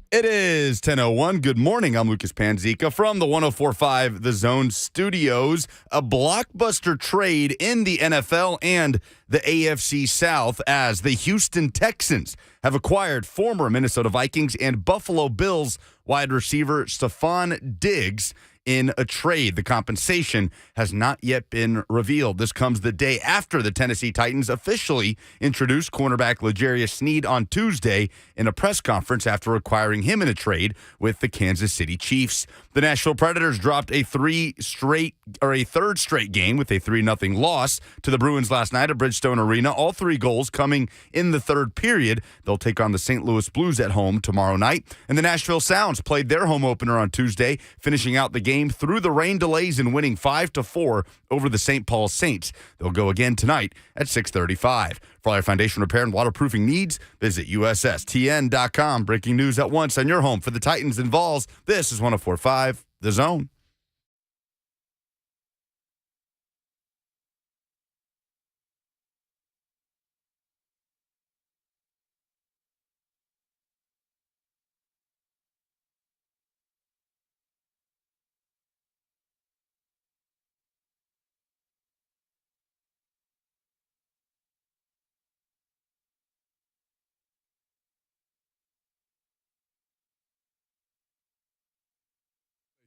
It is 10:01. Good morning. I'm Lucas Panzica from the 104.5 The Zone Studios. A blockbuster trade in the NFL and the AFC South as the Houston Texans have acquired former Minnesota Vikings and Buffalo Bills wide receiver Stefon Diggs in a trade. The compensation has not yet been revealed. This comes the day after the Tennessee Titans officially introduced cornerback Sneed on Tuesday in a press conference after acquiring him in a trade with the Kansas City Chiefs. The Nashville Predators dropped a third straight game with a 3-0 loss to the Bruins last night at Bridgestone Arena. All three goals coming in the third period. They'll take on the St. Louis Blues at home tomorrow night. And the Nashville Sounds played their home opener on Tuesday, finishing out the game through the rain delays and winning 5-4 over the St. Paul Saints. They'll go again tonight at 6:35. For all your foundation repair and waterproofing needs, visit USSTN.com. Breaking news at once on your home for the Titans and Vols. This is 104.5 The Zone.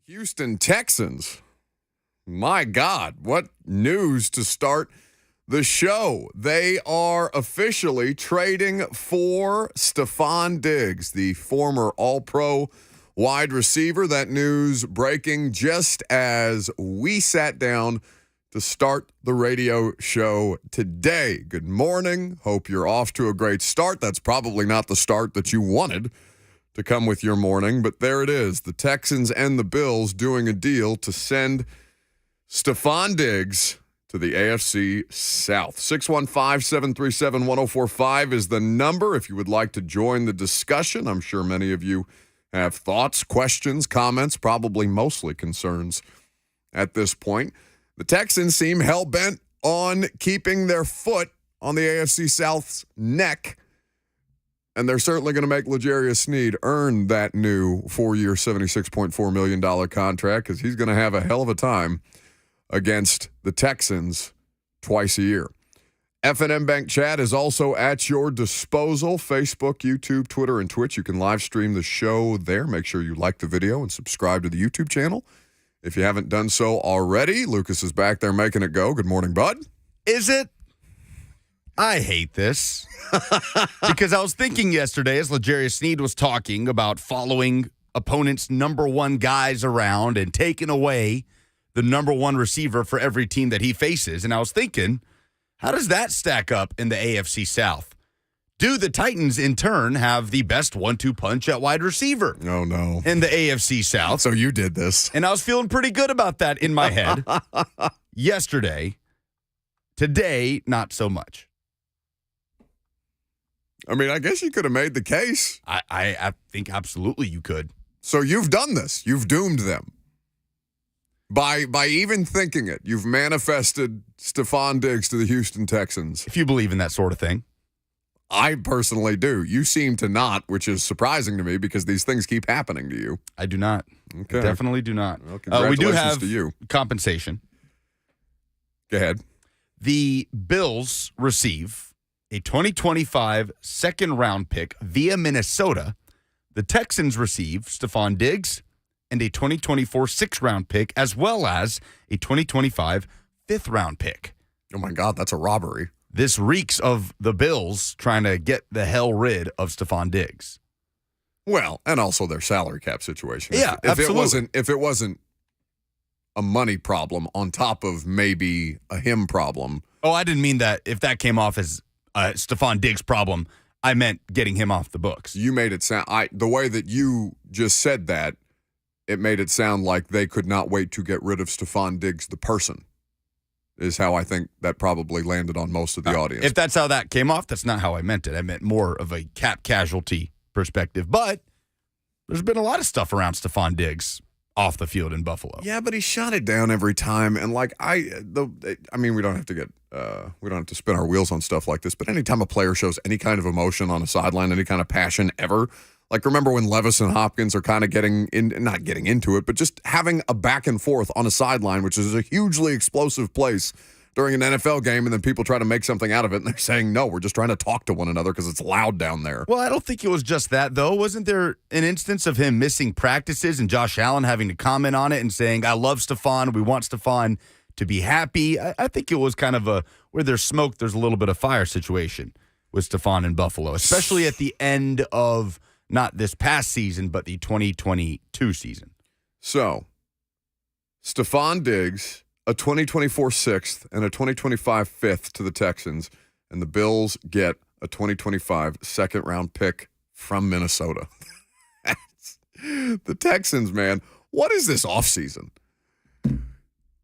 Houston Texans. My God, what news to start the show. They are officially trading for Stefon Diggs, the former All-Pro wide receiver. That news breaking just as we sat down to start the radio show today. Good morning. Hope you're off to a great start. That's probably not the start that you wanted to come with your morning, but there it is. The Texans and the Bills doing a deal to send Stefon Diggs to the AFC South. 615-737-1045 is the number if you would like to join the discussion. I'm sure many of you have thoughts, questions, comments, probably mostly concerns at this point. The Texans seem hell-bent on keeping their foot on the AFC South's neck, and they're certainly going to make Sneed earn that new 4-year, $76.4 million contract because he's going to have a hell of a time against the Texans twice a year. F&M Bank Chat is also at your disposal. Facebook, YouTube, Twitter, and Twitch. You can live stream the show there. Make sure you like the video and subscribe to the YouTube channel if you haven't done so already. Lucas is back there making it go. Good morning, bud. Is it? I hate this because I was thinking yesterday as Sneed was talking about following opponents' number one guys around and taking away the number one receiver for every team that he faces. And I was thinking, how does that stack up in the AFC South? Do the Titans, in turn, have the best 1-2 punch at wide receiver? Oh, no. In the AFC South. So you did this. And I was feeling pretty good about that in my head yesterday. Today, not so much. I mean, I guess you could have made the case. I think absolutely you could. So you've done this. You've doomed them. By even thinking it, you've manifested Stefon Diggs to the Houston Texans. If you believe in that sort of thing. I personally do. You seem to not, which is surprising to me because these things keep happening to you. I do not. Okay. I definitely do not. Well, congratulations we do have to you. Compensation. Go ahead. The Bills receive a 2025 second-round pick via Minnesota. The Texans receive Stefon Diggs and a 2024 sixth-round pick, as well as a 2025 fifth-round pick. Oh, my God, that's a robbery. This reeks of the Bills trying to get the hell rid of Stefon Diggs. Well, and also their salary cap situation. Yeah, absolutely. If it wasn't a money problem on top of maybe a him problem. Oh, I didn't mean that. If that came off as Stefon Diggs' problem, I meant getting him off the books. You made it sound the way that you just said that, it made it sound like they could not wait to get rid of Stefon Diggs, the person, is how I think that probably landed on most of the audience. If that's how that came off, that's not how I meant it. I meant more of a cap casualty perspective. But there's been a lot of stuff around Stefon Diggs off the field in Buffalo. Yeah, but he shot it down every time. And we don't have to get we don't have to spin our wheels on stuff like this. But anytime a player shows any kind of emotion on a sideline, any kind of passion ever, Like, remember when Levis and Hopkins are kind of not getting into it, but just having a back and forth on a sideline, which is a hugely explosive place during an NFL game, and then people try to make something out of it, and they're saying, no, we're just trying to talk to one another because it's loud down there. Well, I don't think it was just that, though. Wasn't there an instance of him missing practices and Josh Allen having to comment on it and saying, I love Stefon, we want Stefon to be happy? I think it was kind of a where there's smoke, there's a little bit of fire situation with Stefon in Buffalo, especially at the end of not this past season, but the 2022 season. So, Stefon Diggs, a 2024 sixth and a 2025 fifth to the Texans, and the Bills get a 2025 second-round pick from Minnesota. The Texans, man, what is this offseason?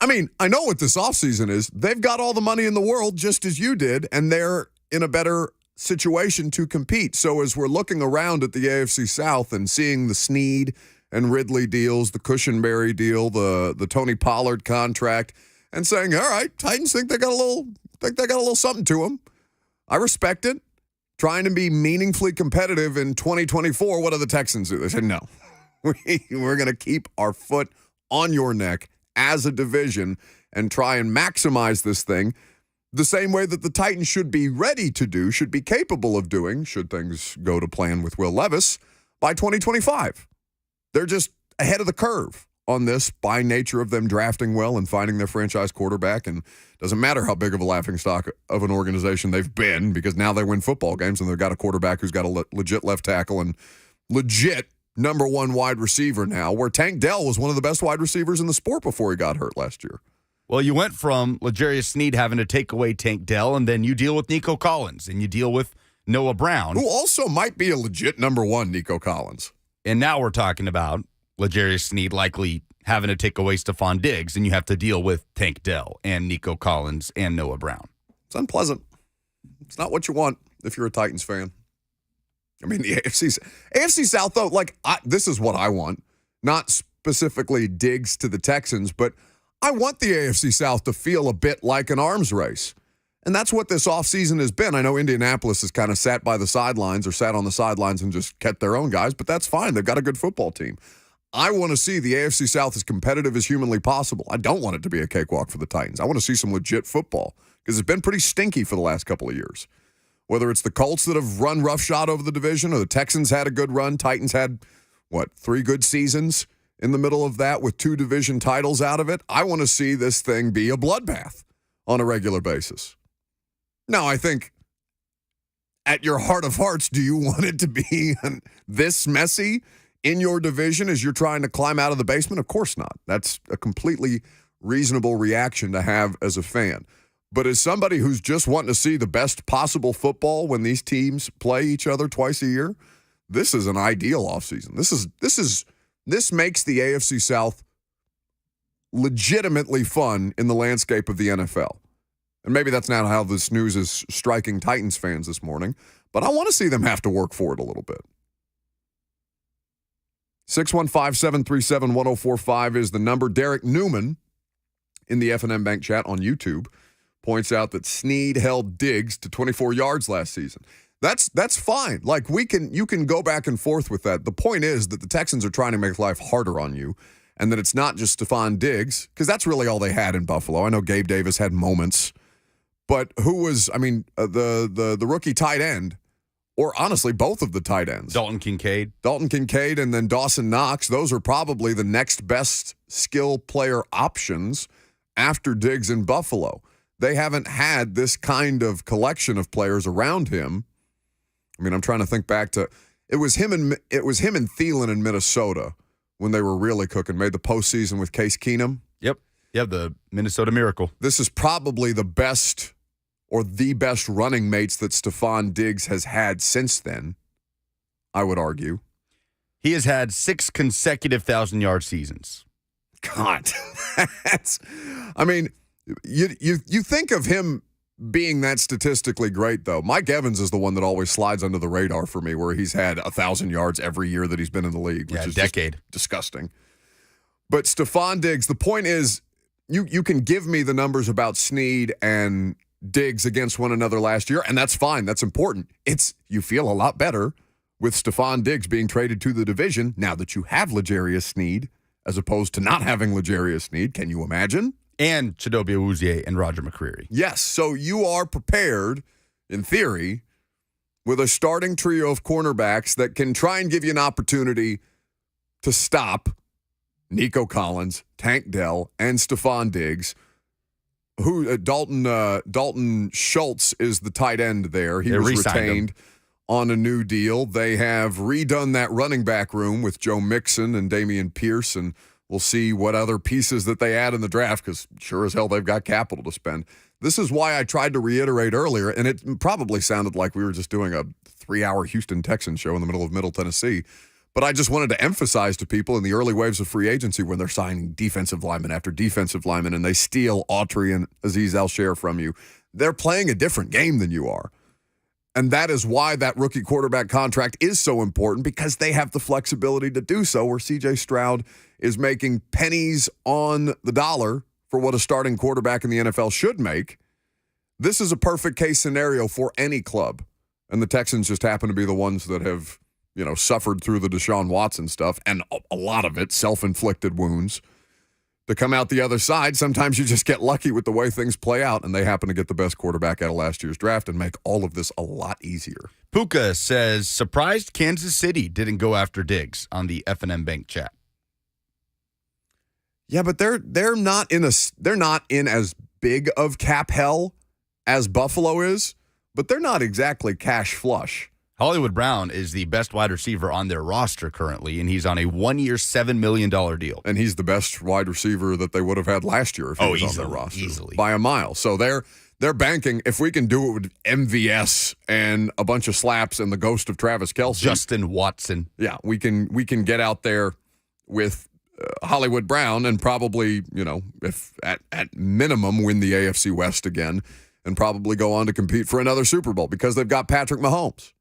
I mean, I know what this offseason is. They've got all the money in the world, just as you did, and they're in a better situation to compete. So as we're looking around at the AFC South and seeing the Sneed and Ridley deals, the Cushenberry deal, the Tony Pollard contract, and saying, all right, Titans think they got a little something to them. I respect it. Trying to be meaningfully competitive in 2024. What do the Texans do? They said, no, we're going to keep our foot on your neck as a division and try and maximize this thing the same way that the Titans should be ready to do, should be capable of doing, should things go to plan with Will Levis, by 2025. They're just ahead of the curve on this by nature of them drafting well and finding their franchise quarterback. And it doesn't matter how big of a laughingstock of an organization they've been, because now they win football games and they've got a quarterback who's got a legit left tackle and legit number one wide receiver now, where Tank Dell was one of the best wide receivers in the sport before he got hurt last year. Well, you went from L'Jarius Sneed having to take away Tank Dell, and then you deal with Nico Collins, and you deal with Noah Brown. Who also might be a legit number one, Nico Collins. And now we're talking about L'Jarius Sneed likely having to take away Stefon Diggs, and you have to deal with Tank Dell and Nico Collins and Noah Brown. It's unpleasant. It's not what you want if you're a Titans fan. I mean, the AFC South, though, this is what I want. Not specifically Diggs to the Texans, but I want the AFC South to feel a bit like an arms race. And that's what this offseason has been. I know Indianapolis has kind of sat on the sidelines and just kept their own guys, but that's fine. They've got a good football team. I want to see the AFC South as competitive as humanly possible. I don't want it to be a cakewalk for the Titans. I want to see some legit football because it's been pretty stinky for the last couple of years. Whether it's the Colts that have run roughshod over the division or the Texans had a good run, Titans had, 3 good seasons in the middle of that with 2 division titles out of it. I want to see this thing be a bloodbath on a regular basis. Now, I think at your heart of hearts, do you want it to be this messy in your division as you're trying to climb out of the basement? Of course not. That's a completely reasonable reaction to have as a fan. But as somebody who's just wanting to see the best possible football when these teams play each other twice a year, this is an ideal offseason. This makes the AFC South legitimately fun in the landscape of the NFL. And maybe that's not how this news is striking Titans fans this morning, but I want to see them have to work for it a little bit. 615-737-1045 is the number. Derek Newman in the F&M Bank chat on YouTube points out that Sneed held Diggs to 24 yards last season. That's fine. You can go back and forth with that. The point is that the Texans are trying to make life harder on you, and that it's not just Stefon Diggs, because that's really all they had in Buffalo. I know Gabe Davis had moments, but who was, the rookie tight end, or honestly, both of the tight ends. Dalton Kincaid, and then Dawson Knox. Those are probably the next best skill player options after Diggs in Buffalo. They haven't had this kind of collection of players around him. I'm trying to think back to it was him and Thielen in Minnesota when they were really cooking. Made the postseason with Case Keenum. Yep, the Minnesota Miracle. This is probably the best running mates that Stefon Diggs has had since then, I would argue. He has had 6 consecutive 1,000-yard seasons. God, you think of him being that statistically great, though. Mike Evans is the one that always slides under the radar for me, where he's had 1,000 yards every year that he's been in the league, which is a decade. Disgusting. But Stefon Diggs, the point is, you can give me the numbers about Sneed and Diggs against one another last year, and that's fine. That's important. You feel a lot better with Stefon Diggs being traded to the division now that you have L'Jarius Sneed as opposed to not having L'Jarius Sneed. Can you imagine? And Chidobe Awuzie and Roger McCreary. Yes, so you are prepared, in theory, with a starting trio of cornerbacks that can try and give you an opportunity to stop Nico Collins, Tank Dell, and Stefon Diggs. Dalton Schultz is the tight end there. He was retained on a new deal. They have redone that running back room with Joe Mixon and Damian Pierce, and we'll see what other pieces that they add in the draft because sure as hell they've got capital to spend. This is why I tried to reiterate earlier, and it probably sounded like we were just doing a 3-hour Houston Texans show in the middle of Middle Tennessee, but I just wanted to emphasize to people in the early waves of free agency when they're signing defensive lineman after defensive lineman and they steal Autry and Azeez Al-Shaair from you, they're playing a different game than you are. And that is why that rookie quarterback contract is so important because they have the flexibility to do so where C.J. Stroud is making pennies on the dollar for what a starting quarterback in the NFL should make. This is a perfect case scenario for any club. And the Texans just happen to be the ones that have, suffered through the Deshaun Watson stuff and a lot of it, self-inflicted wounds. To come out the other side, sometimes you just get lucky with the way things play out, and they happen to get the best quarterback out of last year's draft and make all of this a lot easier. Puka says, surprised Kansas City didn't go after Diggs on the F&M Bank chat. Yeah, but they're not in as big of cap hell as Buffalo is, but they're not exactly cash flush. Hollywood Brown is the best wide receiver on their roster currently, and he's on a 1-year, $7 million deal. And he's the best wide receiver that they would have had last year if he was on their roster. Easily. By a mile. So they're banking, if we can do it with MVS and a bunch of slaps and the ghost of Travis Kelce. Justin Watson. Yeah, we can get out there with Hollywood Brown and probably, if at minimum win the AFC West again and probably go on to compete for another Super Bowl because they've got Patrick Mahomes.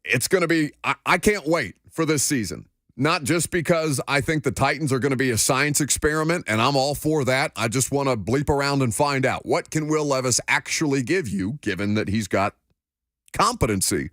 It's going to be, I can't wait for this season. Not just because I think the Titans are going to be a science experiment, and I'm all for that. I just want to bleep around and find out. What can Will Levis actually give you, given that he's got competency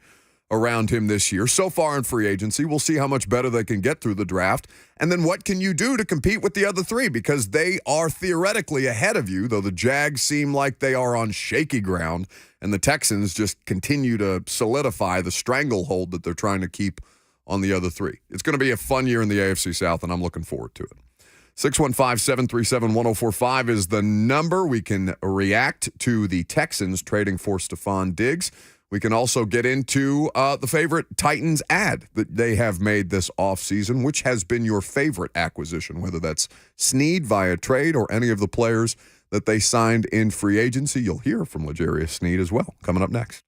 around him this year? So far in free agency, we'll see how much better they can get through the draft. And then what can you do to compete with the other three? Because they are theoretically ahead of you, though the Jags seem like they are on shaky ground, and the Texans just continue to solidify the stranglehold that they're trying to keep on the other three. It's going to be a fun year in the AFC South, and I'm looking forward to it. 615-737-1045 is the number. We can react to the Texans trading for Stefon Diggs. We can also get into the favorite Titans ad that they have made this offseason. Which has been your favorite acquisition, whether that's Sneed via trade or any of the players that they signed in free agency? You'll hear from L'Jarius Sneed as well, coming up next.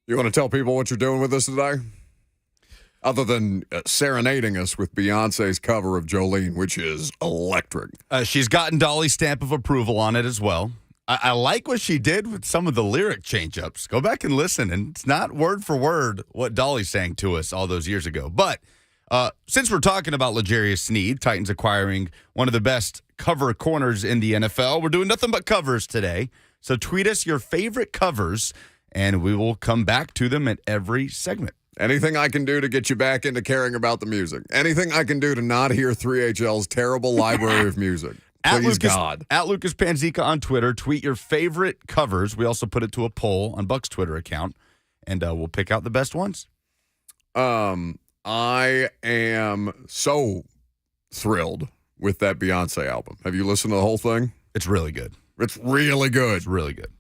You want to tell people what you're doing with us today? Other than serenading us with Beyonce's cover of Jolene, which is electric. She's gotten Dolly's stamp of approval on it as well. I like what she did with some of the lyric change-ups. Go back and listen, and it's not word for word what Dolly sang to us all those years ago. But since we're talking about L'Jarius Sneed, Titans acquiring one of the best cover corners in the NFL, we're doing nothing but covers today. So tweet us your favorite covers, and we will come back to them at every segment. Anything I can do to get you back into caring about the music. Anything I can do to not hear 3HL's terrible library of music. Please, God. At Lucas Panzica on Twitter, tweet your favorite covers. We also put it to a poll on Buck's Twitter account, and we'll pick out the best ones. I am so thrilled with that Beyonce album. Have you listened to the whole thing? It's really good. It's really good. It's really good.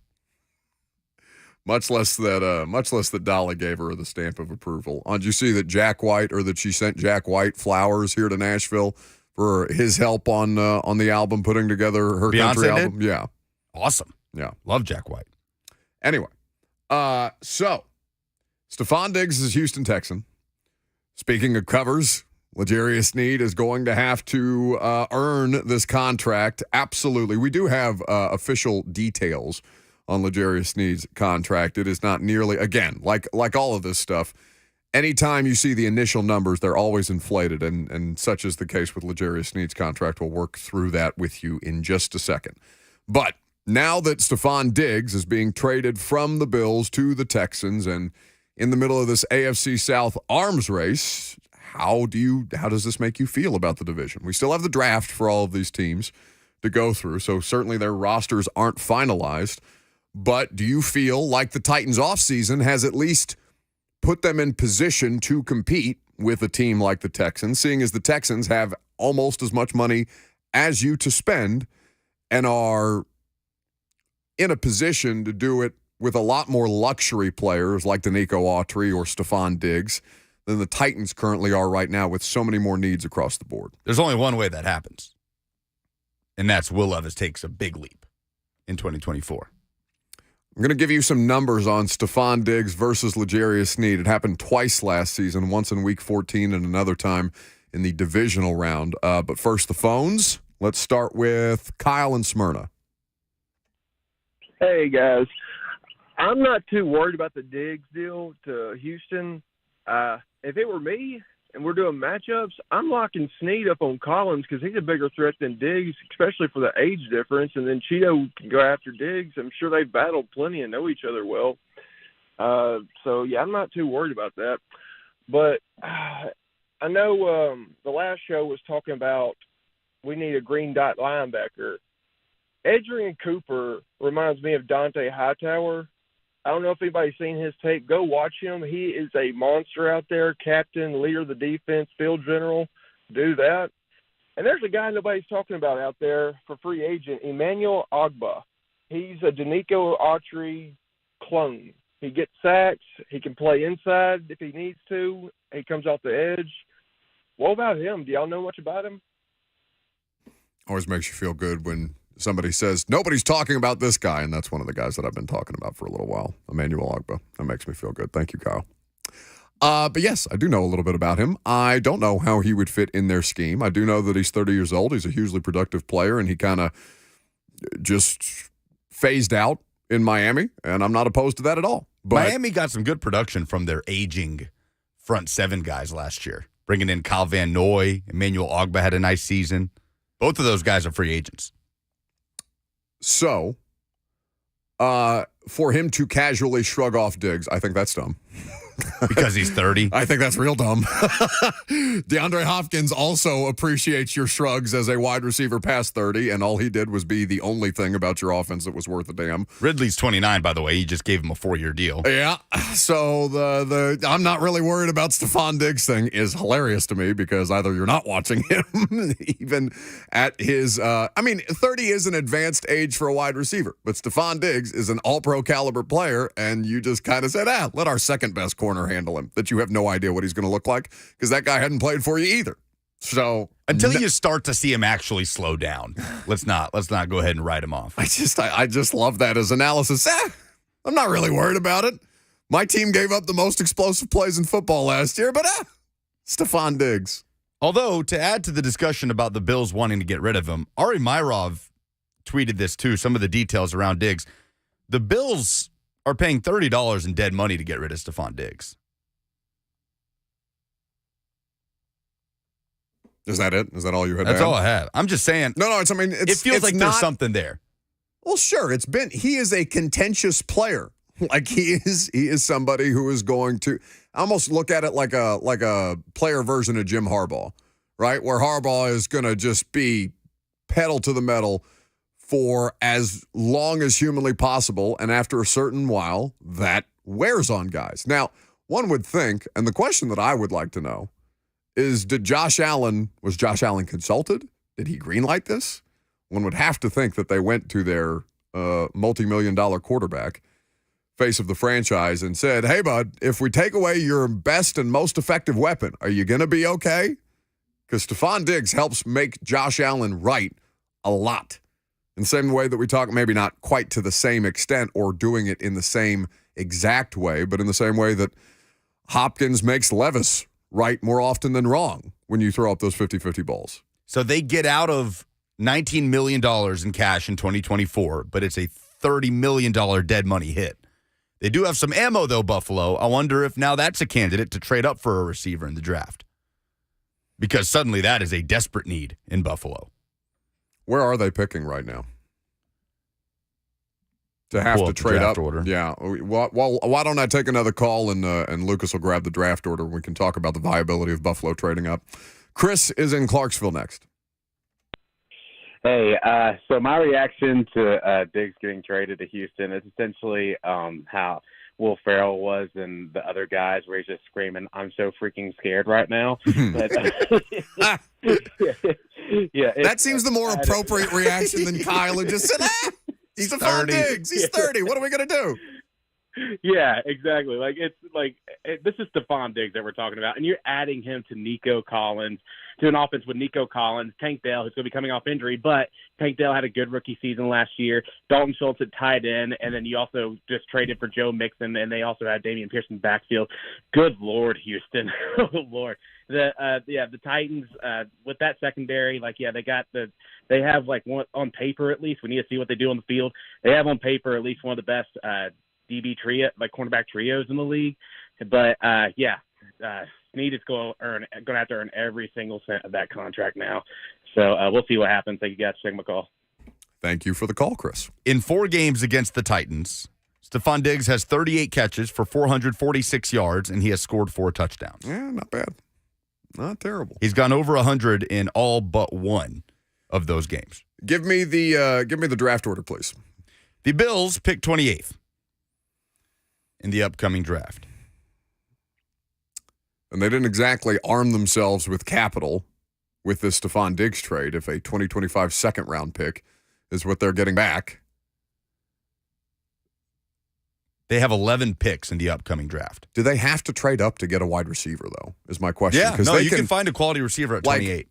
Much less that Dolly gave her the stamp of approval. Did you see that that she sent Jack White flowers here to Nashville for his help on the album, putting together her Beyonce country did? album? Yeah. Awesome. Yeah. Love Jack White. Anyway, so Stefon Diggs is Houston Texan. Speaking of covers, L'Jarius Sneed is going to have to earn this contract. Absolutely. We do have official details on L'Jarius Sneed's contract. It is not nearly, again, like all of this stuff, anytime you see the initial numbers, they're always inflated, and such is the case with L'Jarius Sneed's contract. We'll work through that with you in just a second. But now that Stefon Diggs is being traded from the Bills to the Texans and in the middle of this AFC South arms race, how does this make you feel about the division? We still have the draft for all of these teams to go through, so certainly their rosters aren't finalized. But do you feel like the Titans' offseason has at least put them in position to compete with a team like the Texans, seeing as the Texans have almost as much money as you to spend and are in a position to do it with a lot more luxury players like Danico Autry or Stefon Diggs than the Titans currently are right now with so many more needs across the board? There's only one way that happens, and that's Will Levis takes a big leap in 2024. I'm going to give you some numbers on Stefon Diggs versus L'Jarius Sneed. It happened twice last season, once in Week 14 and another time in the divisional round. But first, the phones. Let's start with Kyle in Smyrna. Hey, guys. I'm not too worried about the Diggs deal to Houston. If it were me and we're doing matchups, I'm locking Sneed up on Collins because he's a bigger threat than Diggs, especially for the age difference. And then Cheeto can go after Diggs. I'm sure they've battled plenty and know each other well. So, yeah, I'm not too worried about that. But I know the last show was talking about we need a green dot linebacker. Adrian Cooper reminds me of Dante Hightower. I don't know if anybody's seen his tape. Go watch him. He is a monster out there, captain, leader of the defense, field general. Do that. And there's a guy nobody's talking about out there for free agent, Emmanuel Ogbah. He's a Danico Autry clone. He gets sacks. He can play inside if he needs to. He comes off the edge. What about him? Do y'all know much about him? Always makes you feel good when somebody says, nobody's talking about this guy, and that's one of the guys that I've been talking about for a little while, Emmanuel Ogbah. That makes me feel good. Thank you, Kyle. But yes, I do know a little bit about him. I don't know how he would fit in their scheme. I do know that he's 30 years old. He's a hugely productive player, and he kind of just phased out in Miami, and I'm not opposed to that at all. But Miami got some good production from their aging front seven guys last year, bringing in Kyle Van Noy. Emmanuel Ogbah had a nice season. Both of those guys are free agents. So, for him to casually shrug off Diggs, I think that's dumb. Because he's 30? I think that's real dumb. DeAndre Hopkins also appreciates your shrugs as a wide receiver past 30, and all he did was be the only thing about your offense that was worth a damn. Ridley's 29, by the way. He just gave him a 4-year deal. Yeah, so the I'm not really worried about Stefon Diggs thing is hilarious to me because either you're not watching him, even at his 30 is an advanced age for a wide receiver, but Stefon Diggs is an all-pro caliber player, and you just kind of said, let our second best corner handle him, that you have no idea what he's going to look like because that guy hadn't played for you either. So until you start to see him actually slow down, let's not go ahead and write him off. I just love that as analysis. I'm not really worried about it. My team gave up the most explosive plays in football last year, but Stefon Diggs. Although, to add to the discussion about the Bills wanting to get rid of him, Ari Myrov tweeted this too, some of the details around Diggs. The Bills are paying $30 in dead money to get rid of Stefon Diggs. Is that it? Is that all you had? That's all I have. I'm just saying. No. It feels like there's something there. Well, sure. He is a contentious player. Like he is somebody who is going to almost look at it like a player version of Jim Harbaugh, right? Where Harbaugh is going to just be pedal to the metal for as long as humanly possible. And after a certain while, that wears on guys. Now, one would think, and the question that I would like to know is, was Josh Allen consulted? Did he greenlight this? One would have to think that they went to their multi-million-dollar quarterback, face of the franchise, and said, hey, bud, if we take away your best and most effective weapon, are you going to be okay? Because Stefon Diggs helps make Josh Allen right a lot. In the same way that we talk, maybe not quite to the same extent or doing it in the same exact way, but in the same way that Hopkins makes Levis right more often than wrong when you throw up those 50-50 balls. So they get out of $19 million in cash in 2024, but it's a $30 million dead money hit. They do have some ammo, though, Buffalo. I wonder if now that's a candidate to trade up for a receiver in the draft. Because suddenly that is a desperate need in Buffalo. Where are they picking right now? To have to trade up. Order. Yeah. Well, why don't I take another call and Lucas will grab the draft order and we can talk about the viability of Buffalo trading up. Chris is in Clarksville next. Hey, so my reaction to Diggs getting traded to Houston is essentially how Will Ferrell was and the other guys where he's just screaming, I'm so freaking scared right now. But, that seems the more appropriate reaction than Kyle who just said, he's a Stefon Diggs. He's 30. What are we going to do? Yeah, exactly. This is Stefon Diggs that we're talking about, and you're adding him to Nico Collins, to an offense with Nico Collins, Tank Dell, who's going to be coming off injury, but Tank Dell had a good rookie season last year. Dalton Schultz at tight end, and then you also just traded for Joe Mixon, and they also had Damian Pierce in the backfield. Good Lord, Houston. Oh, Lord. The Titans, with that secondary, they have one on paper at least. We need to see what they do on the field. They have on paper at least one of the best DB trio, cornerback trios in the league. But Sneed is going to have to earn every single cent of that contract now. So we'll see what happens. Thank you guys for taking my call. Thank you for the call, Chris. In 4 games against the Titans, Stefon Diggs has 38 catches for 446 yards, and he has scored 4 touchdowns. Yeah, not bad. Not terrible. He's gone over 100 in all but one of those games. Give me the draft order, please. The Bills pick 28th in the upcoming draft. And they didn't exactly arm themselves with capital with this Stefon Diggs trade if a 2025 second-round pick is what they're getting back. They have 11 picks in the upcoming draft. Do they have to trade up to get a wide receiver, though, is my question. Yeah, no, you can find a quality receiver at 28.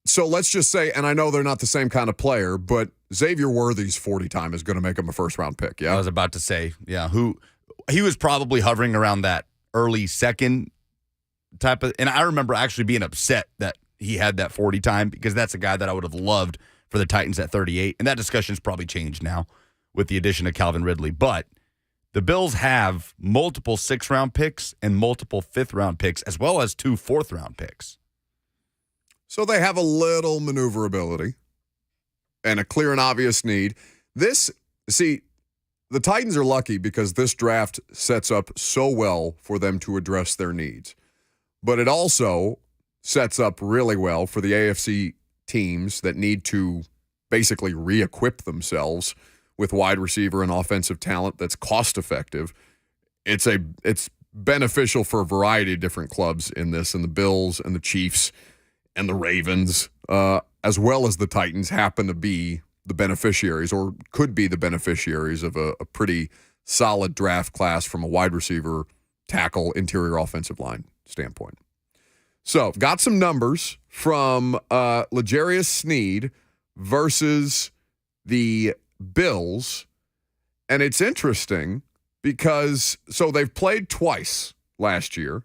So let's just say, and I know they're not the same kind of player, but Xavier Worthy's 40 time is going to make him a first-round pick, yeah? I was about to say, yeah, he was probably hovering around that early second type of, and I remember actually being upset that he had that 40 time because that's a guy that I would have loved for the Titans at 38, and that discussion's probably changed now with the addition of Calvin Ridley. But the Bills have multiple 6th-round picks and multiple 5th-round picks, as well as 2 4th-round picks. So they have a little maneuverability and a clear and obvious need. The Titans are lucky because this draft sets up so well for them to address their needs. But it also sets up really well for the AFC teams that need to basically re-equip themselves with wide receiver and offensive talent that's cost-effective. It's beneficial for a variety of different clubs in this, and the Bills and the Chiefs and the Ravens, as well as the Titans, happen to be the beneficiaries or could be the beneficiaries of a pretty solid draft class from a wide receiver, tackle, interior offensive line standpoint. So, got some numbers from L'Jarius Sneed versus the Bills, and it's interesting because they've played twice last year.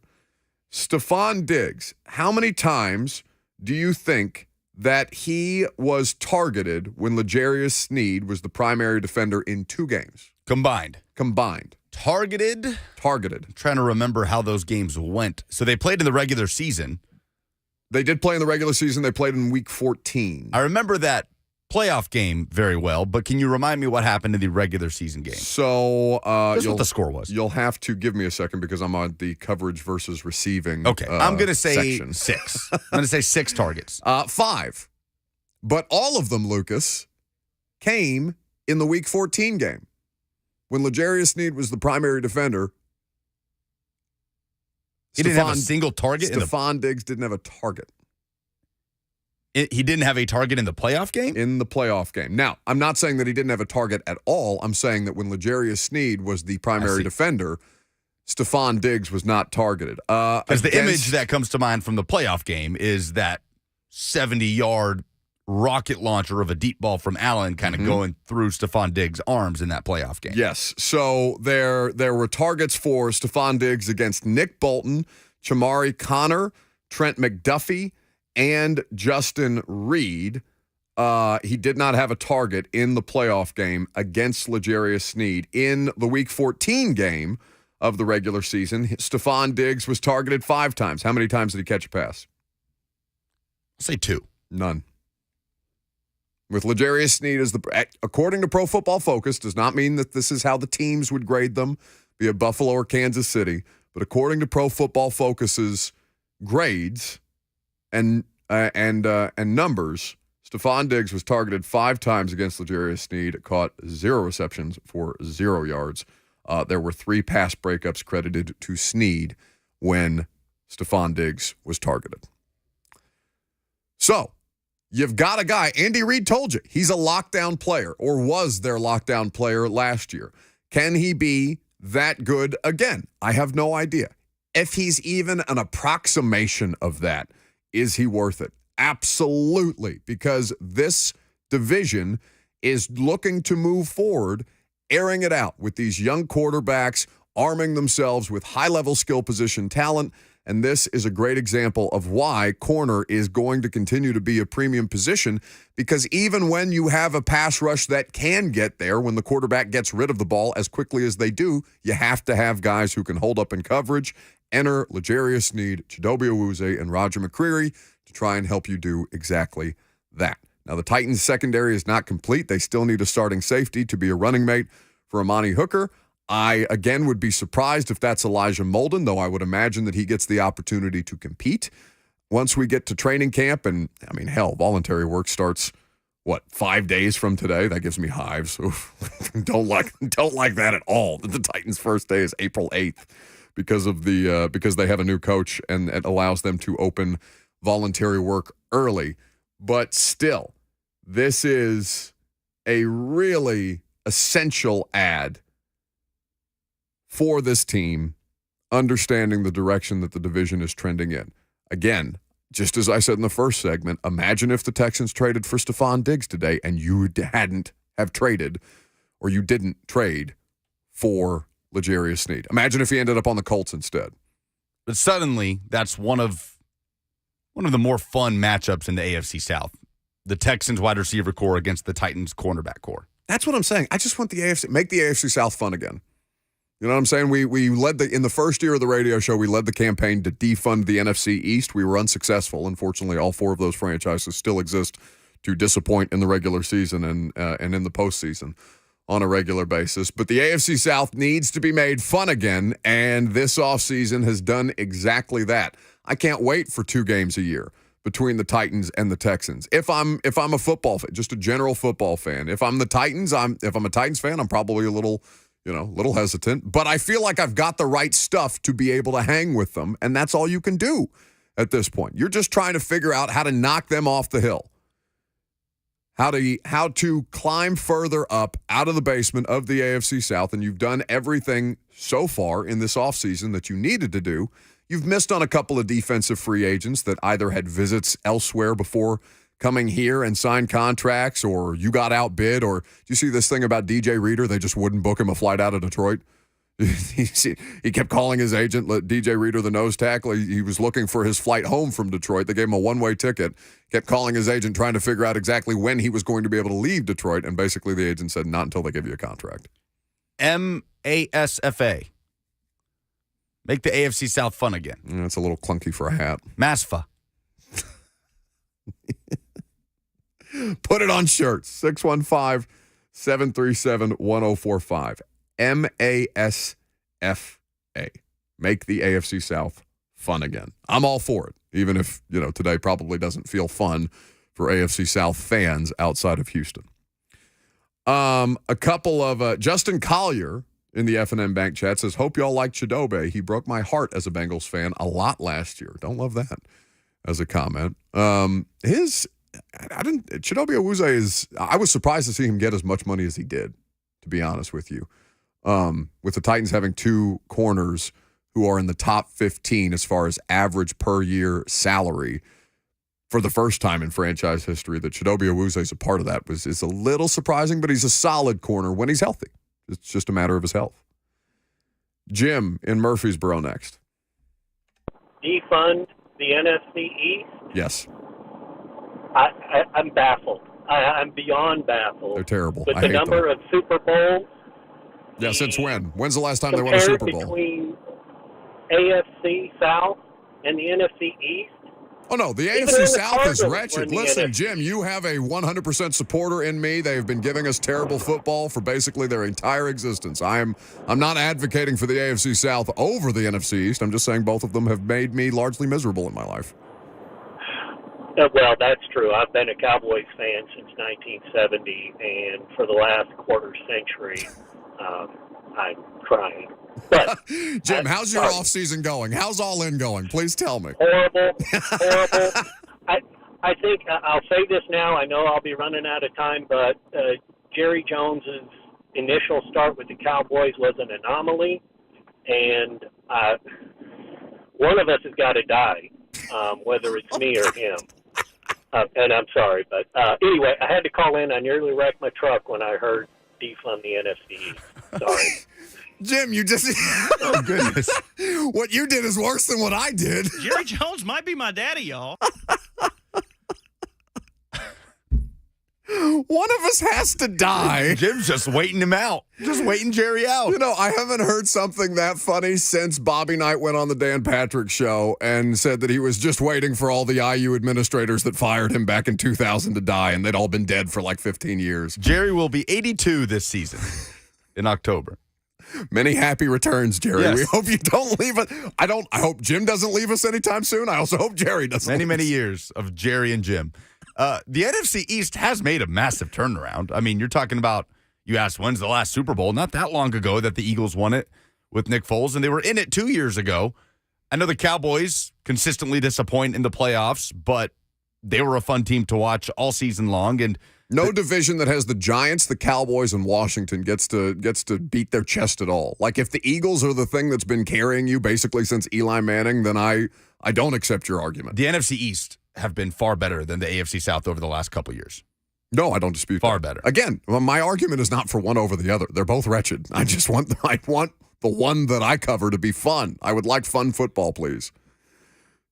Stefon Diggs, how many times do you think that he was targeted when L'Jarius Sneed was the primary defender in 2 games? Combined. Targeted? I'm trying to remember how those games went. So they played in the regular season. They did play in the regular season. They played in week 14. I remember that playoff game very well, but can you remind me what happened in the regular season game? So just what the score was. You'll have to give me a second because I'm on the coverage versus receiving. Okay, I'm going to say section. 6. I'm going to say 6 targets. 5. But all of them, Lucas, came in the week 14 game when L'Jarius Sneed was the primary defender. He didn't have a single target? Stefon Diggs didn't have a target. He didn't have a target in the playoff game? In the playoff game. Now, I'm not saying that he didn't have a target at all. I'm saying that when L'Jarius Sneed was the primary defender, Stefon Diggs was not targeted. Because the image that comes to mind from the playoff game is that 70-yard rocket launcher of a deep ball from Allen kind of going through Stefon Diggs' arms in that playoff game. Yes. So there were targets for Stefon Diggs against Nick Bolton, Chamari Connor, Trent McDuffie, and Justin Reed. He did not have a target in the playoff game against L'Jarius Sneed. In the Week 14 game of the regular season, Stefon Diggs was targeted 5 times. How many times did he catch a pass? I'll say 2. None. With L'Jarius Sneed as according to Pro Football Focus, does not mean that this is how the teams would grade them, be it Buffalo or Kansas City, but according to Pro Football Focus's grades and numbers, Stefon Diggs was targeted 5 times against L'Jarius Sneed, caught 0 receptions for 0 yards. There were 3 pass breakups credited to Sneed when Stefon Diggs was targeted. So, you've got a guy, Andy Reid told you, he's a lockdown player, or was their lockdown player last year. Can he be that good again? I have no idea. If he's even an approximation of that, is he worth it? Absolutely, because this division is looking to move forward, airing it out with these young quarterbacks, arming themselves with high-level skill position talent, and this is a great example of why corner is going to continue to be a premium position, because even when you have a pass rush that can get there, when the quarterback gets rid of the ball as quickly as they do, you have to have guys who can hold up in coverage. Enter L'Jarius Sneed, Chidobe Awuzie, and Roger McCreary to try and help you do exactly that. Now, the Titans' secondary is not complete. They still need a starting safety to be a running mate for Amani Hooker. I, again, would be surprised if that's Elijah Molden, though I would imagine that he gets the opportunity to compete. Once we get to training camp, and, I mean, hell, voluntary work starts, 5 days from today? That gives me hives. Don't like that at all. The Titans' first day is April 8th because they have a new coach, and it allows them to open voluntary work early. But still, this is a really essential add for this team, understanding the direction that the division is trending in. Again, just as I said in the first segment, imagine if the Texans traded for Stefon Diggs today and you hadn't have traded, or you didn't trade for L'Jarius Sneed. Imagine if he ended up on the Colts instead. But suddenly, that's one of the more fun matchups in the AFC South. The Texans wide receiver core against the Titans cornerback core. That's what I'm saying. I just want the AFC, make the AFC South fun again. You know what I'm saying? We led in the first year of the radio show, we led the campaign to defund the NFC East. We were unsuccessful. Unfortunately, all 4 of those franchises still exist to disappoint in the regular season and in the postseason on a regular basis. But the AFC South needs to be made fun again, and this offseason has done exactly that. I can't wait for 2 games a year between the Titans and the Texans. If I'm a football fan, just a general football fan, if I'm the Titans, if I'm a Titans fan, I'm probably a little hesitant, but I feel like I've got the right stuff to be able to hang with them, and that's all you can do at this point. You're just trying to figure out how to knock them off the hill, how to climb further up out of the basement of the AFC South, and you've done everything so far in this offseason that you needed to do. You've missed on a couple of defensive free agents that either had visits elsewhere before coming here and signed contracts, or you got outbid, or do you see this thing about DJ Reader? They just wouldn't book him a flight out of Detroit. He kept calling his agent, DJ Reader, the nose tackle. He was looking for his flight home from Detroit. They gave him a one-way ticket. Kept calling his agent, trying to figure out exactly when he was going to be able to leave Detroit. And basically the agent said, not until they give you a contract. MASFA. Make the AFC South fun again. That's a little clunky for a hat. MASFA. Put it on shirts. 615-737-1045. MASFA. Make the AFC South fun again. I'm all for it, even if, today probably doesn't feel fun for AFC South fans outside of Houston. A couple of Justin Collier in the F&M Bank chat says, hope y'all like Chidobe. He broke my heart as a Bengals fan a lot last year. Don't love that as a comment. Chidobe Awuzie I was surprised to see him get as much money as he did, to be honest with you. With the Titans having two corners who are in the top 15 as far as average per year salary for the first time in franchise history, that Chidobe Awuzie is a part of that is a little surprising, but he's a solid corner when he's healthy. It's just a matter of his health. Jim in Murfreesboro next. Defund the NFC East? Yes. I'm baffled. I'm beyond baffled. They're terrible. With I the hate number them. of Super Bowls. Yeah, since when? When's the last time they won a Super Bowl? Between AFC South and the NFC East. Oh, no, the Even AFC the South is Cardinals wretched. won the Listen, NFC. Jim, you have a 100% supporter in me. They've been giving us terrible football for basically their entire existence. I'm not advocating for the AFC South over the NFC East. I'm just saying both of them have made me largely miserable in my life. Well, that's true. I've been a Cowboys fan since 1970, and for the last quarter century, I'm crying. But, Jim, how's your sorry. offseason going? How's All In going? Please tell me. Horrible. I think I'll say this now. I know I'll be running out of time, but Jerry Jones's initial start with the Cowboys was an anomaly, and one of us has got to die, whether it's me or him. And I'm sorry, but anyway, I had to call in. I nearly wrecked my truck when I heard defund the NFC. Sorry. Jim, you just... Oh, goodness. What you did is worse than what I did. Jerry Jones might be my daddy, y'all. One of us has to die. Jim's just waiting him out. Just waiting Jerry out. I haven't heard something that funny since Bobby Knight went on the Dan Patrick Show and said that he was just waiting for all the IU administrators that fired him back in 2000 to die, and they'd all been dead for like 15 years. Jerry will be 82 this season in October. Many happy returns, Jerry. Yes. We hope you don't leave us. I hope Jim doesn't leave us anytime soon. I also hope Jerry doesn't. Many years of Jerry and Jim. The NFC East has made a massive turnaround. I mean, you're talking about, you asked when's the last Super Bowl? Not that long ago that the Eagles won it with Nick Foles, and they were in it 2 years ago. I know the Cowboys consistently disappoint in the playoffs, but they were a fun team to watch all season long. And no division that has the Giants, the Cowboys, and Washington gets to beat their chest at all. Like, if the Eagles are the thing that's been carrying you basically since Eli Manning, then I don't accept your argument. The NFC East have been far better than the AFC South over the last couple years. No, I don't dispute Far that. better. Again, my argument is not for one over the other. They're both wretched. I want the one that I cover to be fun. I would like fun football, please.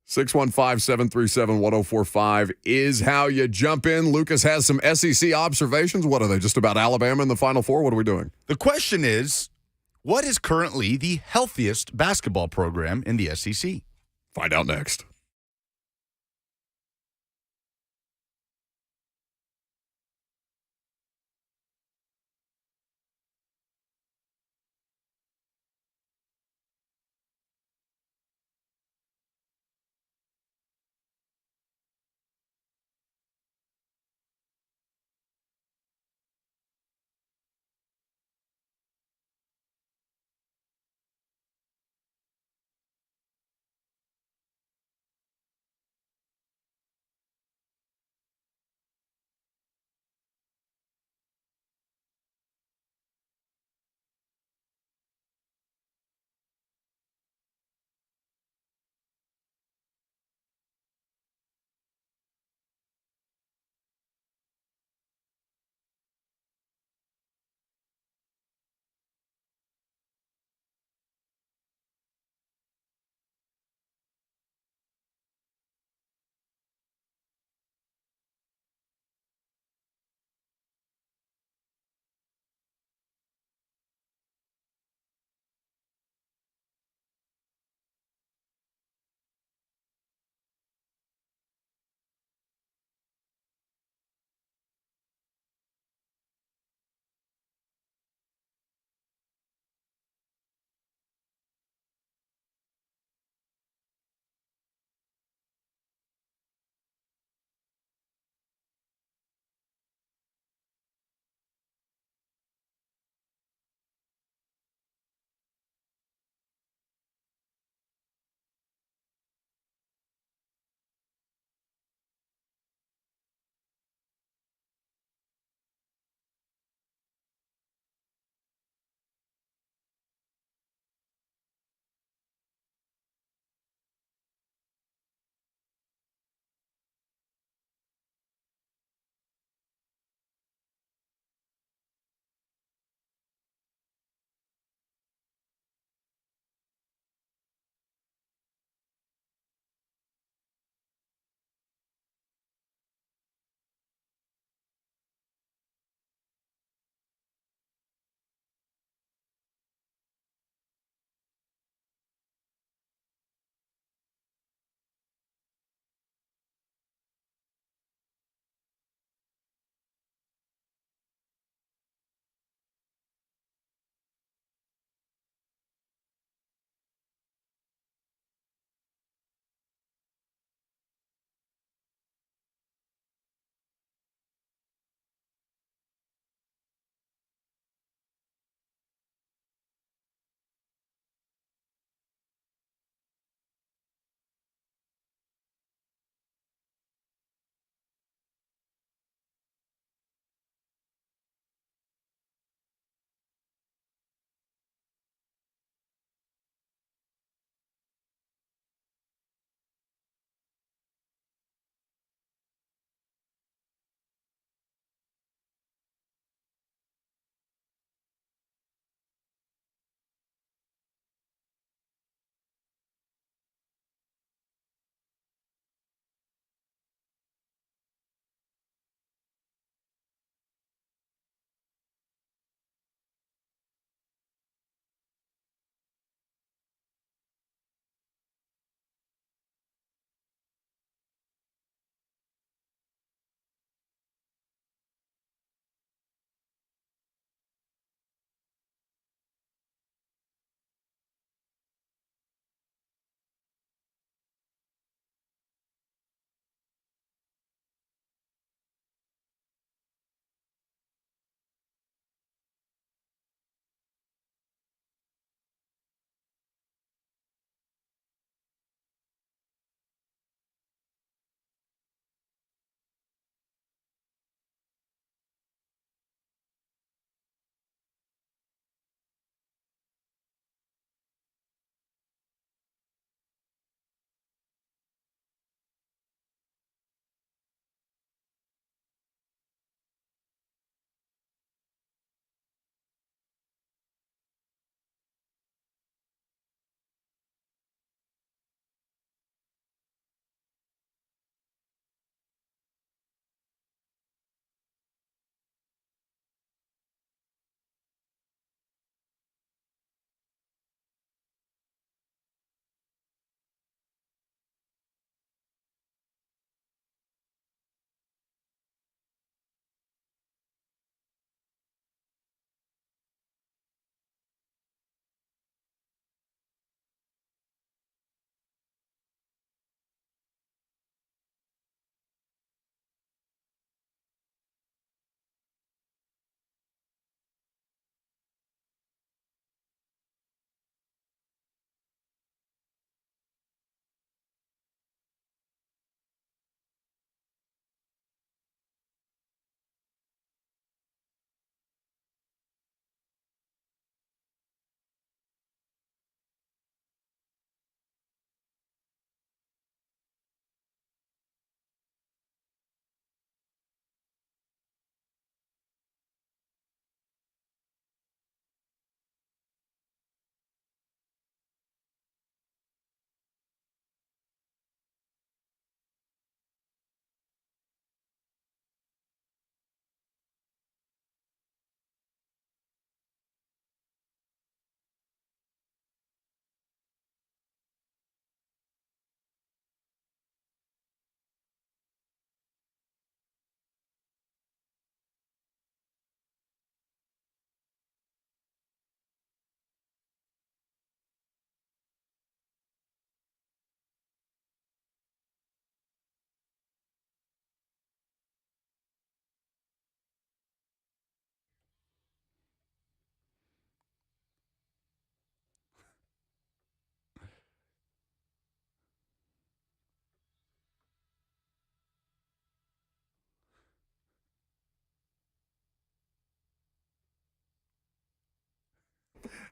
615-737-1045 is how you jump in. Lucas has some SEC observations. What are they, just about Alabama in the Final Four? What are we doing? The question is, what is currently the healthiest basketball program in the SEC? Find out next.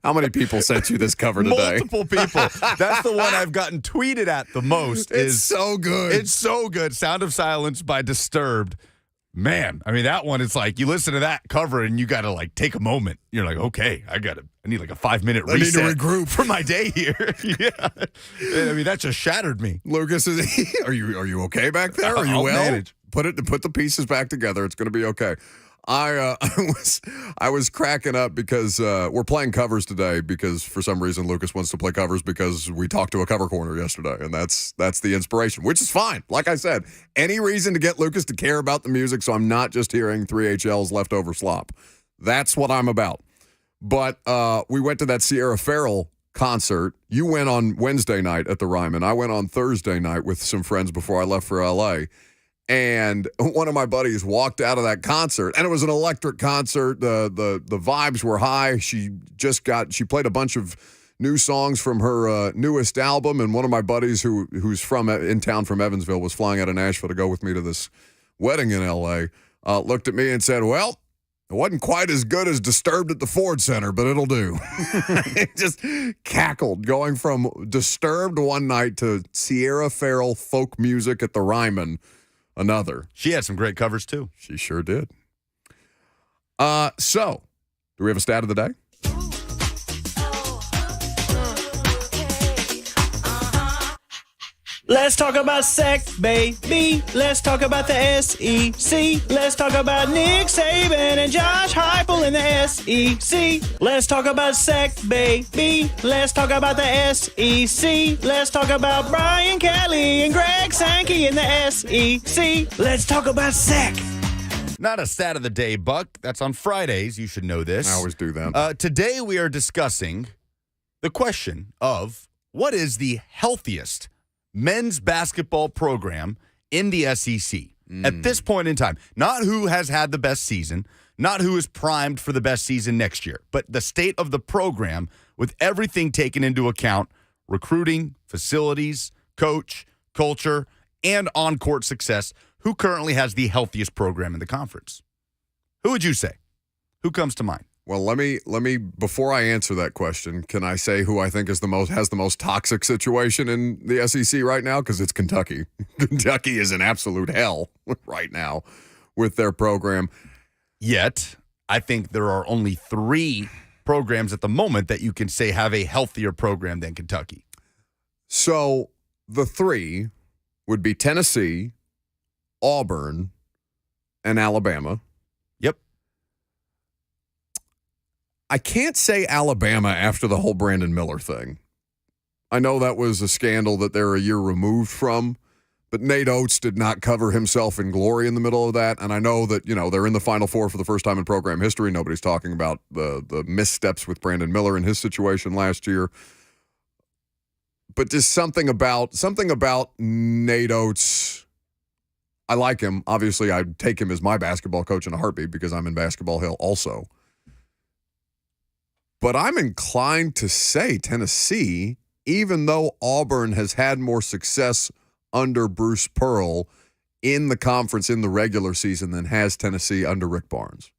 How many people sent you this cover today? Multiple people. That's the one I've gotten tweeted at the most. It's so good. It's so good. Sound of Silence by Disturbed. Man, I mean, that one, it's like you listen to that cover and you got to like take a moment. You're like, okay, I need like a 5-minute reset. I need to regroup for my day here. Yeah. I mean, that just shattered me. Lucas, are you okay back there? Are you I'll well? manage. Put the pieces back together. It's going to be okay. I was cracking up because we're playing covers today because for some reason Lucas wants to play covers because we talked to a cover corner yesterday, and that's the inspiration, which is fine. Like I said, any reason to get Lucas to care about the music so I'm not just hearing 3HL's leftover slop. That's what I'm about. But we went to that Sierra Farrell concert. You went on Wednesday night at the Ryman. I went on Thursday night with some friends before I left for L.A., and one of my buddies walked out of that concert, and it was an electric concert. The vibes were high. She played a bunch of new songs from her newest album, and one of my buddies who's in town from Evansville was flying out of Nashville to go with me to this wedding in L.A., looked at me and said, well, it wasn't quite as good as Disturbed at the Ford Center, but it'll do. It just cackled, going from Disturbed one night to Sierra Farrell folk music at the Ryman another. She had some great covers, too. She sure did. So, do we have a stat of the day? Let's talk about SEC, baby. Let's talk about the SEC. Let's talk about Nick Saban and Josh Heupel in the SEC. Let's talk about SEC, baby. Let's talk about the SEC. Let's talk about Brian Kelly and Greg Sankey in the SEC. Let's talk about SEC. Not a stat of the day, Buck. That's on Fridays. You should know this. I always do that. Today we are discussing the question of what is the healthiest men's basketball program in the SEC at this point in time. Not who has had the best season, not who is primed for the best season next year, but the state of the program with everything taken into account: recruiting, facilities, coach, culture, and on-court success. Who currently has the healthiest program in the conference? Who would you say? Who comes to mind? Well, let me before I answer that question, can I say who I think has the most toxic situation in the SEC right now? Because it's Kentucky. Kentucky is in absolute hell right now with their program. Yet, I think there are only 3 programs at the moment that you can say have a healthier program than Kentucky. So the 3 would be Tennessee, Auburn, and Alabama. Yep. I can't say Alabama after the whole Brandon Miller thing. I know that was a scandal that they're a year removed from, but Nate Oates did not cover himself in glory in the middle of that. And I know that, they're in the Final Four for the first time in program history. Nobody's talking about the missteps with Brandon Miller in his situation last year. But just something about Nate Oates. I like him. Obviously, I'd take him as my basketball coach in a heartbeat because I'm in Basketball Hill also. But I'm inclined to say Tennessee, even though Auburn has had more success under Bruce Pearl in the conference in the regular season than has Tennessee under Rick Barnes.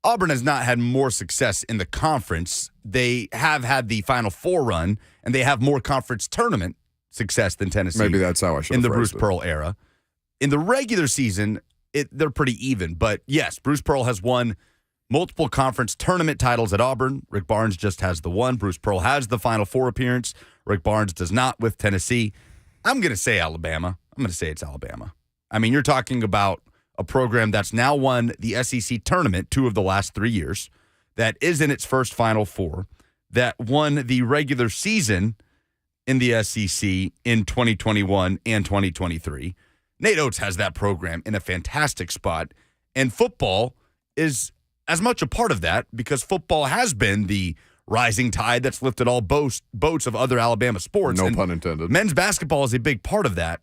Auburn has not had more success in the conference. They have had the Final Four run, and they have more conference tournament success than Tennessee. Maybe that's how I should have in the Bruce phrased it. Pearl era. In the regular season, they're pretty even. But yes, Bruce Pearl has won multiple conference tournament titles at Auburn. Rick Barnes just has the one. Bruce Pearl has the Final Four appearance. Rick Barnes does not with Tennessee. I'm going to say Alabama. I'm going to say it's Alabama. I mean, you're talking about a program that's now won the SEC tournament 2 of the last 3 years, that is in its first Final Four, that won the regular season in the SEC in 2021 and 2023. Nate Oates has that program in a fantastic spot, and football is as much a part of that because football has been the rising tide that's lifted all boats of other Alabama sports. No pun intended. Men's basketball is a big part of that.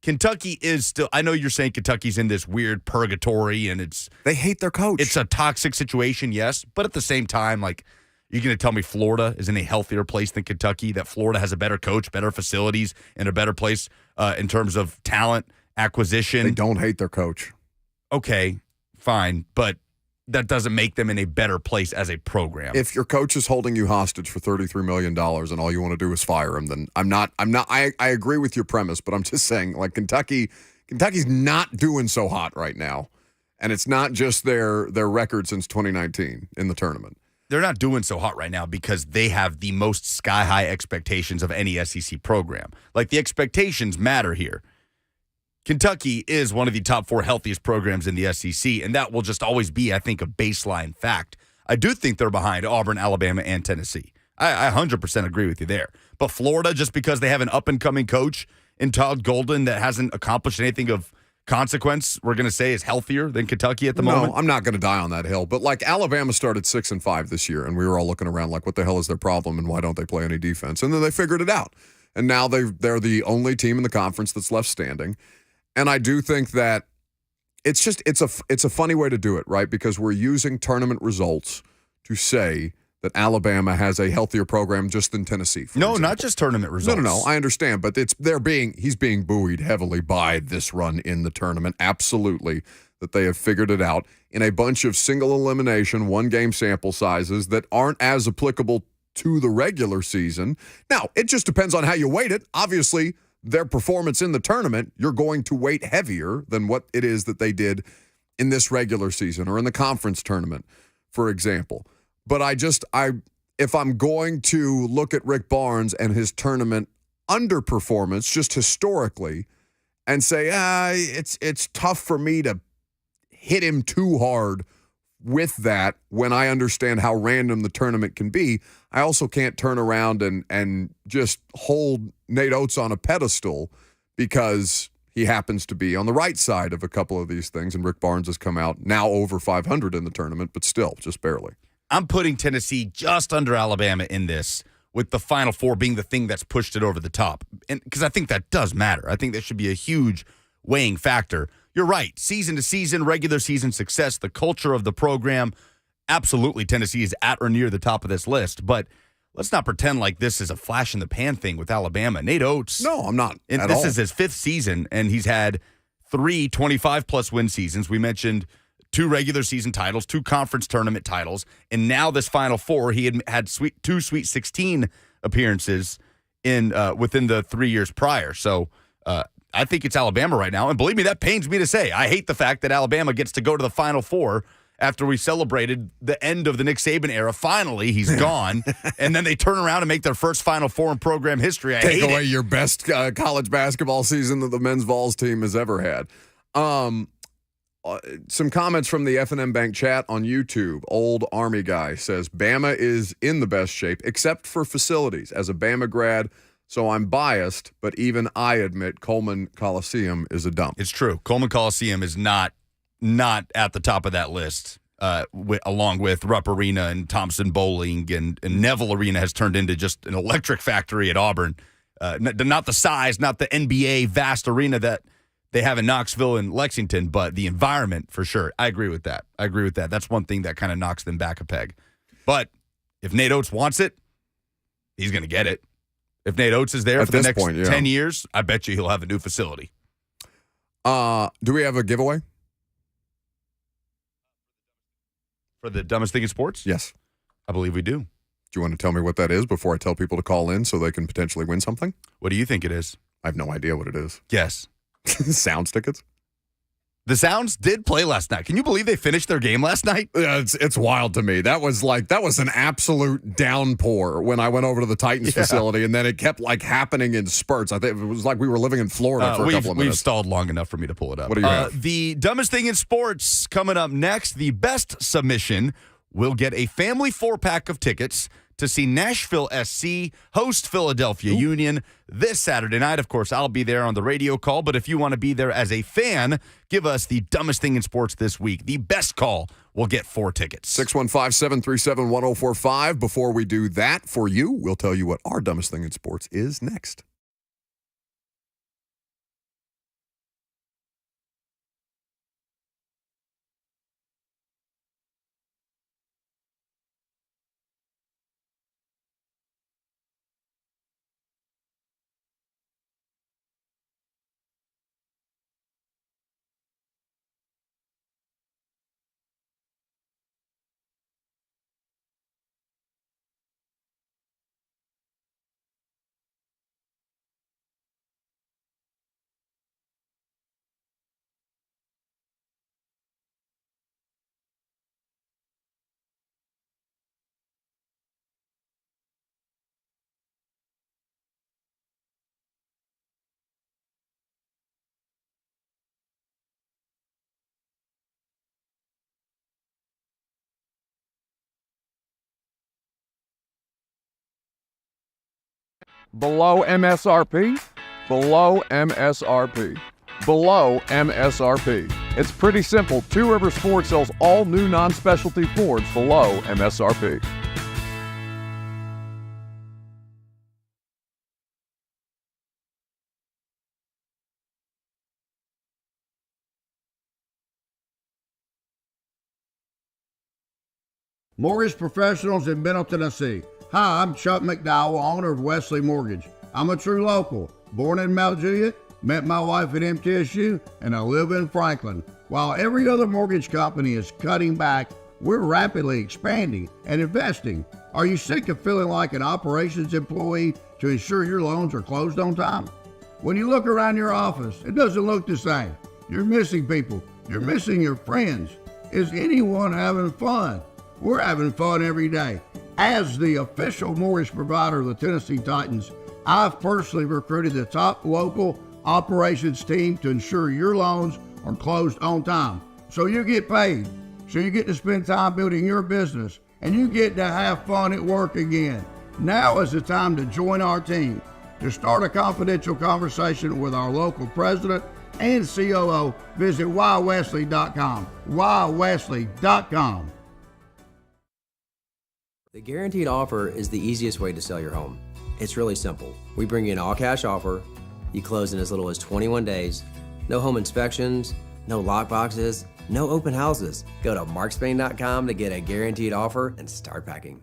Kentucky is still, I know you're saying Kentucky's in this weird purgatory and they hate their coach. It's a toxic situation, yes, but at the same time, like, you're going to tell me Florida is in a healthier place than Kentucky, that Florida has a better coach, better facilities, and a better place in terms of talent acquisition? They don't hate their coach. Okay, fine, but that doesn't make them in a better place as a program. If your coach is holding you hostage for $33 million and all you want to do is fire him, then I agree with your premise, but I'm just saying, like, Kentucky's not doing so hot right now. And it's not just their record since 2019 in the tournament. They're not doing so hot right now because they have the most sky-high expectations of any SEC program. Like, the expectations matter here. Kentucky is one of the top 4 healthiest programs in the SEC, and that will just always be, I think, a baseline fact. I do think they're behind Auburn, Alabama, and Tennessee. I 100% agree with you there. But Florida, just because they have an up-and-coming coach in Todd Golden that hasn't accomplished anything of consequence, we're going to say is healthier than Kentucky at the moment? No, I'm not going to die on that hill. But, like, Alabama started 6-5 this year, and we were all looking around like, what the hell is their problem, and why don't they play any defense? And then they figured it out. And now they're the only team in the conference that's left standing. And I do think that it's a funny way to do it, right? Because we're using tournament results to say that Alabama has a healthier program just than Tennessee. No, example. not just tournament results. No. I understand, but he's being buoyed heavily by this run in the tournament. Absolutely, that they have figured it out in a bunch of single elimination, 1-game sample sizes that aren't as applicable to the regular season. Now, it just depends on how you weight it. Obviously, their performance in the tournament, you're going to weight heavier than what it is that they did in this regular season or in the conference tournament, for example. But if I'm going to look at Rick Barnes and his tournament underperformance just historically and say, it's tough for me to hit him too hard with that when I understand how random the tournament can be, I also can't turn around and just hold Nate Oates on a pedestal because he happens to be on the right side of a couple of these things, and Rick Barnes has come out now over 500 in the tournament, but still, just barely. I'm putting Tennessee just under Alabama in this, with the Final Four being the thing that's pushed it over the top. And because I think that does matter. I think that should be a huge weighing factor. You're right. Season to season, regular season success, the culture of the program, absolutely Tennessee is at or near the top of this list. But let's not pretend like this is a flash in the pan thing with Alabama. Nate Oates. No, I'm not. This is his 5th season, and he's had 3 25-plus win seasons. We mentioned 2 regular season titles, 2 conference tournament titles, and now this Final Four. He had 2 Sweet 16 appearances within the 3 years prior. So I think it's Alabama right now, and believe me, that pains me to say. I hate the fact that Alabama gets to go to the Final Four after we celebrated the end of the Nick Saban era. Finally, he's gone, and then they turn around and make their first Final Four in program history. I hate Take away it. your best college basketball season that the men's Vols team has ever had. Some comments from the F&M Bank chat on YouTube. Old Army guy says, Bama is in the best shape, except for facilities. As a Bama grad, so I'm biased, but even I admit Coleman Coliseum is a dump. It's true. Coleman Coliseum is not at the top of that list, along with Rupp Arena and Thompson Bowling, and Neville Arena has turned into just an electric factory at Auburn. Not the size, not the NBA vast arena that they have in Knoxville and Lexington, but the environment for sure. I agree with that. That's one thing that kind of knocks them back a peg. But if Nate Oates wants it, he's going to get it. If Nate Oates is there At for the this next point, yeah. 10 years, I bet you he'll have a new facility. Do we have a giveaway? For the dumbest thing in sports? Yes. I believe we do. Do you want to tell me what that is before I tell people to call in so they can potentially win something? What do you think it is? I have no idea what it is. Yes. Sounds tickets? The Sounds did play last night. Can you believe they finished their game last night? Yeah, it's wild to me. That was an absolute downpour when I went over to the Titans facility, and then it kept happening in spurts. I think it was like we were living in Florida for a couple of minutes. We've stalled long enough for me to pull it up. What do you have? The dumbest thing in sports coming up next. The best submission will get a family 4-pack of tickets to see Nashville SC host Philadelphia Union this Saturday night. Of course, I'll be there on the radio call, but if you want to be there as a fan, give us the dumbest thing in sports this week. The best call will get 4 tickets. 615-737-1045. Before we do that for you, we'll tell you what our dumbest thing in sports is next. Below MSRP? Below MSRP. Below MSRP. It's pretty simple. Two Rivers Ford sells all new non-specialty Fords below MSRP. Mortgage Professionals in Middle Tennessee. Hi, I'm Chuck McDowell, owner of Wesley Mortgage. I'm a true local, born in Mount Juliet, met my wife at MTSU, and I live in Franklin. While every other mortgage company is cutting back, we're rapidly expanding and investing. Are you sick of feeling like an operations employee to ensure your loans are closed on time? When you look around your office, it doesn't look the same. You're missing people. You're missing your friends. Is anyone having fun? We're having fun every day. As the official mortgage provider of the Tennessee Titans, I've personally recruited the top local operations team to ensure your loans are closed on time. So you get paid, so you get to spend time building your business, and you get to have fun at work again. Now is the time to join our team. To start a confidential conversation with our local president and COO, visit whywesley.com. whywesley.com. The guaranteed offer is the easiest way to sell your home. It's really simple. We bring you an all-cash offer. You close in as little as 21 days. No home inspections, no lock boxes, no open houses. Go to markspain.com to get a guaranteed offer and start packing.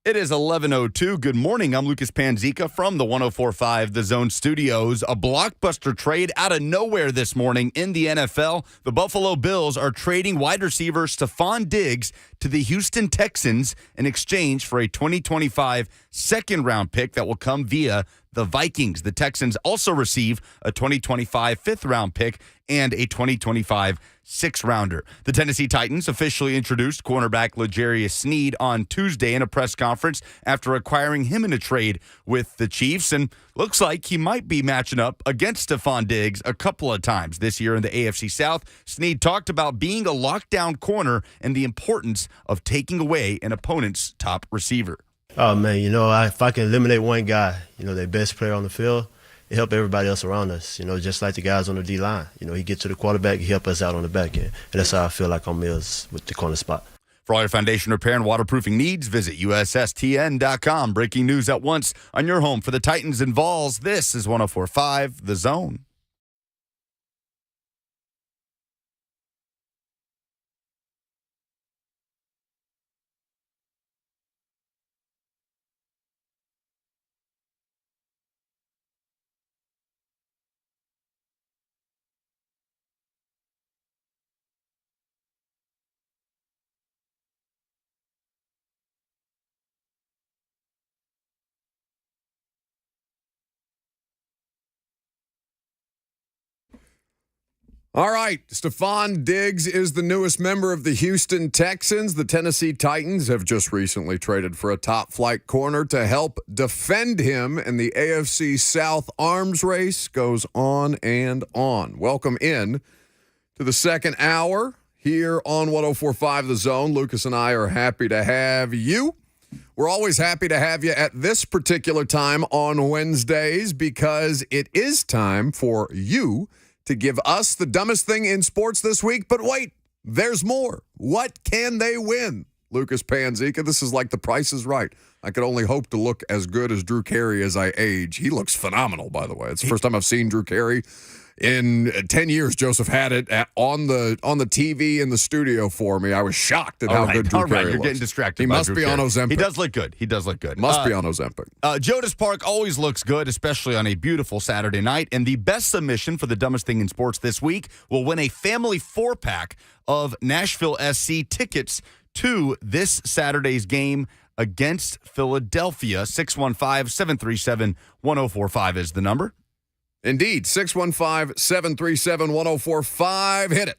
It is 11:02. Good morning. I'm Lucas Panzica from the 104.5 The Zone Studios. A blockbuster trade out of nowhere this morning in the NFL. The Buffalo Bills are trading wide receiver Stefon Diggs to the Houston Texans in exchange for a 2025 second-round pick that will come via the Vikings. The Texans also receive a 2025 fifth-round pick and a 2025 sixth-rounder. The Tennessee Titans officially introduced cornerback L'Jarius Sneed on Tuesday in a press conference after acquiring him in a trade with the Chiefs, and looks like he might be matching up against Stefon Diggs a couple of times this year in the AFC South. Sneed talked about being a lockdown corner and the importance of taking away an opponent's top receiver. Oh, man, if I can eliminate one guy, their best player on the field, it help everybody else around us, just like the guys on the D-line. He get to the quarterback, he help us out on the back end. And that's how I feel like on Mills with the corner spot. For all your foundation repair and waterproofing needs, visit USSTN.com. Breaking news at once on your home for the Titans and Vols. This is 104.5 The Zone. All right, Stefon Diggs is the newest member of the Houston Texans. The Tennessee Titans have just recently traded for a top-flight corner to help defend him, and the AFC South arms race goes on and on. Welcome in to the second hour here on 104.5 The Zone. Lucas and I are happy to have you. We're always happy to have you at this particular time on Wednesdays because it is time for you to give us the dumbest thing in sports this week. But wait, there's more. What can they win? Lucas Panzica, this is like The Price is Right. I could only hope to look as good as Drew Carey as I age. He looks phenomenal, by the way. It's the first time I've seen Drew Carey in 10 years. Joseph had it on the TV in the studio for me. I was shocked at how good Drew Carey You're looks. getting distracted. He must be on Ozempic. He does look good. Must be on Ozempic. Jonas Park always looks good, especially on a beautiful Saturday night. And the best submission for the dumbest thing in sports this week will win a family 4-pack of Nashville SC tickets to this Saturday's game against Philadelphia. 615-737-1045 is the number. Indeed, 615-737-1045. Hit it.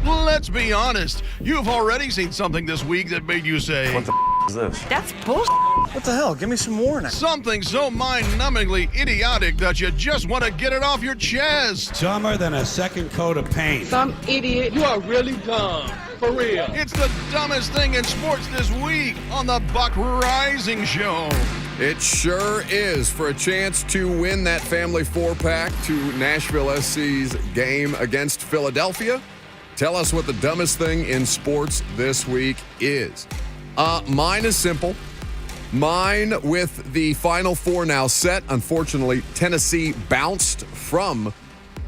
Let's be honest. You've already seen something this week that made you say, "What the is this?" That's bullshit. What the hell? Give me some more now. Something so mind-numbingly idiotic that you just want to get it off your chest. Dumber than a second coat of paint. Some idiot. You are really dumb. For real. It's the dumbest thing in sports this week on the Buck Rising Show. It sure is. For a chance to win that family 4-pack to Nashville SC's game against Philadelphia, tell us what the dumbest thing in sports this week is. Mine is simple. Mine, with the Final Four now set, unfortunately, Tennessee bounced from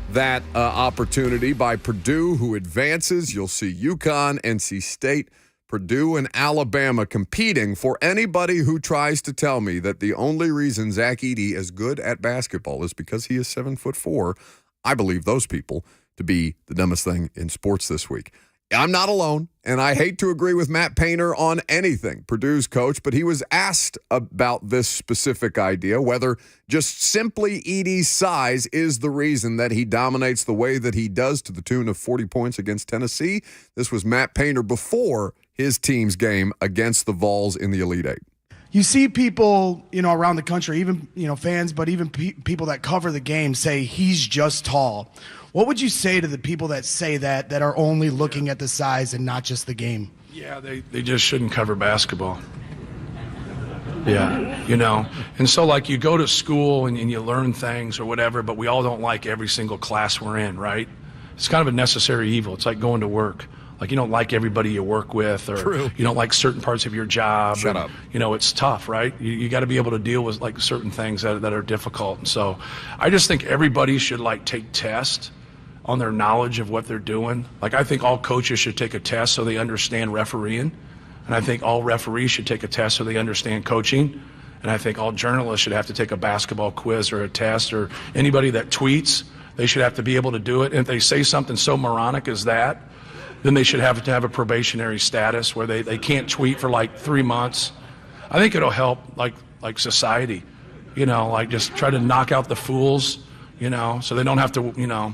that opportunity by Purdue, who advances. You'll see UConn, NC State, Purdue, and Alabama competing for anybody who tries to tell me that the only reason Zach Edey is good at basketball is because he is 7'4". I believe those people to be the dumbest thing in sports this week. I'm not alone, and I hate to agree with Matt Painter on anything, Purdue's coach, but he was asked about this specific idea, whether just simply Edey's size is the reason that he dominates the way that he does to the tune of 40 points against Tennessee. This was Matt Painter before his team's game against the Vols in the Elite Eight. You see people, around the country, even, fans, but even people that cover the game say he's just tall. What would you say to the people that say that are only looking at the size and not just the game? Yeah, they just shouldn't cover basketball. Yeah, And so, you go to school and you learn things or whatever, but we all don't like every single class we're in, right? It's kind of a necessary evil. It's like going to work. You don't like everybody you work with, or True. You don't like certain parts of your job. Shut up. It's tough, right? You got to be able to deal with certain things that are difficult. And so I just think everybody should take tests on their knowledge of what they're doing. I think all coaches should take a test so they understand refereeing. And I think all referees should take a test so they understand coaching. And I think all journalists should have to take a basketball quiz or a test, or anybody that tweets, they should have to be able to do it. And if they say something so moronic as that, then they should have to have a probationary status where they can't tweet for like 3 months. I think it'll help like society, like just try to knock out the fools, so they don't have to,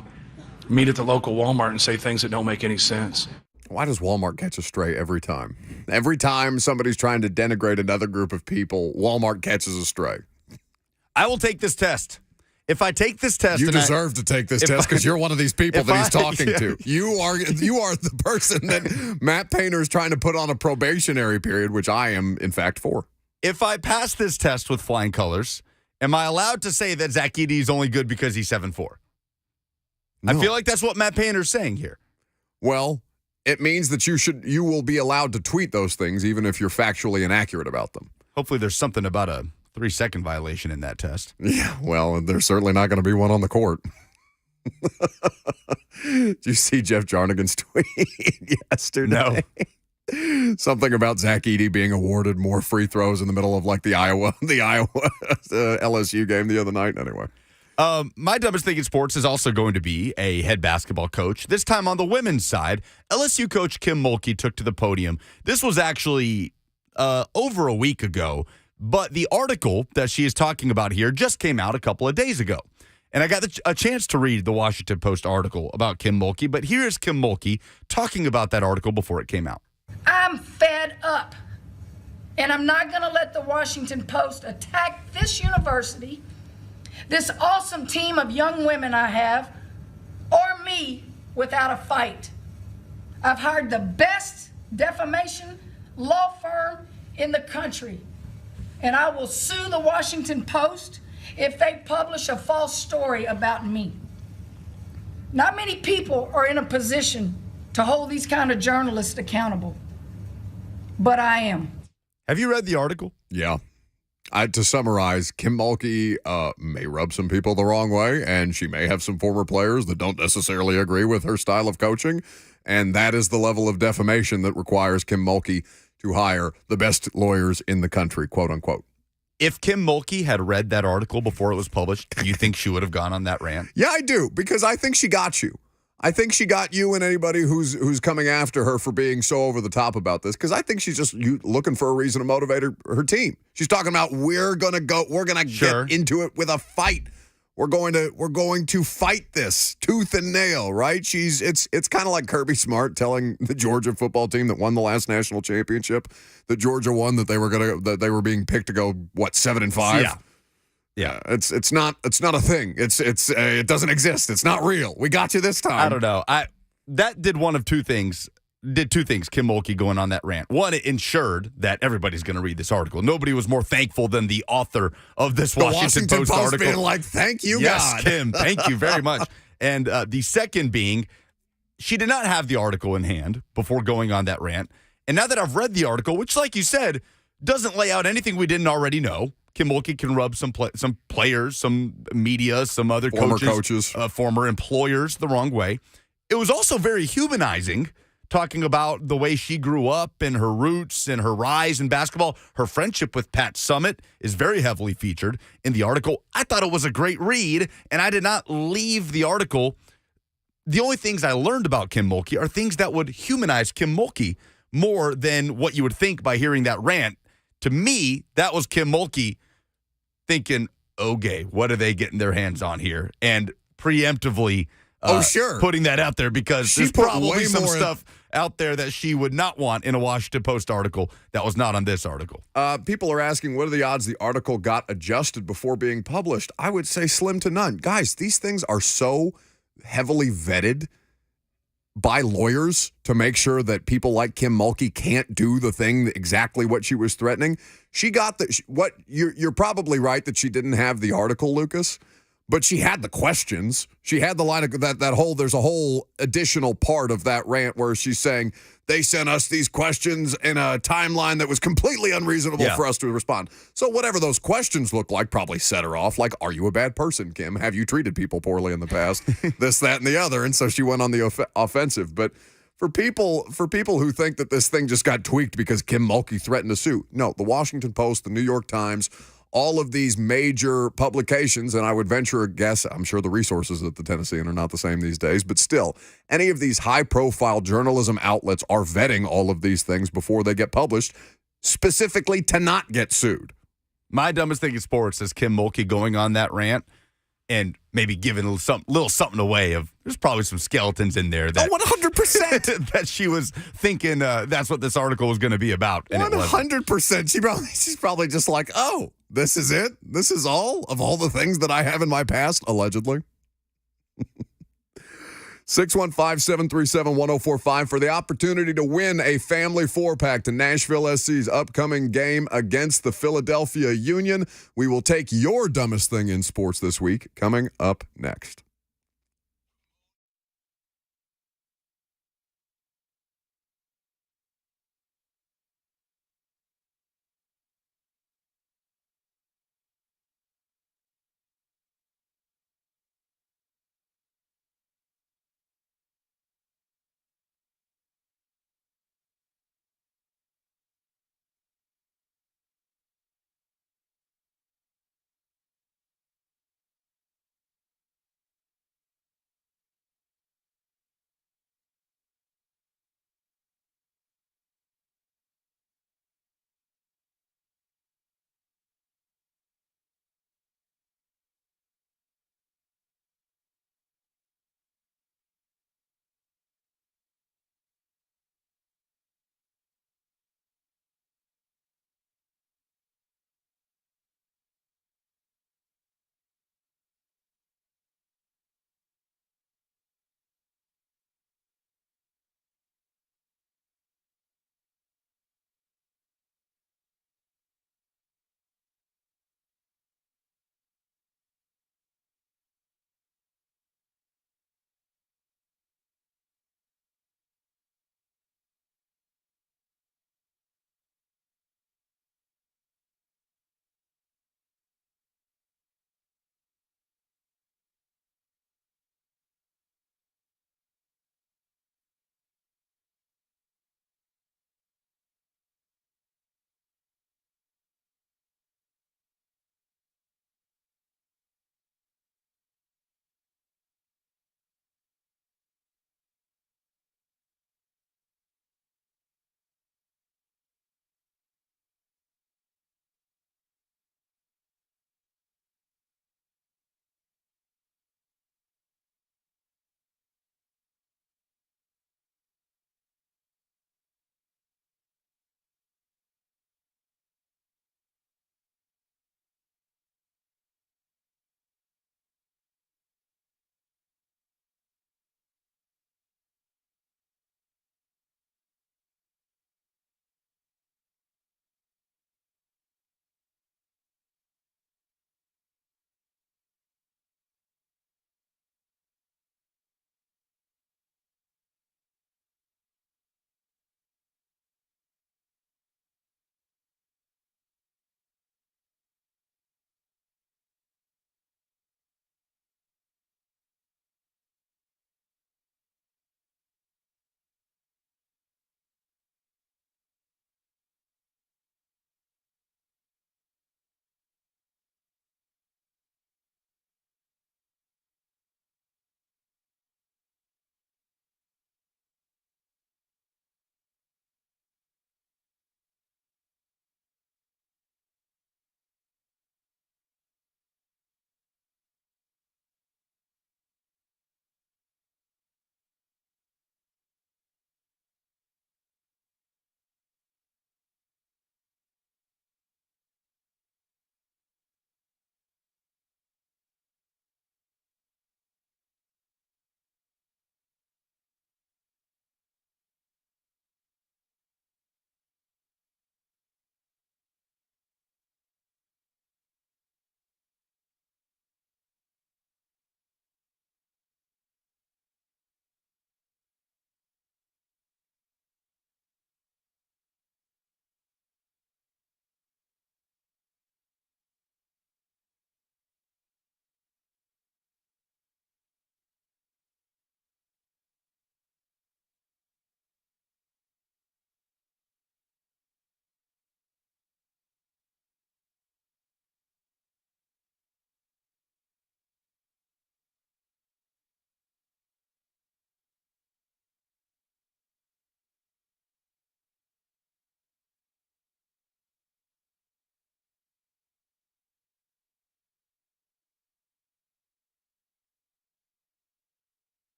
meet at the local Walmart and say things that don't make any sense. Why does Walmart catch a stray every time? Every time somebody's trying to denigrate another group of people, Walmart catches a stray. I will take this test. If I take this test, you deserve to take this test because you're one of these people that he's talking to. You are the person that Matt Painter is trying to put on a probationary period, which I am, in fact, for. If I pass this test with flying colors, am I allowed to say that Zach Edey is only good because he's 7'4"? No. I feel like that's what Matt Painter's saying here. Well, it means that you will be allowed to tweet those things even if you're factually inaccurate about them. Hopefully there's something about a 3-second violation in that test. Yeah, well, there's certainly not going to be one on the court. Did you see Jeff Jarnigan's tweet yesterday? No. Something about Zach Edey being awarded more free throws in the middle of like the Iowa LSU game the other night. Anyway. My dumbest thing in sports is also going to be a head basketball coach. This time on the women's side, LSU coach Kim Mulkey took to the podium. This was actually over a week ago, but the article that she is talking about here just came out a couple of days ago. And I got a chance to read the Washington Post article about Kim Mulkey, but here's Kim Mulkey talking about that article before it came out. I'm fed up, and I'm not going to let the Washington Post attack this university, this awesome team of young women I have, or me without a fight. I've hired the best defamation law firm in the country, and I will sue the Washington Post if they publish a false story about me. Not many people are in a position to hold these kind of journalists accountable, but I am. Have you read the article? Yeah. To summarize, Kim Mulkey may rub some people the wrong way, and she may have some former players that don't necessarily agree with her style of coaching, and that is the level of defamation that requires Kim Mulkey to hire the best lawyers in the country, quote unquote. If Kim Mulkey had read that article before it was published, do you think she would have gone on that rant? Yeah, I do, because I think she got you. I think she got you and anybody who's coming after her for being so over the top about this, because I think she's just looking for a reason to motivate her team. She's talking about we're gonna get into it with a fight. We're going to fight this tooth and nail, right? It's kind of like Kirby Smart telling the Georgia football team that won the last national championship that Georgia won that they were being picked to go 7-5. Yeah. Yeah, it's not a thing. It doesn't exist. It's not real. We got you this time. I don't know. That did two things. Kim Mulkey going on that rant. One, it ensured that everybody's going to read this article. Nobody was more thankful than the author of this Washington Post article. Being like, thank you, yes, God. Kim, thank you very much. And the second being, she did not have the article in hand before going on that rant. And now that I've read the article, which, like you said, doesn't lay out anything we didn't already know. Kim Mulkey can rub some players, some media, some other coaches, former employers the wrong way. It was also very humanizing, talking about the way she grew up and her roots and her rise in basketball. Her friendship with Pat Summitt is very heavily featured in the article. I thought it was a great read, and I did not leave the article. The only things I learned about Kim Mulkey are things that would humanize Kim Mulkey more than what you would think by hearing that rant. To me, that was Kim Mulkey thinking, okay, what are they getting their hands on here? And preemptively putting that out there because there's probably some stuff out there that she would not want in a Washington Post article that was not on this article. People are asking, what are the odds the article got adjusted before being published? I would say slim to none. Guys, these things are so heavily vetted by lawyers to make sure that people like Kim Mulkey can't do the thing exactly what she was threatening. She got you're probably right that she didn't have the article, Lucas, but she had the questions. She had the line of there's a whole additional part of that rant where she's saying they sent us these questions in a timeline that was completely unreasonable for us to respond. So whatever those questions look like probably set her off. Like, are you a bad person, Kim? Have you treated people poorly in the past? This, that, and the other. And so she went on the offensive. But For people who think that this thing just got tweaked because Kim Mulkey threatened to sue, no, the Washington Post, the New York Times, all of these major publications, and I would venture a guess, I'm sure the resources at the Tennessean are not the same these days, but still, any of these high-profile journalism outlets are vetting all of these things before they get published, specifically to not get sued. My dumbest thing in sports is Kim Mulkey going on that rant and maybe giving a little something away of there's probably some skeletons in there that 100% that she was thinking that's what this article was going to be about. And 100%. She's probably just like, oh, this is it? This is all of all the things that I have in my past, allegedly. 615-737-1045 for the opportunity to win a family 4-pack to Nashville SC's upcoming game against the Philadelphia Union. We will take your dumbest thing in sports this week, coming up next.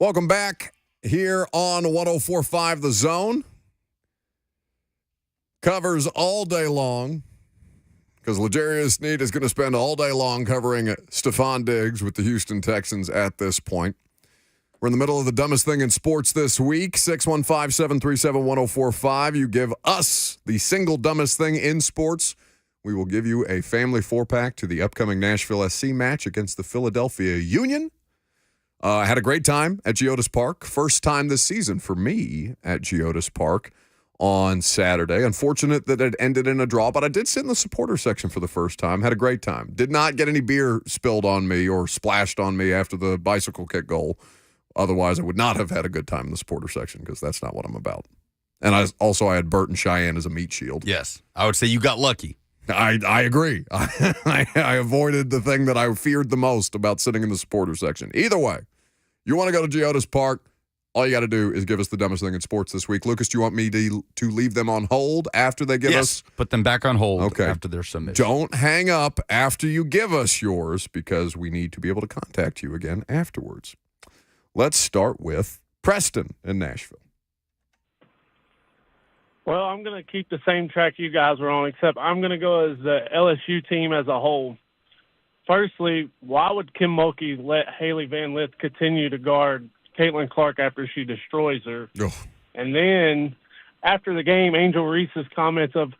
Welcome back here on 104.5 The Zone. Covers all day long because L'Jarius Sneed is going to spend all day long covering Stefon Diggs with the Houston Texans at this point. We're in the middle of the dumbest thing in sports this week. 615-737-1045. You give us the single dumbest thing in sports. We will give you a family 4-pack to the upcoming Nashville SC match against the Philadelphia Union. I had a great time at Geodis Park. First time this season for me at Geodis Park on Saturday. Unfortunate that it ended in a draw, but I did sit in the supporter section for the first time. Had a great time. Did not get any beer spilled on me or splashed on me after the bicycle kick goal. Otherwise, I would not have had a good time in the supporter section because that's not what I'm about. And I had Bert and Cheyenne as a meat shield. Yes. I would say you got lucky. I agree. I avoided the thing that I feared the most about sitting in the supporter section. Either way, you want to go to Geodis Park, all you got to do is give us the dumbest thing in sports this week. Lucas, do you want me to leave them on hold after they give us? Put them back on hold after their submission. Don't hang up after you give us yours because we need to be able to contact you again afterwards. Let's start with Preston in Nashville. Well, I'm going to keep the same track you guys were on, except I'm going to go as the LSU team as a whole. Firstly, why would Kim Mulkey let Haley Van Lith continue to guard Caitlin Clark after she destroys her? Ugh. And then after the game, Angel Reese's comments of,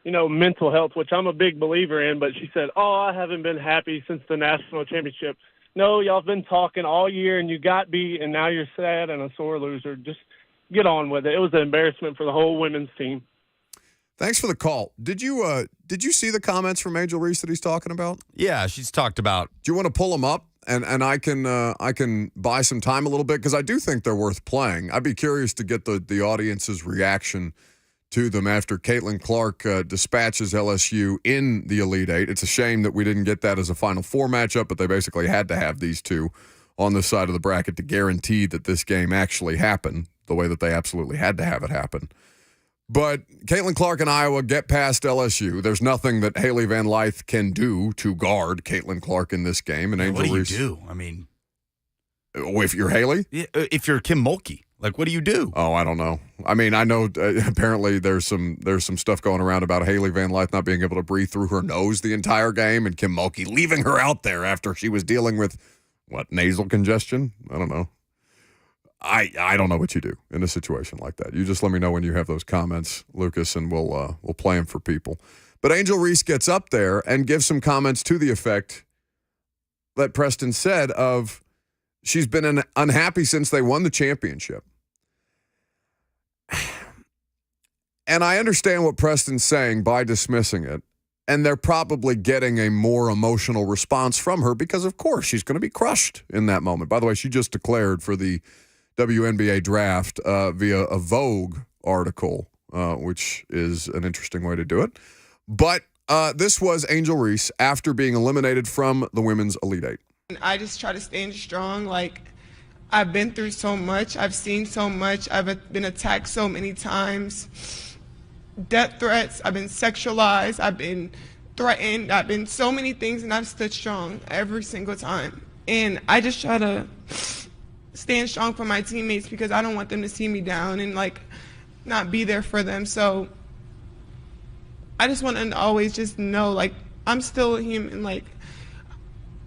mental health, which I'm a big believer in, but she said, I haven't been happy since the national championship. No, y'all have been talking all year, and you got beat, and now you're sad and a sore loser. Just get on with it. It was an embarrassment for the whole women's team. Thanks for the call. Did you see the comments from Angel Reese that he's talking about? Yeah, she's talked about. Do you want to pull them up and I can buy some time a little bit because I do think they're worth playing. I'd be curious to get the audience's reaction to them after Caitlin Clark dispatches LSU in the Elite Eight. It's a shame that we didn't get that as a Final Four matchup, but they basically had to have these two on this side of the bracket to guarantee that this game actually happened the way that they absolutely had to have it happen. But Caitlin Clark and Iowa get past LSU. There's nothing that Haley Van Lith can do to guard Caitlin Clark in this game. And Angel what Reese, do you do? I mean, if you're Haley? If you're Kim Mulkey, what do you do? Oh, I don't know. I mean, I know apparently there's some stuff going around about Haley Van Lith not being able to breathe through her nose the entire game and Kim Mulkey leaving her out there after she was dealing with, nasal congestion? I don't know. I don't know what you do in a situation like that. You just let me know when you have those comments, Lucas, and we'll play them for people. But Angel Reese gets up there and gives some comments to the effect that Preston said of she's been unhappy since they won the championship. And I understand what Preston's saying by dismissing it. And they're probably getting a more emotional response from her because, of course, she's going to be crushed in that moment. By the way, she just declared for the WNBA draft via a Vogue article, which is an interesting way to do it. But this was Angel Reese after being eliminated from the Women's Elite Eight. I just try to stand strong. I've been through so much. I've seen so much. I've been attacked so many times. Death threats. I've been sexualized. I've been threatened. I've been so many things, and I've stood strong every single time. And I just try to stand strong for my teammates because I don't want them to see me down and not be there for them. So I just want them to always just know I'm still a human.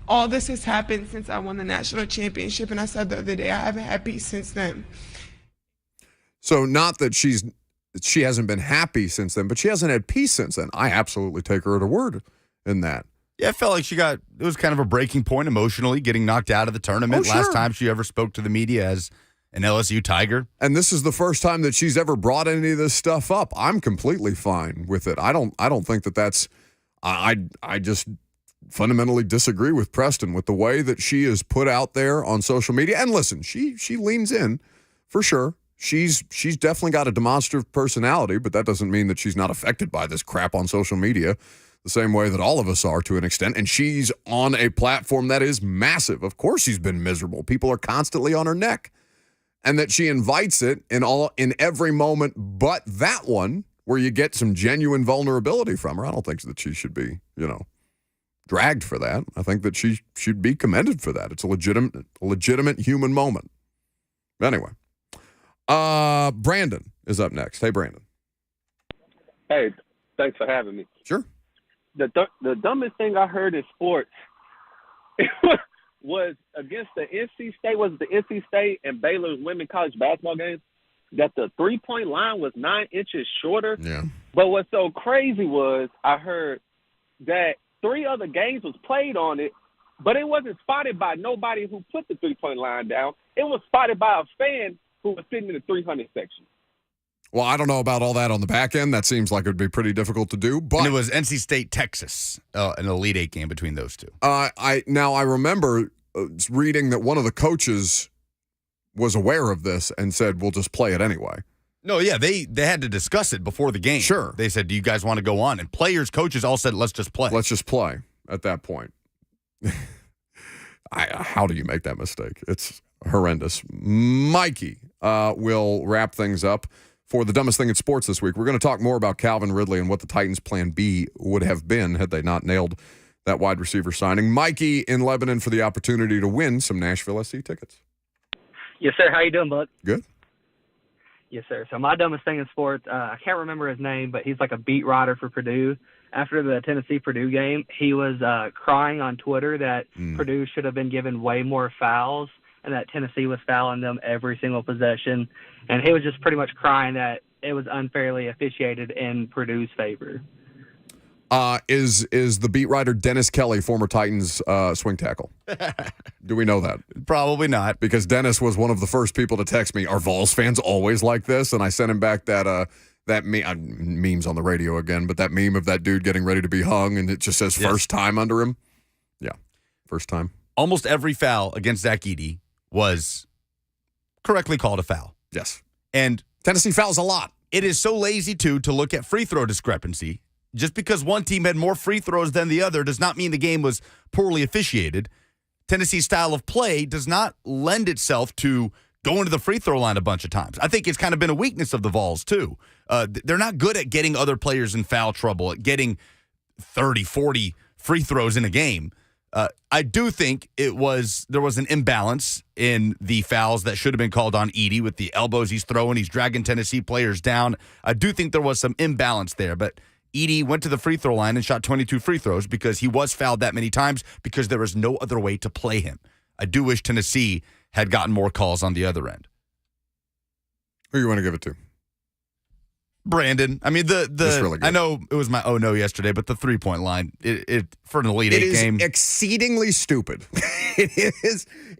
All this has happened since I won the national championship, and I said the other day I haven't had peace since then. So not that she hasn't been happy since then, but she hasn't had peace since then. I absolutely take her at her word in that. Yeah, I felt like it was kind of a breaking point emotionally, getting knocked out of the tournament. Oh, sure. Last time she ever spoke to the media as an LSU Tiger. And this is the first time that she's ever brought any of this stuff up. I'm completely fine with it. I don't think that's I just fundamentally disagree with Preston with the way that she is put out there on social media. And listen, she leans in for sure. She's definitely got a demonstrative personality, but that doesn't mean that she's not affected by this crap on social media the same way that all of us are to an extent. And she's on a platform that is massive. Of course she's been miserable. People are constantly on her neck. And that she invites it in every moment but that one where you get some genuine vulnerability from her. I don't think that she should be, dragged for that. I think that she should be commended for that. It's a legitimate human moment. Anyway, Brandon is up next. Hey, Brandon. Hey, thanks for having me. Sure. The dumbest thing I heard in sports was against the NC State. Was the NC State and Baylor's women college basketball games? That the 3-point line was 9 inches shorter. Yeah. But what's so crazy was I heard that 3 other games was played on it, but it wasn't spotted by nobody who put the 3-point line down. It was spotted by a fan who was sitting in the 300 section. Well, I don't know about all that on the back end. That seems like it would be pretty difficult to do. But and it was NC State, Texas, an Elite Eight game between those two. I remember reading that one of the coaches was aware of this and said, we'll just play it anyway. No, yeah, they had to discuss it before the game. Sure. They said, do you guys want to go on? And players, coaches all said, let's just play. Let's just play at that point. How do you make that mistake? It's horrendous. Mikey will wrap things up for the dumbest thing in sports this week. We're going to talk more about Calvin Ridley and what the Titans' plan B would have been had they not nailed that wide receiver signing. Mikey in Lebanon for the opportunity to win some Nashville SC tickets. Yes, sir. How you doing, bud? Good. Yes, sir. So my dumbest thing in sports, I can't remember his name, but he's like a beat writer for Purdue. After the Tennessee-Purdue game, he was crying on Twitter that Purdue should have been given way more fouls and that Tennessee was fouling them every single possession. And he was just pretty much crying that it was unfairly officiated in Purdue's favor. Is the beat writer Dennis Kelly, former Titans swing tackle? Do we know that? Probably not. Because Dennis was one of the first people to text me, are Vols fans always like this? And I sent him back that memes on the radio again, but that meme of that dude getting ready to be hung and it just says first time under him. Yeah, first time. Almost every foul against Zach Edey was correctly called a foul. Yes. And Tennessee fouls a lot. It is so lazy, too, to look at free throw discrepancy. Just because one team had more free throws than the other does not mean the game was poorly officiated. Tennessee's style of play does not lend itself to going to the free throw line a bunch of times. I think it's kind of been a weakness of the Vols, too. They're not good at getting other players in foul trouble, at getting 30, 40 free throws in a game. I do think there was an imbalance in the fouls that should have been called on Edey with the elbows he's throwing. He's dragging Tennessee players down. I do think there was some imbalance there, but Edey went to the free throw line and shot 22 free throws because he was fouled that many times because there was no other way to play him. I do wish Tennessee had gotten more calls on the other end. Who you want to give it to? Brandon. I mean, really I know it was my no yesterday, but the 3-point line, it for an Elite Eight game. It is exceedingly stupid. It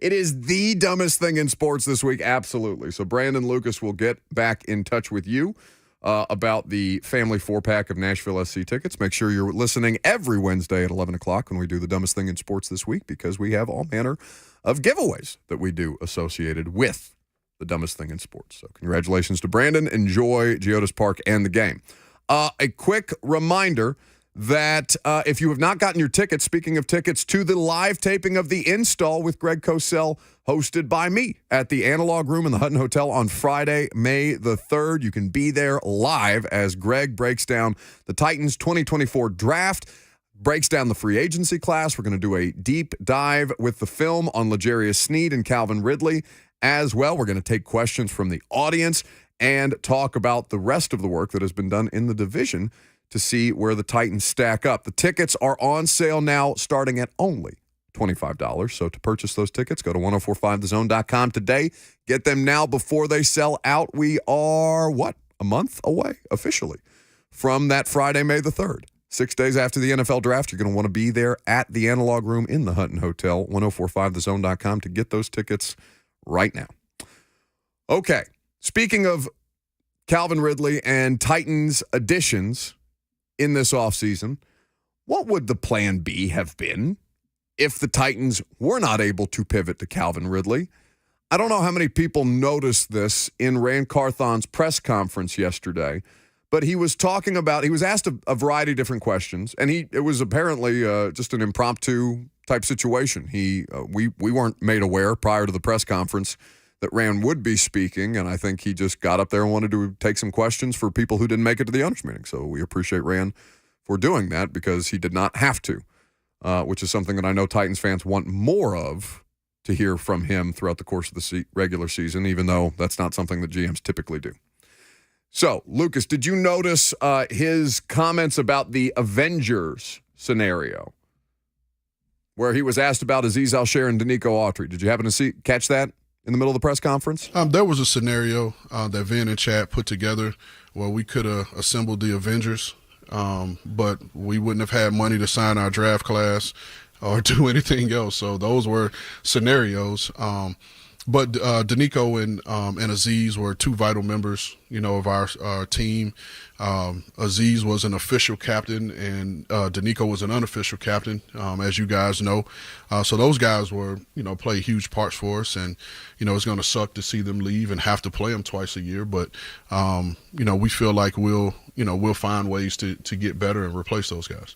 is the dumbest thing in sports this week, absolutely. So Brandon Lucas will get back in touch with you about the family 4-pack of Nashville SC tickets. Make sure you're listening every Wednesday at 11 o'clock when we do the dumbest thing in sports this week, because we have all manner of giveaways that we do associated with the dumbest thing in sports. So congratulations to Brandon. Enjoy Geodis Park and the game. A quick reminder that if you have not gotten your tickets, speaking of tickets, to the live taping of The Install with Greg Cosell, hosted by me at the Analog Room in the Hutton Hotel on Friday, May the 3rd. You can be there live as Greg breaks down the Titans 2024 draft, breaks down the free agency class. We're going to do a deep dive with the film on L'Jarius Sneed and Calvin Ridley as well. We're going to take questions from the audience and talk about the rest of the work that has been done in the division to see where the Titans stack up. The tickets are on sale now, starting at only $25. So to purchase those tickets, go to 1045thezone.com today. Get them now before they sell out. We are, a month away officially from that Friday, May the 3rd. 6 days after the NFL draft, you're going to want to be there at the Analog Room in the Hutton Hotel, 1045thezone.com to get those tickets right now. Okay, speaking of Calvin Ridley and Titans additions in this offseason, what would the plan B have been if the Titans were not able to pivot to Calvin Ridley? I don't know how many people noticed this in Rand Carthon's press conference yesterday, but he was talking about, he was asked a variety of different questions, and it was apparently just an impromptu type situation. We weren't made aware prior to the press conference that Rand would be speaking, and I think he just got up there and wanted to take some questions for people who didn't make it to the owners' meeting. So we appreciate Rand for doing that because he did not have to, which is something that I know Titans fans want more of to hear from him throughout the course of the regular season, even though that's not something that GMs typically do. So, Lucas, did you notice his comments about the Avengers scenario where he was asked about Azeez Al-Shaair and Danico Autry? Did you happen to catch that in the middle of the press conference? There was a scenario that Vin and Chad put together where we could have assembled the Avengers, but we wouldn't have had money to sign our draft class or do anything else. So those were scenarios. But Danico and Azeez were two vital members, of our team. Azeez was an official captain, and Danico was an unofficial captain, as you guys know. So those guys were, play huge parts for us, and it's going to suck to see them leave and have to play them twice a year. But we feel like we'll find ways to get better and replace those guys.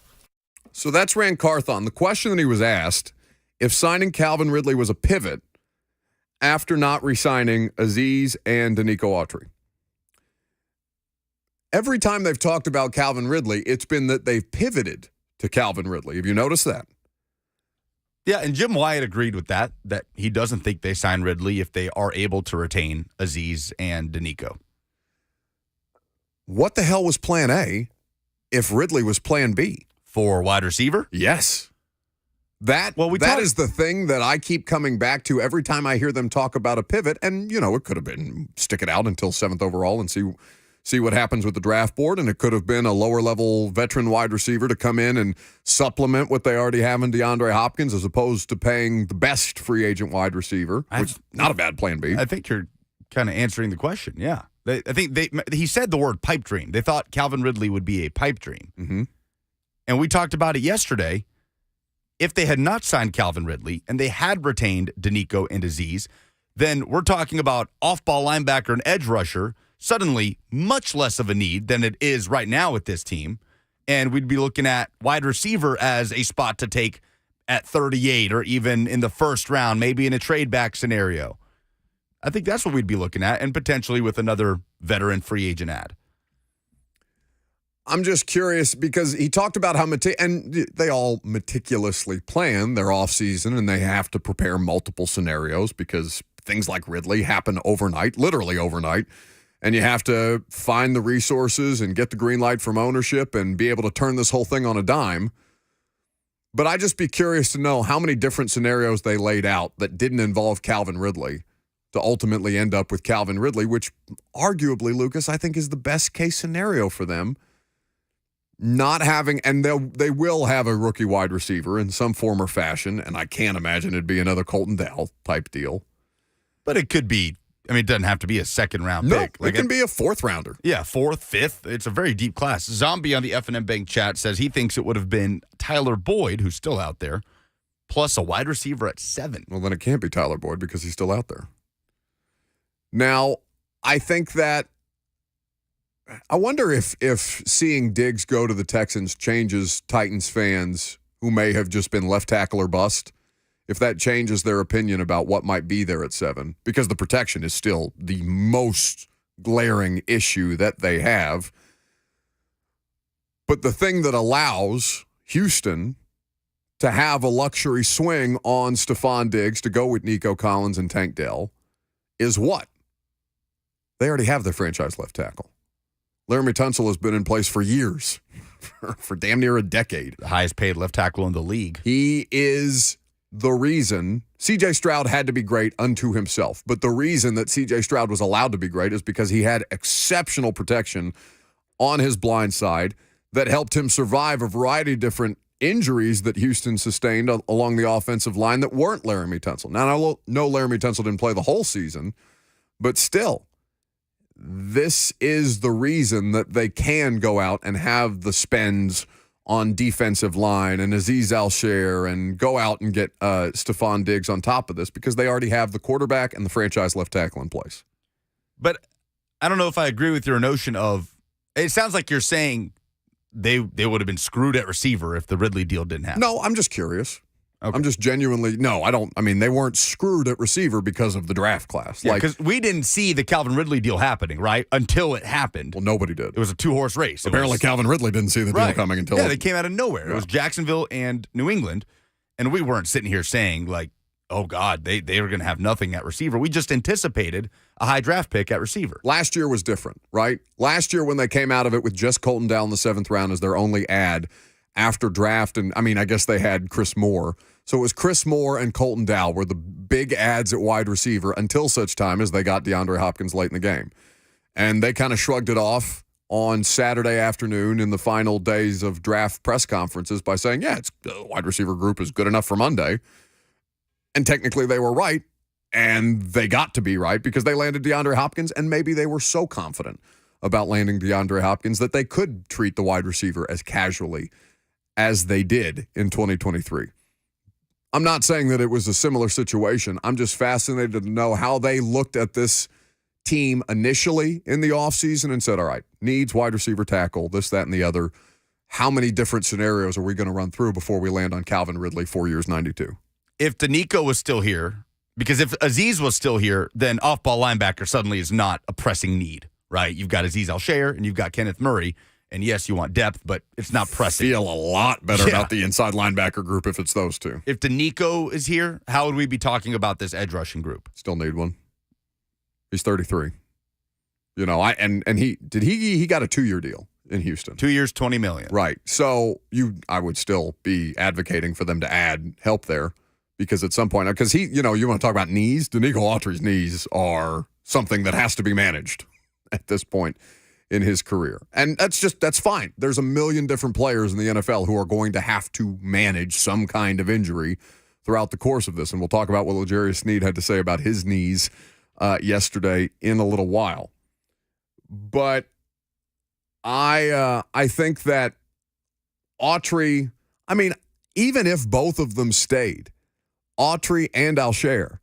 So that's Rand Carthon. The question that he was asked, if signing Calvin Ridley was a pivot after not re-signing Azeez and Danico Autry. Every time they've talked about Calvin Ridley, it's been that they've pivoted to Calvin Ridley. Have you noticed that? Yeah, and Jim Wyatt agreed with that he doesn't think they sign Ridley if they are able to retain Azeez and Danico. What the hell was plan A if Ridley was plan B? For wide receiver? Yes. That is the thing that I keep coming back to every time I hear them talk about a pivot. And, it could have been stick it out until 7th overall and see what happens with the draft board. And it could have been a lower-level veteran wide receiver to come in and supplement what they already have in DeAndre Hopkins as opposed to paying the best free agent wide receiver, which is not a bad plan B. I think you're kind of answering the question, yeah. He said the word pipe dream. They thought Calvin Ridley would be a pipe dream. Mm-hmm. And we talked about it yesterday. If they had not signed Calvin Ridley and they had retained Danico and Azeez, then we're talking about off-ball linebacker and edge rusher, suddenly much less of a need than it is right now with this team. And we'd be looking at wide receiver as a spot to take at 38 or even in the first round, maybe in a trade back scenario. I think that's what we'd be looking at, and potentially with another veteran free agent ad. I'm just curious because he talked about how and they all meticulously plan their offseason and they have to prepare multiple scenarios because things like Ridley happen overnight, literally overnight, and you have to find the resources and get the green light from ownership and be able to turn this whole thing on a dime. But I'd just be curious to know how many different scenarios they laid out that didn't involve Calvin Ridley to ultimately end up with Calvin Ridley, which arguably, Lucas, I think is the best case scenario for them. Not having, and they will have a rookie wide receiver in some form or fashion, and I can't imagine it'd be another Colton Dowell type deal. But it could be, it doesn't have to be a second-round pick. It can be a fourth-rounder. Yeah, fourth, fifth. It's a very deep class. Zombie on the F&M Bank chat says he thinks it would have been Tyler Boyd, who's still out there, plus a wide receiver at 7. Well, then it can't be Tyler Boyd because he's still out there. Now, I think that I wonder if seeing Diggs go to the Texans changes Titans fans who may have just been left tackle or bust, if that changes their opinion about what might be there at 7, because the protection is still the most glaring issue that they have. But the thing that allows Houston to have a luxury swing on Stefon Diggs to go with Nico Collins and Tank Dell is what? They already have their franchise left tackle. Laramie Tunsil has been in place for years, for damn near a decade. The highest paid left tackle in the league. He is the reason C.J. Stroud had to be great unto himself. But the reason that C.J. Stroud was allowed to be great is because he had exceptional protection on his blind side that helped him survive a variety of different injuries that Houston sustained along the offensive line that weren't Laramie Tunsil. Now, I know Laramie Tunsil didn't play the whole season, but still, this is the reason that they can go out and have the spends on defensive line and Azeez Al-Shaair and go out and get Stefon Diggs on top of this because they already have the quarterback and the franchise left tackle in place. But I don't know if I agree with your notion of – it sounds like you're saying they would have been screwed at receiver if the Ridley deal didn't happen. No, I'm just curious. Okay. I'm just genuinely, they weren't screwed at receiver because of the draft class. Yeah, because we didn't see the Calvin Ridley deal happening, right, until it happened. Well, nobody did. It was a 2-horse race. Apparently, Calvin Ridley didn't see the deal coming until... Yeah, they came out of nowhere. Yeah. It was Jacksonville and New England, and we weren't sitting here saying, like, Oh, God, they were going to have nothing at receiver. We just anticipated a high draft pick at receiver. Last year was different, right? Last year when they came out of it with just Colton Dowell in the 7th round as their only ad after draft, and I guess they had Chris Moore. So it was Chris Moore and Colton Dowell were the big ads at wide receiver until such time as they got DeAndre Hopkins late in the game. And they kind of shrugged it off on Saturday afternoon in the final days of draft press conferences by saying, yeah, the wide receiver group is good enough for Monday. And technically they were right, and they got to be right because they landed DeAndre Hopkins, and maybe they were so confident about landing DeAndre Hopkins that they could treat the wide receiver as casually as they did in 2023. I'm not saying that it was a similar situation. I'm just fascinated to know how they looked at this team initially in the offseason and said, all right, needs wide receiver tackle, this, that, and the other. How many different scenarios are we going to run through before we land on Calvin Ridley, 4 years, 92? If Danico was still here, because if Azeez was still here, then off-ball linebacker suddenly is not a pressing need, right? You've got Azeez Al-Shaair and you've got Kenneth Murray, and yes, you want depth, but it's not pressing. Feel a lot better about the inside linebacker group if it's those two. If Danico is here, how would we be talking about this edge rushing group? Still need one. He's 33. You know, he got a 2-year deal in Houston. 2 years, $20 million. Right. So I would still be advocating for them to add help there. Because at some point, because you want to talk about knees, Danico Autry's knees are something that has to be managed at this point in his career. And that's fine. There's a million different players in the NFL who are going to have to manage some kind of injury throughout the course of this. And we'll talk about what L'Jarius Sneed had to say about his knees yesterday in a little while. But I think that Autry, even if both of them stayed, Autry and Al-Shaair,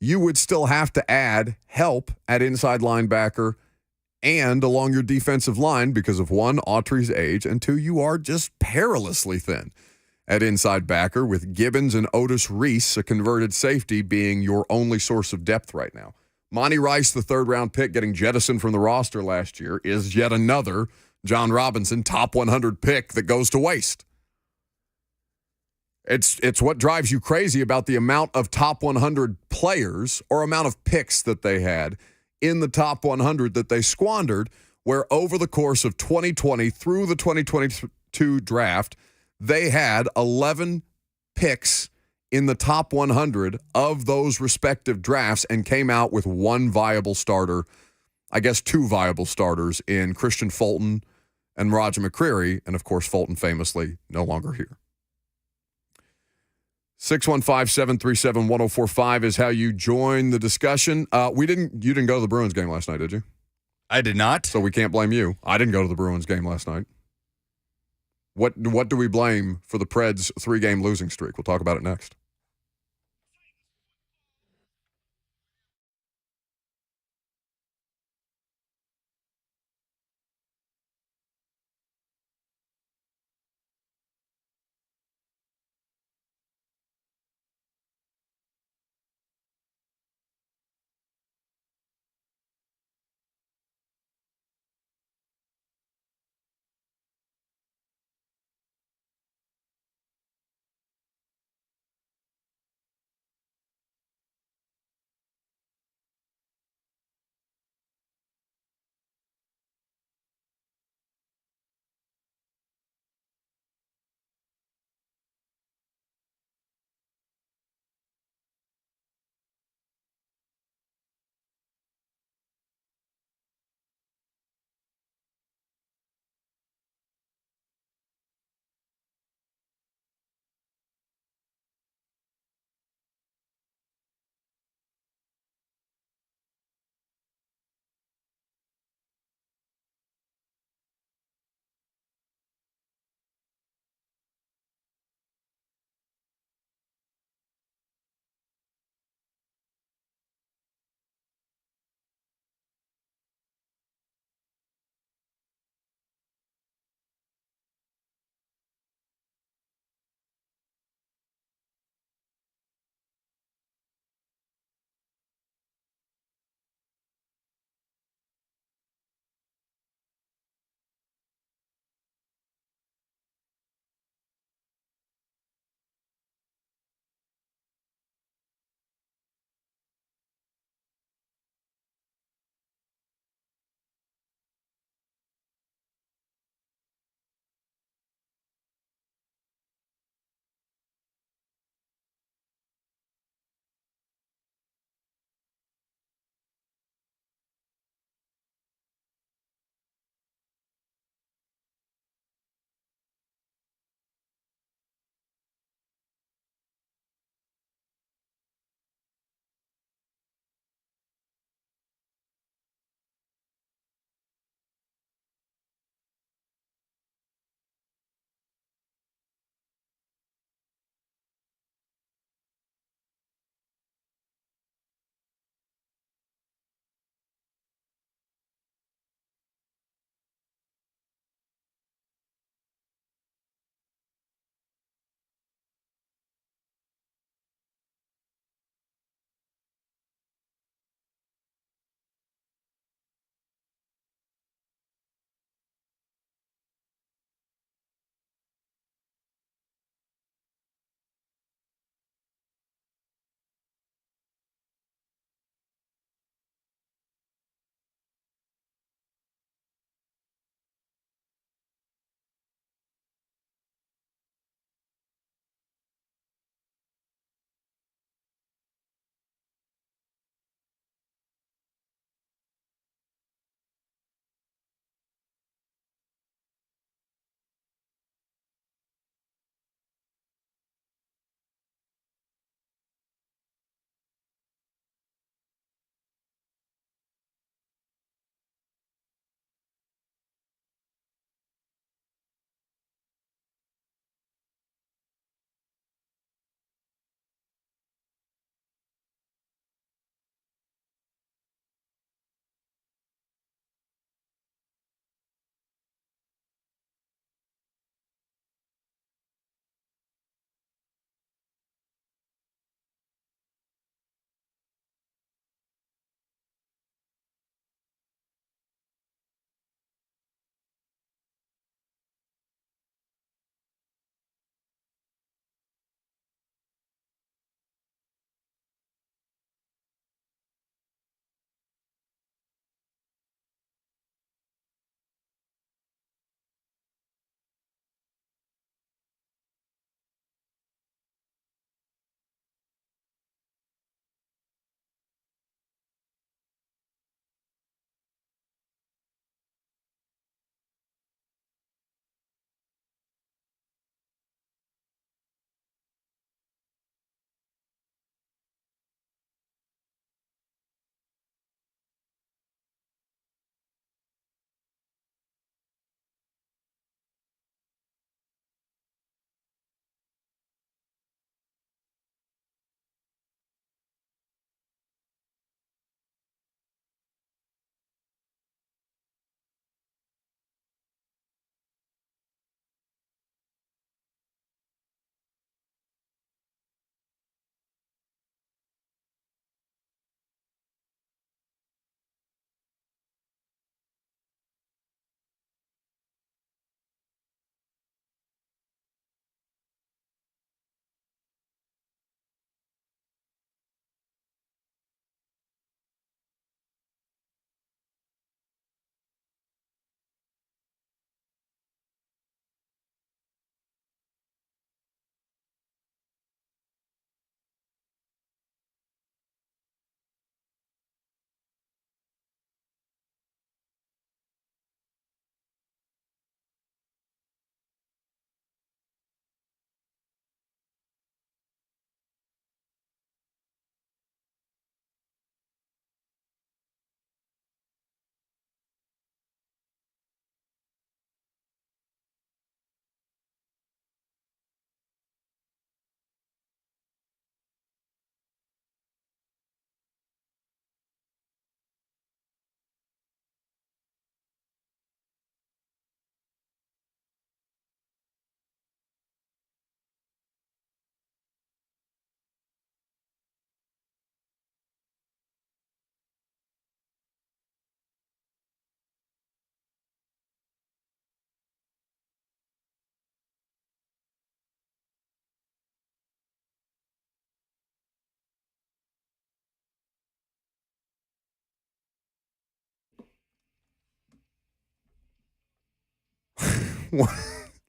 you would still have to add help at inside linebacker and along your defensive line because of, one, Autry's age, and two, you are just perilously thin at inside backer with Gibbons and Otis Reese, a converted safety, being your only source of depth right now. Monty Rice, the 3rd-round pick, getting jettisoned from the roster last year, is yet another John Robinson top 100 pick that goes to waste. It's what drives you crazy about the amount of top 100 players or amount of picks that they had in the top 100 that they squandered, where over the course of 2020 through the 2022 draft, they had 11 picks in the top 100 of those respective drafts and came out with one viable starter, I guess 2 viable starters in Christian Fulton and Roger McCreary, and of course Fulton famously no longer here. 615-737-1045 is how you join the discussion. You didn't go to the Bruins game last night, did you? I did not. So we can't blame you. I didn't go to the Bruins game last night. What do we blame for the Preds' 3-game losing streak? We'll talk about it next.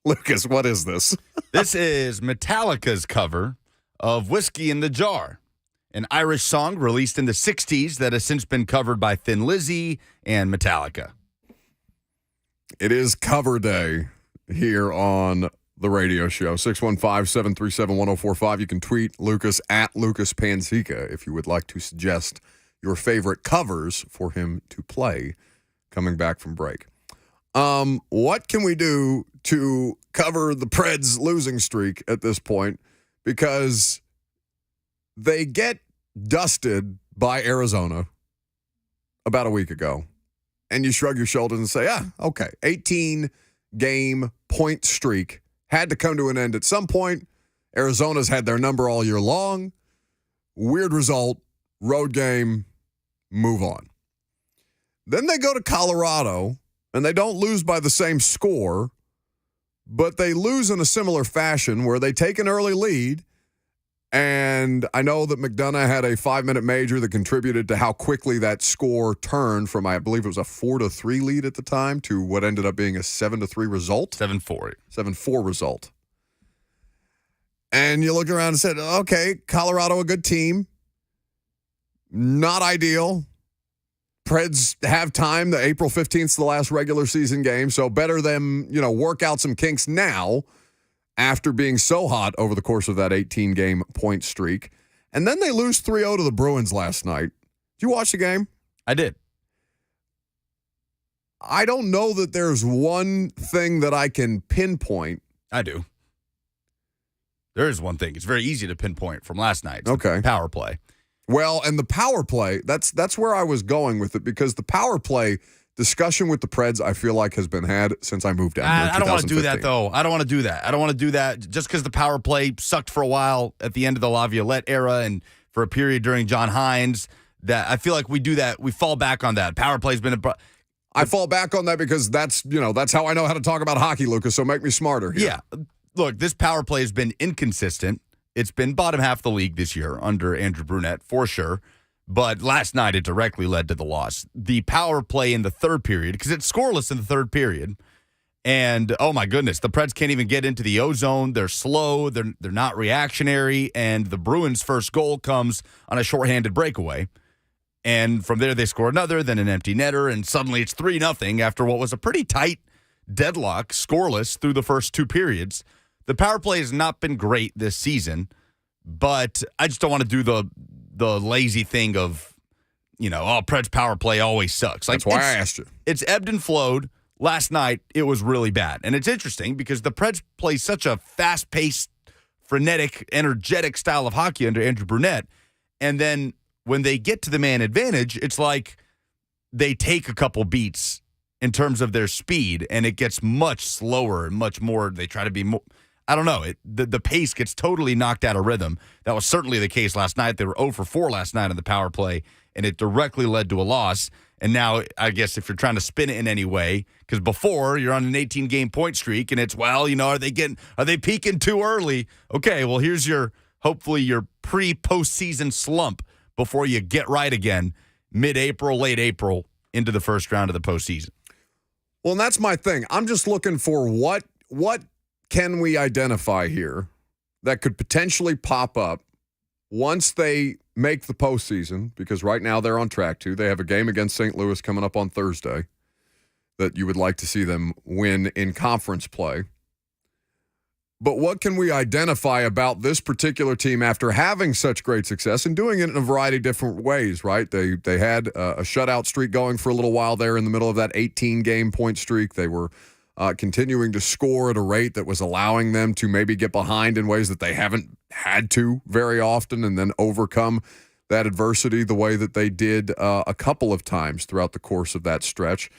Lucas, what is this? This is Metallica's cover of Whiskey in the Jar, an Irish song released in the 60s that has since been covered by Thin Lizzy and Metallica. It is cover day here on the radio show. 615-737-1045. You can tweet Lucas at Lucas Panzica if you would like to suggest your favorite covers for him to play coming back from break. What can we do to cover the Preds losing streak at this point? Because they get dusted by Arizona about a week ago. And you shrug your shoulders and say, okay, 18-game point streak had to come to an end at some point. Arizona's had their number all year long. Weird result, road game, move on. Then they go to Colorado, and they don't lose by the same score, but they lose in a similar fashion where they take an early lead. And I know that McDonough had a 5-minute major that contributed to how quickly that score turned from, I believe it was a 4-3 lead at the time, to what ended up being a 7-3 result. 7-4. 7-4 result. And you look around and said, okay, Colorado, a good team. Not ideal. Preds have time. The April 15th is the last regular season game, so better them, work out some kinks now after being so hot over the course of that 18-game point streak. And then they lose 3-0 to the Bruins last night. Did you watch the game? I did. I don't know that there's one thing that I can pinpoint. I do. There is one thing. It's very easy to pinpoint from last night. It's okay. The power play. Well, and the power play, that's where I was going with it, because the power play discussion with the Preds, I feel like, has been had since I moved down here. I don't want to do that, though. I don't want to do that just because the power play sucked for a while at the end of the Laviolette era and for a period during John Hines. That I feel like we do that. We fall back on that. Power play's been I fall back on that because that's how I know how to talk about hockey, Lucas, so make me smarter here. Yeah. Look, this power play has been inconsistent. It's been bottom half of the league this year under Andrew Brunette, for sure. But last night, it directly led to the loss. The power play in the third period, because it's scoreless in the third period. And, oh, my goodness, the Preds can't even get into the O-zone. They're slow. They're not reactionary. And the Bruins' first goal comes on a shorthanded breakaway. And from there, they score another, then an empty netter, and suddenly it's 3-0 after what was a pretty tight deadlock, scoreless through the first two periods. The power play has not been great this season, but I just don't want to do the lazy thing of, Preds power play always sucks. That's why I asked you. It's ebbed and flowed. Last night, it was really bad. And it's interesting because the Preds play such a fast-paced, frenetic, energetic style of hockey under Andrew Brunette. And then when they get to the man advantage, it's like they take a couple beats in terms of their speed, and it gets much slower and much more. They try to be more. I don't know. The pace gets totally knocked out of rhythm. That was certainly the case last night. They were 0 for 4 last night on the power play, and it directly led to a loss. And now, I guess if you're trying to spin it in any way, because before you're on an 18-game point streak, and it's, are they peaking too early? Okay, well, here's hopefully your pre-postseason slump before you get right again, mid-April, late April, into the first round of the postseason. Well, and that's my thing. I'm just looking for what can we identify here that could potentially pop up once they make the postseason, because right now they're on track to. They have a game against St. Louis coming up on Thursday that you would like to see them win in conference play. But what can we identify about this particular team after having such great success and doing it in a variety of different ways, right? They had a shutout streak going for a little while there in the middle of that 18-game point streak. They were continuing to score at a rate that was allowing them to maybe get behind in ways that they haven't had to very often and then overcome that adversity the way that they did a couple of times throughout the course of that stretch.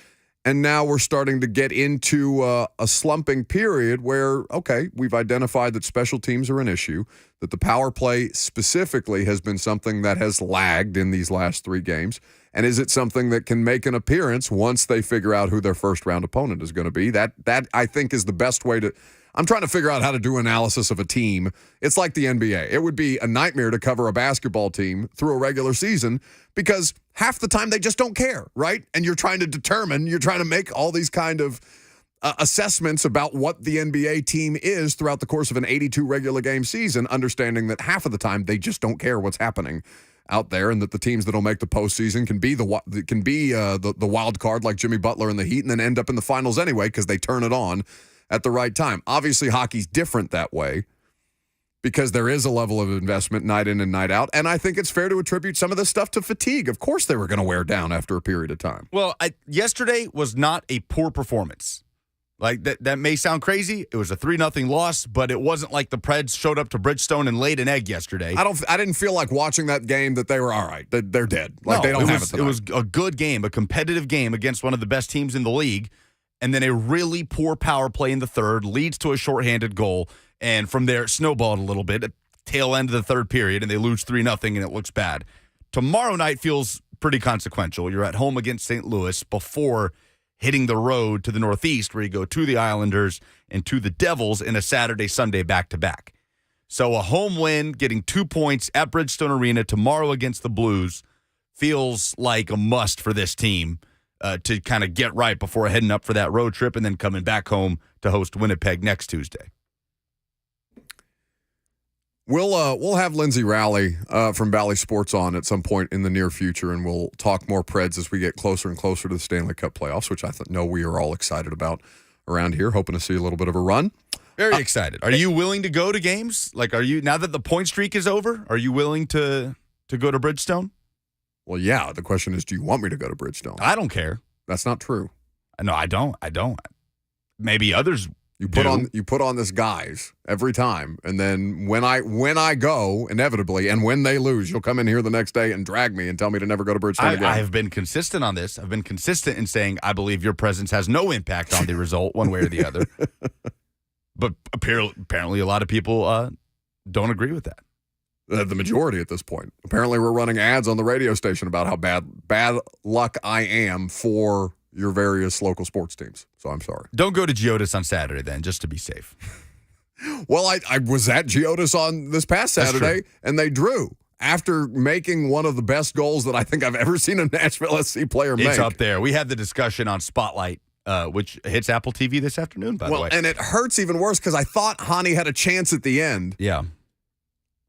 And now we're starting to get into a slumping period where, okay, we've identified that special teams are an issue, that the power play specifically has been something that has lagged in these last 3 games. And is it something that can make an appearance once they figure out who their first-round opponent is going to be? That I think, is the best way to – I'm trying to figure out how to do analysis of a team. It's like the NBA. It would be a nightmare to cover a basketball team through a regular season because half the time they just don't care, right? And you're trying to make all these kind of assessments about what the NBA team is throughout the course of an 82 regular game season, understanding that half of the time they just don't care what's happening out there, and that the teams that'll make the postseason can be the wild card like Jimmy Butler and the Heat, and then end up in the finals anyway because they turn it on at the right time. Obviously, hockey's different that way because there is a level of investment night in and night out, and I think it's fair to attribute some of this stuff to fatigue. Of course, they were going to wear down after a period of time. Well, yesterday was not a poor performance. Like, that may sound crazy. It was a 3-0 loss, but it wasn't like the Preds showed up to Bridgestone and laid an egg yesterday. I didn't feel like watching that game that they were all right. They're dead. Like, they don't have it tonight. It was a good game, a competitive game against one of the best teams in the league, and then a really poor power play in the third leads to a shorthanded goal, and from there it snowballed a little bit at tail end of the third period, and they lose 3-0, and it looks bad. Tomorrow night feels pretty consequential. You're at home against St. Louis before hitting the road to the Northeast, where you go to the Islanders and to the Devils in a Saturday-Sunday back-to-back. So a home win, getting 2 points at Bridgestone Arena tomorrow against the Blues feels like a must for this team to kind of get right before heading up for that road trip and then coming back home to host Winnipeg next Tuesday. We'll have Lindsay Rowley from Valley Sports on at some point in the near future, and we'll talk more Preds as we get closer and closer to the Stanley Cup playoffs, which I know we are all excited about around here, hoping to see a little bit of a run. Very excited. Are you willing to go to games? Like, are you, now that the point streak is over, are you willing to go to Bridgestone? Well, yeah. The question is, do you want me to go to Bridgestone? I don't care. That's not true. No, I don't. Maybe others. You put on this guise every time, and then when I go, inevitably, and when they lose, you'll come in here the next day and drag me and tell me to never go to Bridgestone again. I have been consistent on this. I've been consistent in saying I believe your presence has no impact on the result one way or the other. But apparently a lot of people don't agree with that. The majority at this point. Apparently we're running ads on the radio station about how bad luck I am for your various local sports teams. So I'm sorry. Don't go to Geodis on Saturday then, just to be safe. Well, I was at Geodis on this past Saturday, and they drew after making one of the best goals that I think I've ever seen a Nashville SC player make. It's up there. We had the discussion on Spotlight, which hits Apple TV this afternoon, by the way. And it hurts even worse because I thought Hani had a chance at the end. Yeah.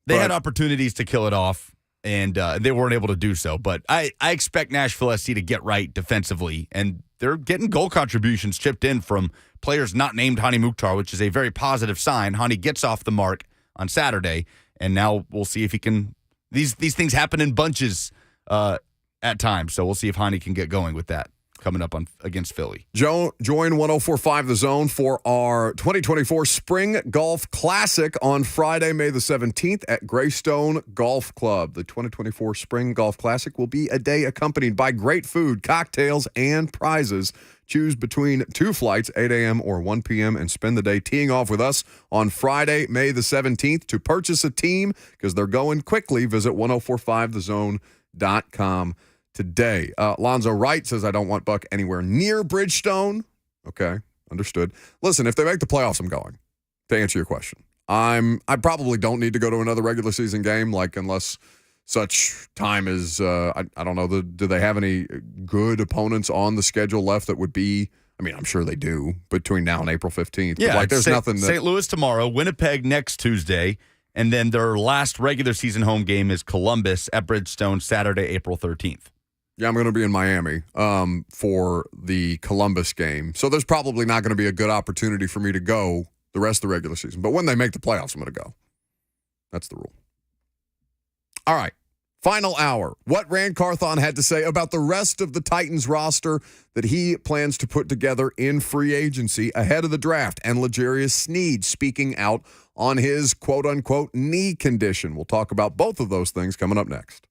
They had opportunities to kill it off, and they weren't able to do so. But I expect Nashville SC to get right defensively, and they're getting goal contributions chipped in from players not named Hani Mukhtar, which is a very positive sign. Hani gets off the mark on Saturday, and now we'll see if he can. These things happen in bunches at times, so we'll see if Hani can get going with that coming up against Philly. Join 104.5 The Zone for our 2024 Spring Golf Classic on Friday, May the 17th at Greystone Golf Club. The 2024 Spring Golf Classic will be a day accompanied by great food, cocktails, and prizes. Choose between 2 flights, 8 a.m. or 1 p.m., and spend the day teeing off with us on Friday, May the 17th. To purchase a team, because they're going quickly, visit 1045thezone.com today. Lonzo Wright says, I don't want Buck anywhere near Bridgestone. Okay, understood. Listen, if they make the playoffs, I'm going. To answer your question, I probably don't need to go to another regular season game, like unless such time is, I don't know, do they have any good opponents on the schedule left that would be, I mean, I'm sure they do, between now and April 15th. Yeah, but like there's nothing that, St. Louis tomorrow, Winnipeg next Tuesday, and then their last regular season home game is Columbus at Bridgestone Saturday, April 13th. Yeah, I'm going to be in Miami for the Columbus game. So there's probably not going to be a good opportunity for me to go the rest of the regular season. But when they make the playoffs, I'm going to go. That's the rule. All right. Final hour. What Rand Carthon had to say about the rest of the Titans roster that he plans to put together in free agency ahead of the draft. And L'Jarius Sneed speaking out on his quote-unquote knee condition. We'll talk about both of those things coming up next.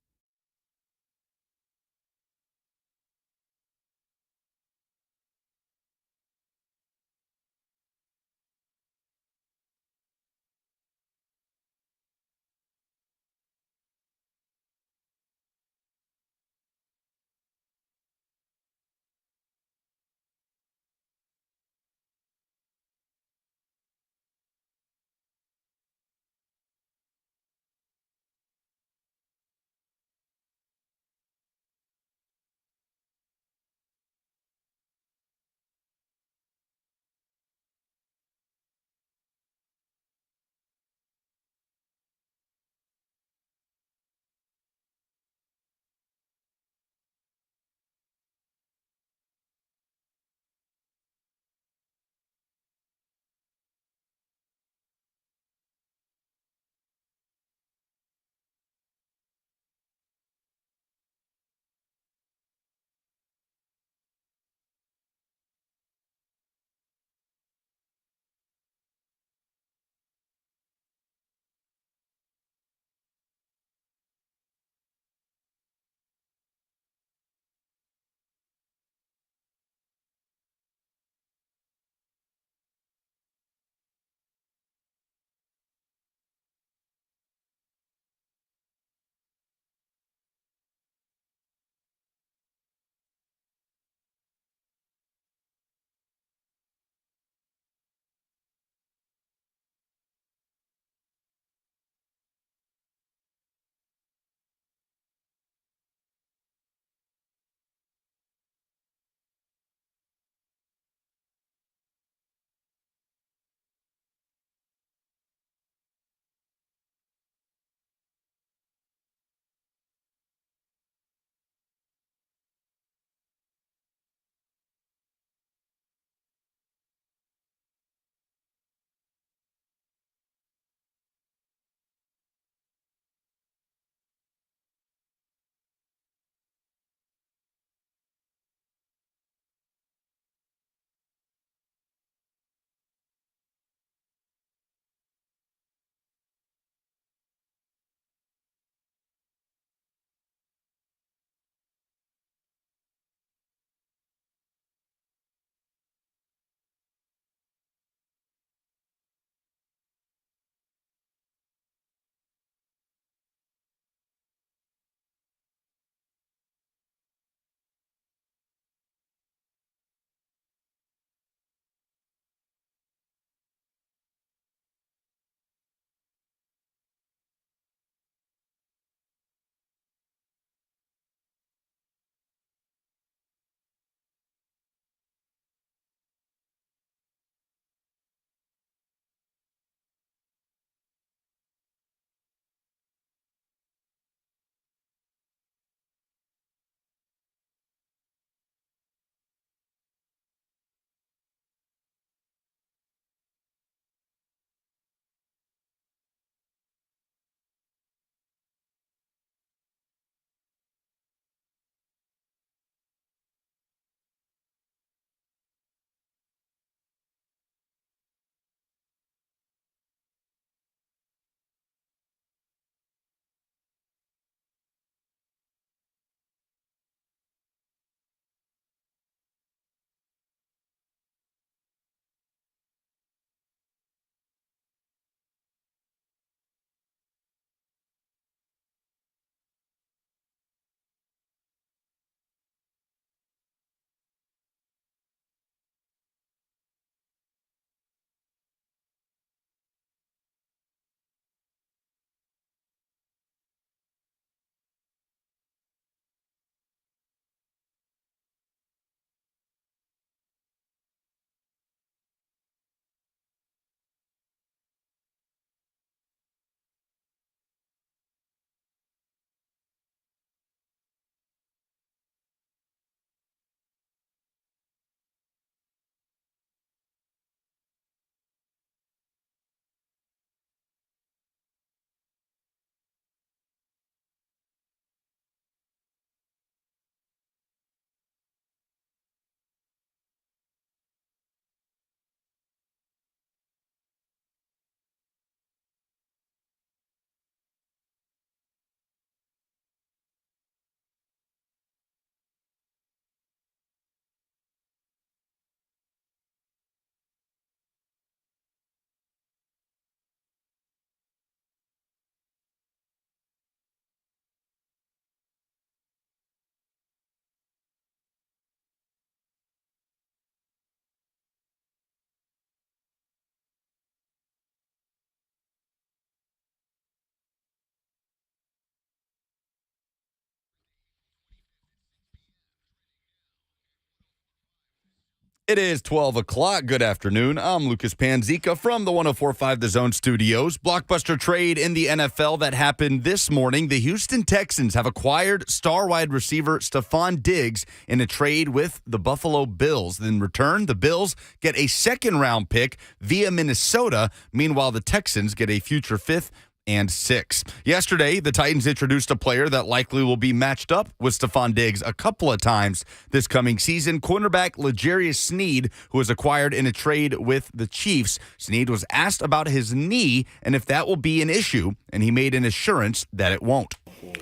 It is 12 o'clock. Good afternoon. I'm Lucas Panzica from the 104.5 The Zone Studios. Blockbuster trade in the NFL that happened this morning. The Houston Texans have acquired star wide receiver Stefon Diggs in a trade with the Buffalo Bills. In return, the Bills get a second-round pick via Minnesota. Meanwhile, the Texans get a future fifth and 6. Yesterday, the Titans introduced a player that likely will be matched up with Stefon Diggs a couple of times this coming season. Cornerback L'Jarius Sneed, who was acquired in a trade with the Chiefs. Sneed was asked about his knee and if that will be an issue, and he made an assurance that it won't.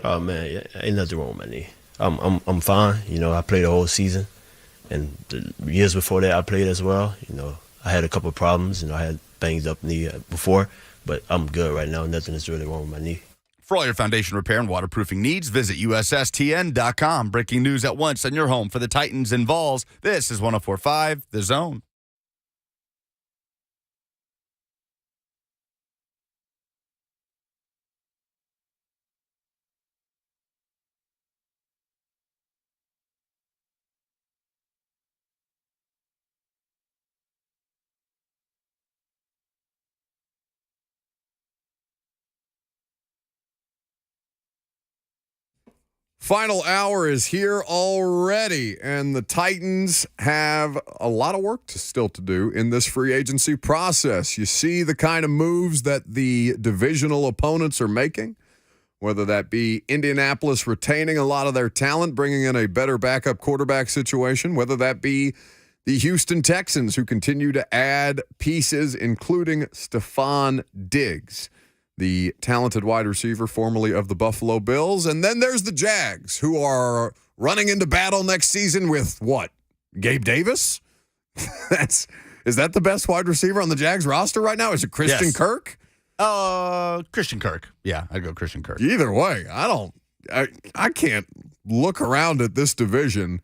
Oh man, ain't nothing wrong with my knee. I'm fine. I played the whole season, and the years before that I played as well. I had a couple of problems. I had banged up knee before. But I'm good right now. Nothing is really wrong with my knee. For all your foundation repair and waterproofing needs, visit USSTN.com. Breaking news at once on your home for the Titans and Vols. This is 104.5 The Zone. Final hour is here already, and the Titans have a lot of work still to do in this free agency process. You see the kind of moves that the divisional opponents are making, whether that be Indianapolis retaining a lot of their talent, bringing in a better backup quarterback situation, whether that be the Houston Texans, who continue to add pieces, including Stefon Diggs, the talented wide receiver formerly of the Buffalo Bills. And then there's the Jags, who are running into battle next season with what? Gabe Davis? Is that the best wide receiver on the Jags roster right now? Is it Christian Kirk? Christian Kirk. Yeah, I'd go Christian Kirk. Either way, I can't look around at this division.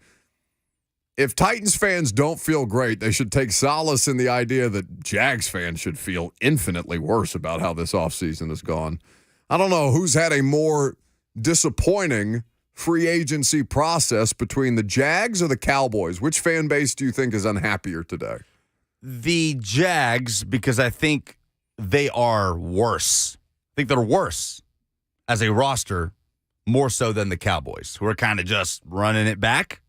If Titans fans don't feel great, they should take solace in the idea that Jags fans should feel infinitely worse about how this offseason has gone. I don't know who's had a more disappointing free agency process between the Jags or the Cowboys. Which fan base do you think is unhappier today? The Jags, because I think they are worse. I think they're worse as a roster, more so than the Cowboys, who are kind of just running it back.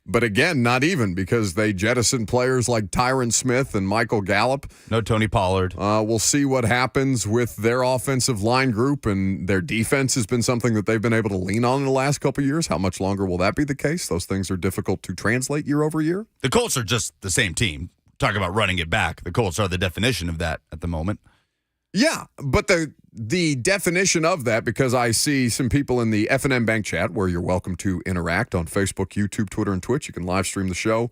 But again, not even, because they jettisoned players like Tyron Smith and Michael Gallup. No Tony Pollard. We'll see what happens with their offensive line group, and their defense has been something that they've been able to lean on in the last couple of years. How much longer will that be the case? Those things are difficult to translate year over year. The Colts are just the same team. Talk about running it back. The Colts are the definition of that at the moment. Yeah, but the definition of that, because I see some people in the F&M Bank chat, where you're welcome to interact on Facebook, YouTube, Twitter, and Twitch. You can live stream the show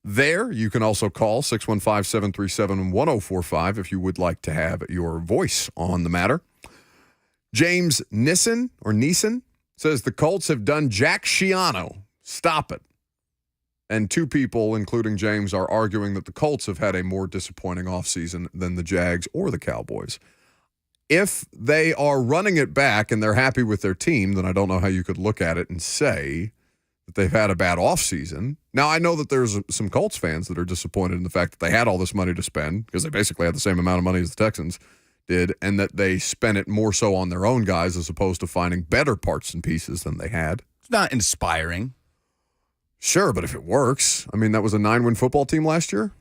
there. You can also call 615-737-1045 if you would like to have your voice on the matter. James Nissen says the Colts have done Jack Schiano. Stop it. And two people, including James, are arguing that the Colts have had a more disappointing offseason than the Jags or the Cowboys. If they are running it back and they're happy with their team, then I don't know how you could look at it and say that they've had a bad offseason. Now, I know that there's some Colts fans that are disappointed in the fact that they had all this money to spend, because they basically had the same amount of money as the Texans did, and that they spent it more so on their own guys as opposed to finding better parts and pieces than they had. It's not inspiring. Sure, but if it works, I mean, that was a 9-win football team last year.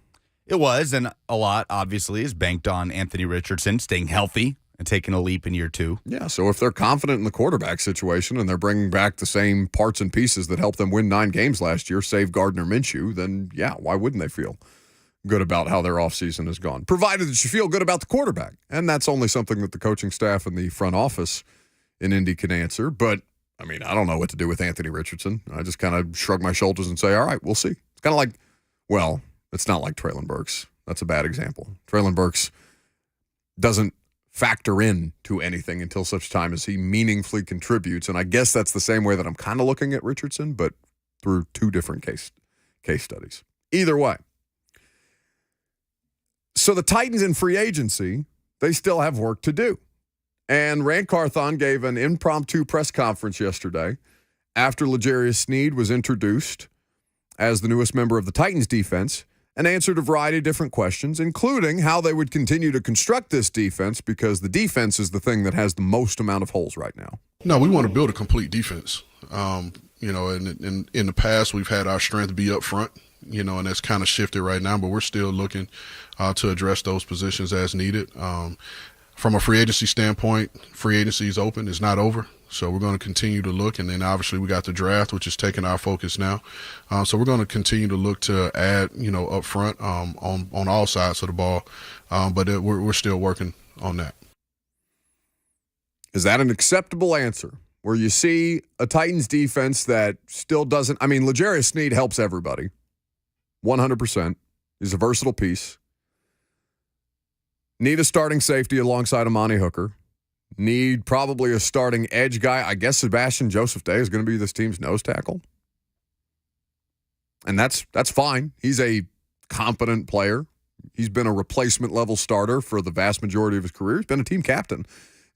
It was, and a lot, obviously, is banked on Anthony Richardson staying healthy and taking a leap in year 2. Yeah, so if they're confident in the quarterback situation and they're bringing back the same parts and pieces that helped them win 9 games last year, save Gardner Minshew, then, yeah, why wouldn't they feel good about how their offseason has gone? Provided that you feel good about the quarterback. And that's only something that the coaching staff and the front office in Indy can answer. But I mean, I don't know what to do with Anthony Richardson. I just kind of shrug my shoulders and say, all right, we'll see. It's kind of like, well, it's not like Treylon Burks. That's a bad example. Treylon Burks doesn't factor in to anything until such time as he meaningfully contributes. And I guess that's the same way that I'm kind of looking at Richardson, but through 2 different case studies. Either way. So the Titans in free agency, they still have work to do. And Rand Carthon gave an impromptu press conference yesterday after L'Jarius Sneed was introduced as the newest member of the Titans defense and answered a variety of different questions, including how they would continue to construct this defense, because the defense is the thing that has the most amount of holes right now. No, we want to build a complete defense. You know, in the past, we've had our strength be up front, you know, and that's kind of shifted right now, but we're still looking to address those positions as needed. From a free agency standpoint, free agency is open. It's not over. So we're going to continue to look, and then obviously we got the draft, which is taking our focus now. So we're going to continue to look to add, you know, up front on all sides of the ball, but we're still working on that. Is that an acceptable answer? Where you see a Titans defense that still doesn't – I mean, L'Jarius Sneed helps everybody, 100%. He's a versatile piece. Need a starting safety alongside Amani Hooker. Need probably a starting edge guy. I guess Sebastian Joseph Day is going to be this team's nose tackle. And that's fine. He's a competent player. He's been a replacement level starter for the vast majority of his career. He's been a team captain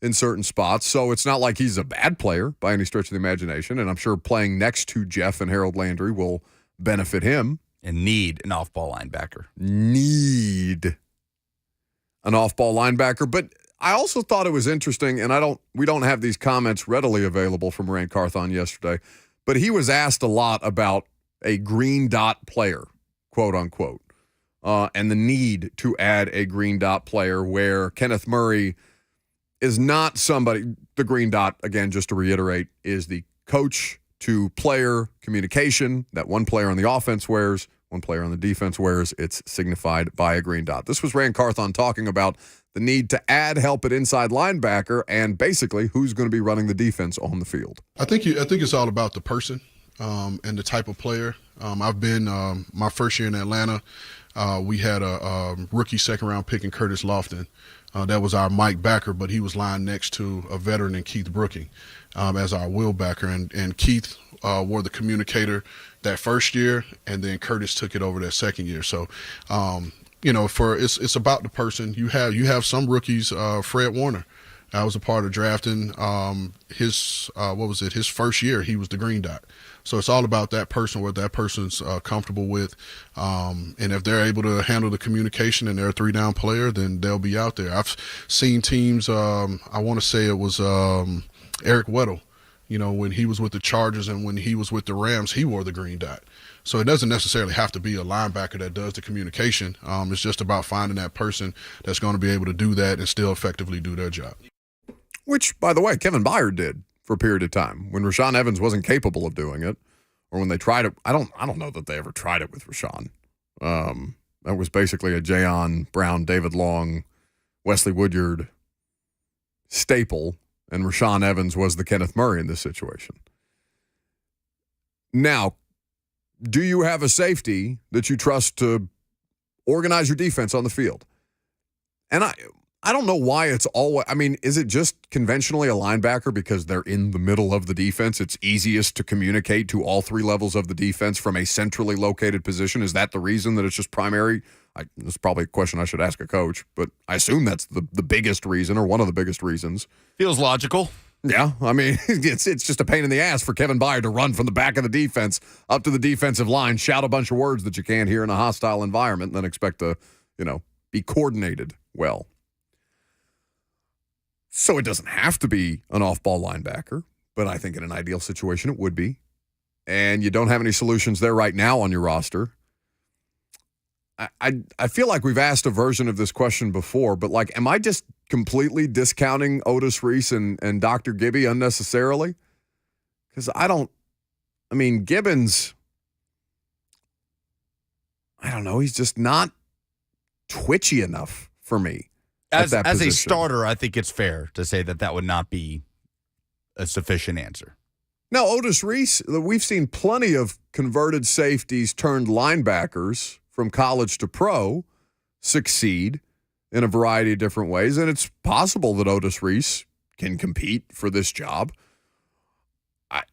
in certain spots. So it's not like he's a bad player by any stretch of the imagination. And I'm sure playing next to Jeff and Harold Landry will benefit him. And need an off-ball linebacker. Need an off-ball linebacker. But I also thought it was interesting, and we don't have these comments readily available from Rand Carthon yesterday, but he was asked a lot about a green dot player, quote unquote, and the need to add a green dot player, where Kenneth Murray is not somebody. The green dot, again, just to reiterate, is the coach to player communication that one player on the offense wears, one player on the defense wears. It's signified by a green dot. This was Rand Carthon talking about the need to add help at inside linebacker and basically who's going to be running the defense on the field. I think it's all about the person and the type of player. I've been my first year in Atlanta. We had a rookie second-round pick in Curtis Lofton. That was our Mike backer, but he was lying next to a veteran in Keith Brooking as our will backer. And Keith were the communicator that first year, and then Curtis took it over that second year. So, you know, it's about the person. You have some rookies. Fred Warner, I was a part of drafting his first year. He was the green dot. So it's all about that person, what that person's comfortable with, and if they're able to handle the communication and they're a 3-down player, then they'll be out there. I've seen teams. I want to say it was Eric Weddle. You know, when he was with the Chargers and when he was with the Rams, he wore the green dot. So it doesn't necessarily have to be a linebacker that does the communication. It's just about finding that person that's going to be able to do that and still effectively do their job. Which, by the way, Kevin Byard did for a period of time when Rashaan Evans wasn't capable of doing it, or when they tried it. I don't know that they ever tried it with Rashaan. That was basically a Jayon Brown, David Long, Wesley Woodyard staple, and Rashaan Evans was the Kenneth Murray in this situation. Now, do you have a safety that you trust to organize your defense on the field? And I don't know why it's always – I mean, is it just conventionally a linebacker because they're in the middle of the defense? It's easiest to communicate to all three levels of the defense from a centrally located position. Is that the reason that it's just primary? That's probably a question I should ask a coach, but I assume that's the biggest reason, or one of the biggest reasons. Feels logical. Yeah, I mean, it's just a pain in the ass for Kevin Byard to run from the back of the defense up to the defensive line, shout a bunch of words that you can't hear in a hostile environment, and then expect to, be coordinated well. So it doesn't have to be an off-ball linebacker, but I think in an ideal situation it would be. And you don't have any solutions there right now on your roster. I feel like we've asked a version of this question before, but am I just completely discounting Otis Reese and Dr. Gibby unnecessarily? Because Gibbons, I don't know, he's just not twitchy enough for me. As a starter, I think it's fair to say that would not be a sufficient answer. Now, Otis Reese, we've seen plenty of converted safeties turned linebackers from college to pro succeed in a variety of different ways, and it's possible that Otis Reese can compete for this job.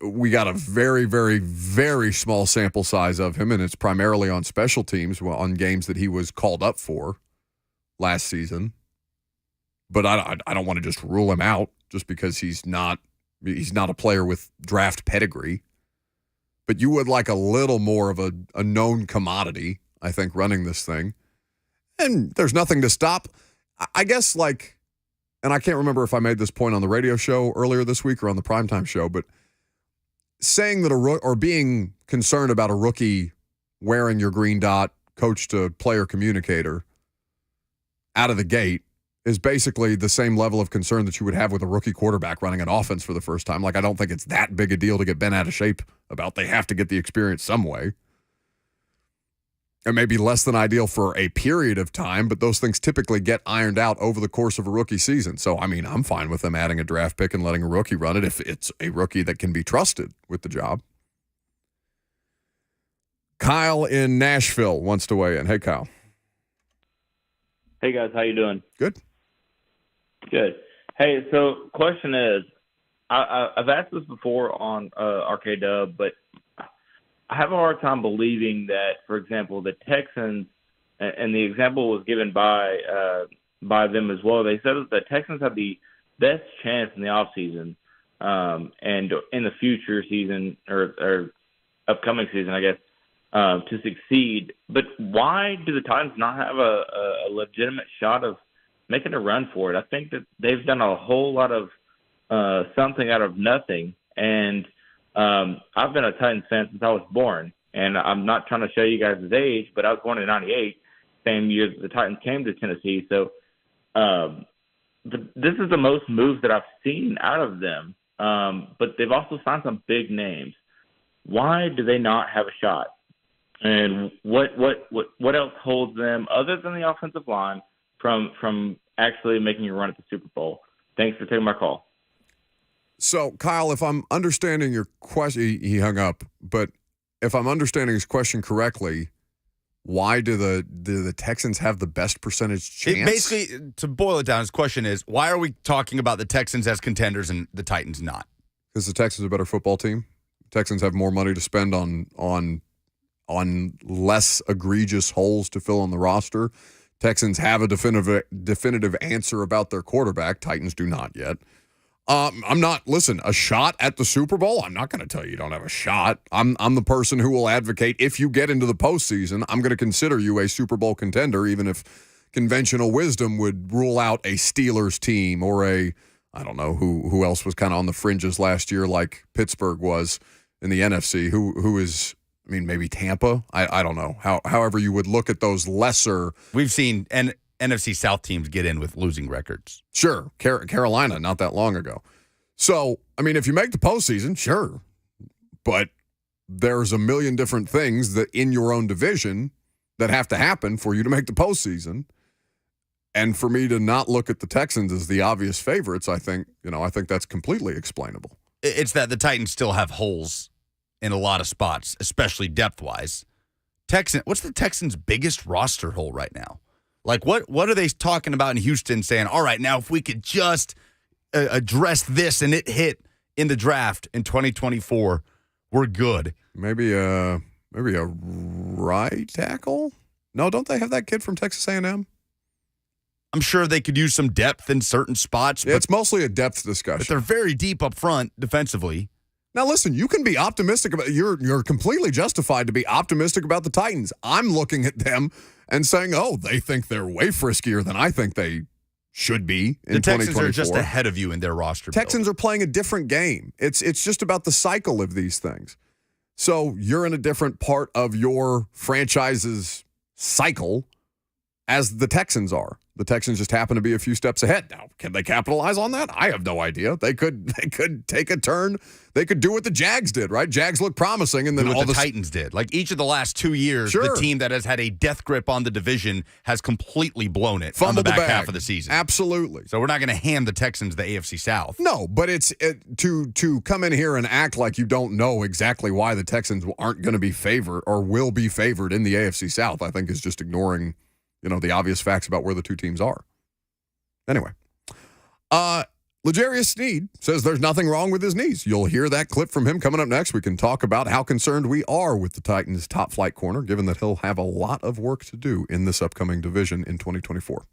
We got a very, very, very small sample size of him, and it's primarily on special teams, on games that he was called up for last season. But I don't want to just rule him out just because he's not a player with draft pedigree. but you would like a little more of a known commodity, I think, running this thing. And there's nothing to stop. I guess, like, and I can't remember if I made this point on the radio show earlier this week or on the primetime show, but saying that or being concerned about a rookie wearing your green dot, coach to player communicator out of the gate is basically the same level of concern that you would have with a rookie quarterback running an offense for the first time. Like, I don't think it's that big a deal to get bent out of shape about. They have to get the experience some way. It may be less than ideal for a period of time, but those things typically get ironed out over the course of a rookie season. So, I mean, I'm fine with them adding a draft pick and letting a rookie run it if it's a rookie that can be trusted with the job. Kyle in Nashville wants to weigh in. Hey, Kyle. Hey, guys. How you doing? Good. Good. Hey, so question is, I've asked this before on RK-Dub, but I have a hard time believing that, for example, the Texans, and the example was given by them as well. They said that the Texans have the best chance in the offseason and in the future season or upcoming season, I guess, to succeed. But why do the Titans not have a legitimate shot of making a run for it? I think that they've done a whole lot of something out of nothing, and I've been a Titans fan since I was born, and I'm not trying to show you guys his age, but I was born in '98, same year that the Titans came to Tennessee. So this is the most moves that I've seen out of them, but they've also signed some big names. Why do they not have a shot? And what else holds them, other than the offensive line, from actually making a run at the Super Bowl? Thanks for taking my call. So, Kyle, if I'm understanding your question, he hung up, but if I'm understanding his question correctly, why do the Texans have the best percentage chance? Basically, to boil it down, his question is, why are we talking about the Texans as contenders and the Titans not? Because the Texans are a better football team. Texans have more money to spend on less egregious holes to fill on the roster. Texans have a definitive answer about their quarterback. Titans do not yet. A shot at the Super Bowl? I'm not going to tell you don't have a shot. I'm the person who will advocate, if you get into the postseason, I'm going to consider you a Super Bowl contender, even if conventional wisdom would rule out a Steelers team or I don't know who else was kind of on the fringes last year, like Pittsburgh was in the NFC, who is, I mean, maybe Tampa. I don't know. However you would look at those lesser. We've seen NFC South teams get in with losing records. Sure. Carolina not that long ago. So, I mean, if you make the postseason, sure. But there's a million different things that in your own division that have to happen for you to make the postseason. And for me to not look at the Texans as the obvious favorites, I think that's completely explainable. It's that the Titans still have holes in a lot of spots, especially depth-wise. What's the Texans' biggest roster hole right now? Like, what are they talking about in Houston saying, all right, now if we could just address this and it hit in the draft in 2024, we're good. Maybe a right tackle? No, don't they have that kid from Texas A&M? I'm sure they could use some depth in certain spots. Yeah, it's mostly a depth discussion. But they're very deep up front defensively. Now, listen, you can be optimistic about you're completely justified to be optimistic about the Titans. I'm looking at them and saying, oh, they think they're way friskier than I think they should be in 2024. The Texans are just ahead of you in their roster. Texans are playing a different game. It's just about the cycle of these things. So you're in a different part of your franchise's cycle as the Texans are. The Texans just happen to be a few steps ahead. Now, can they capitalize on that? I have no idea. They could take a turn. They could do what the Jags did, right? Jags look promising, and then all the Titans did. Like each of the last 2 years, Sure. The team that has had a death grip on the division has completely blown it on Fumbled the the back bag. half of the season. Absolutely. So we're not going to hand the Texans the AFC South. No, but to come in here and act like you don't know exactly why the Texans aren't going to be favored or will be favored in the AFC South, I think is just ignoring, the obvious facts about where the two teams are. Anyway, L'Jarius Sneed says there's nothing wrong with his knees. You'll hear that clip from him coming up next. We can talk about how concerned we are with the Titans' top flight corner, given that he'll have a lot of work to do in this upcoming division in 2024.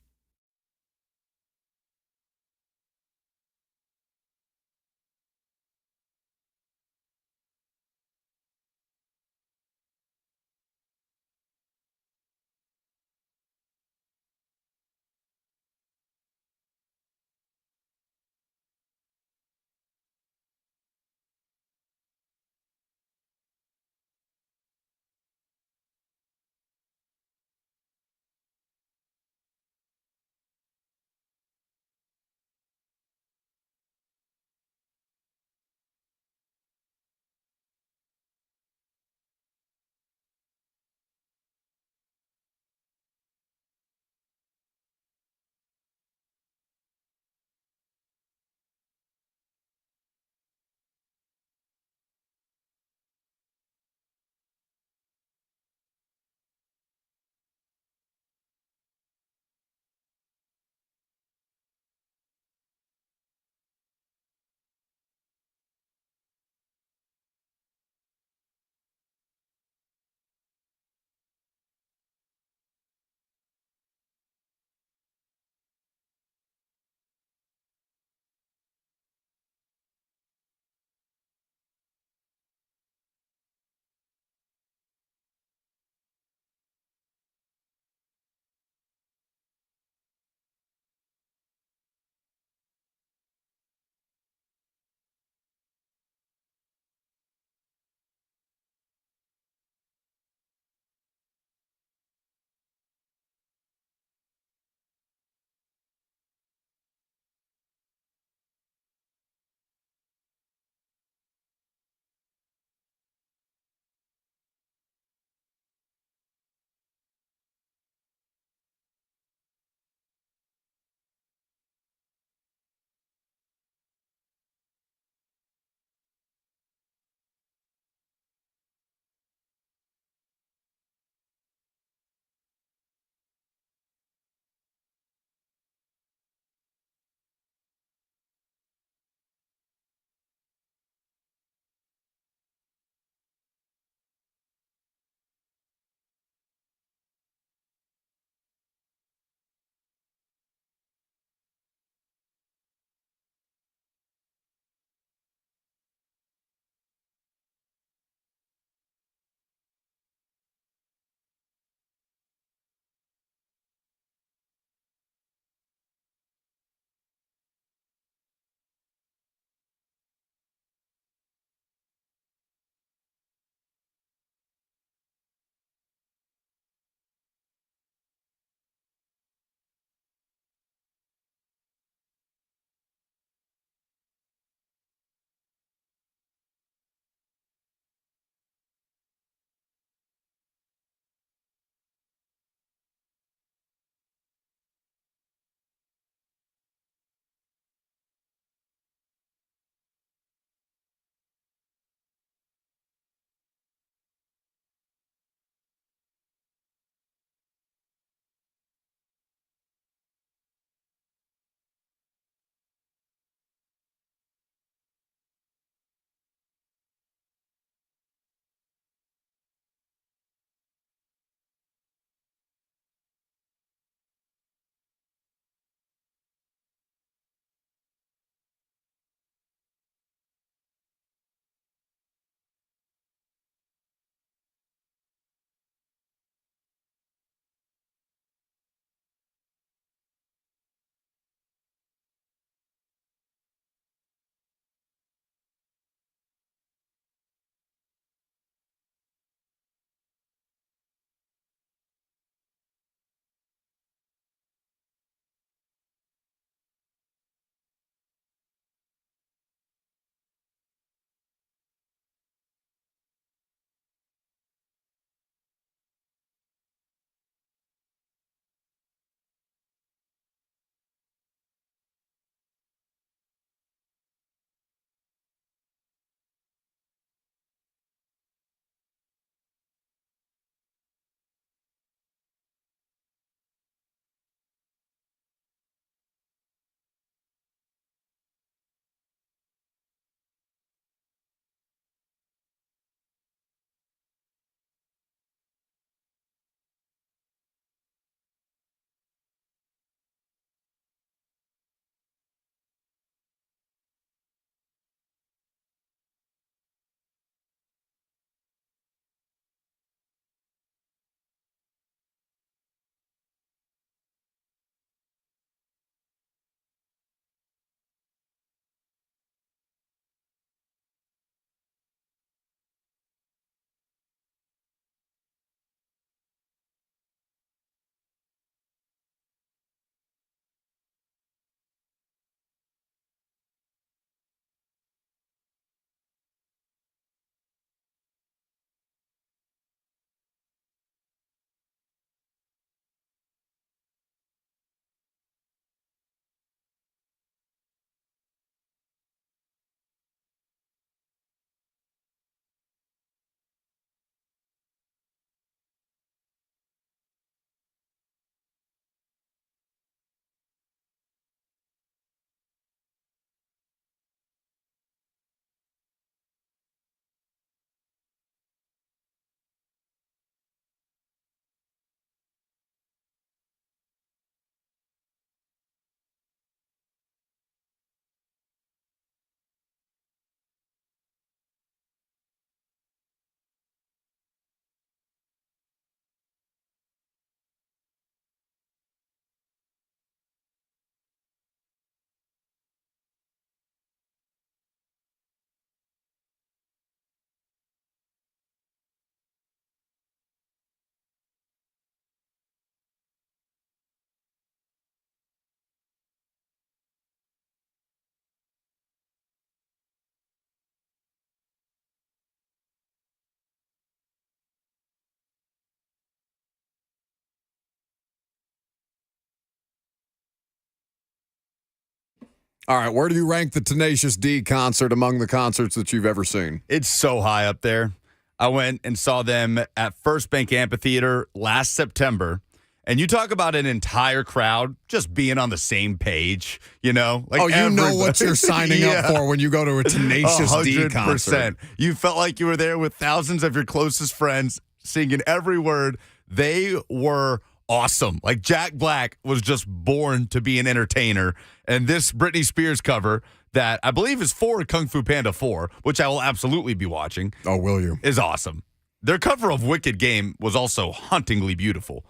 All right, where do you rank the Tenacious D concert among the concerts that you've ever seen? It's so high up there. I went and saw them at First Bank Amphitheater last September. And you talk about an entire crowd just being on the same page, you know? Like you know what you're signing up for when you go to a Tenacious D concert. You felt like you were there with thousands of your closest friends singing every word. They were awesome. Like Jack Black was just born to be an entertainer. And this Britney Spears cover that I believe is for Kung Fu Panda 4, which I will absolutely be watching. Oh, will you? Is awesome. Their cover of Wicked Game was also hauntingly beautiful.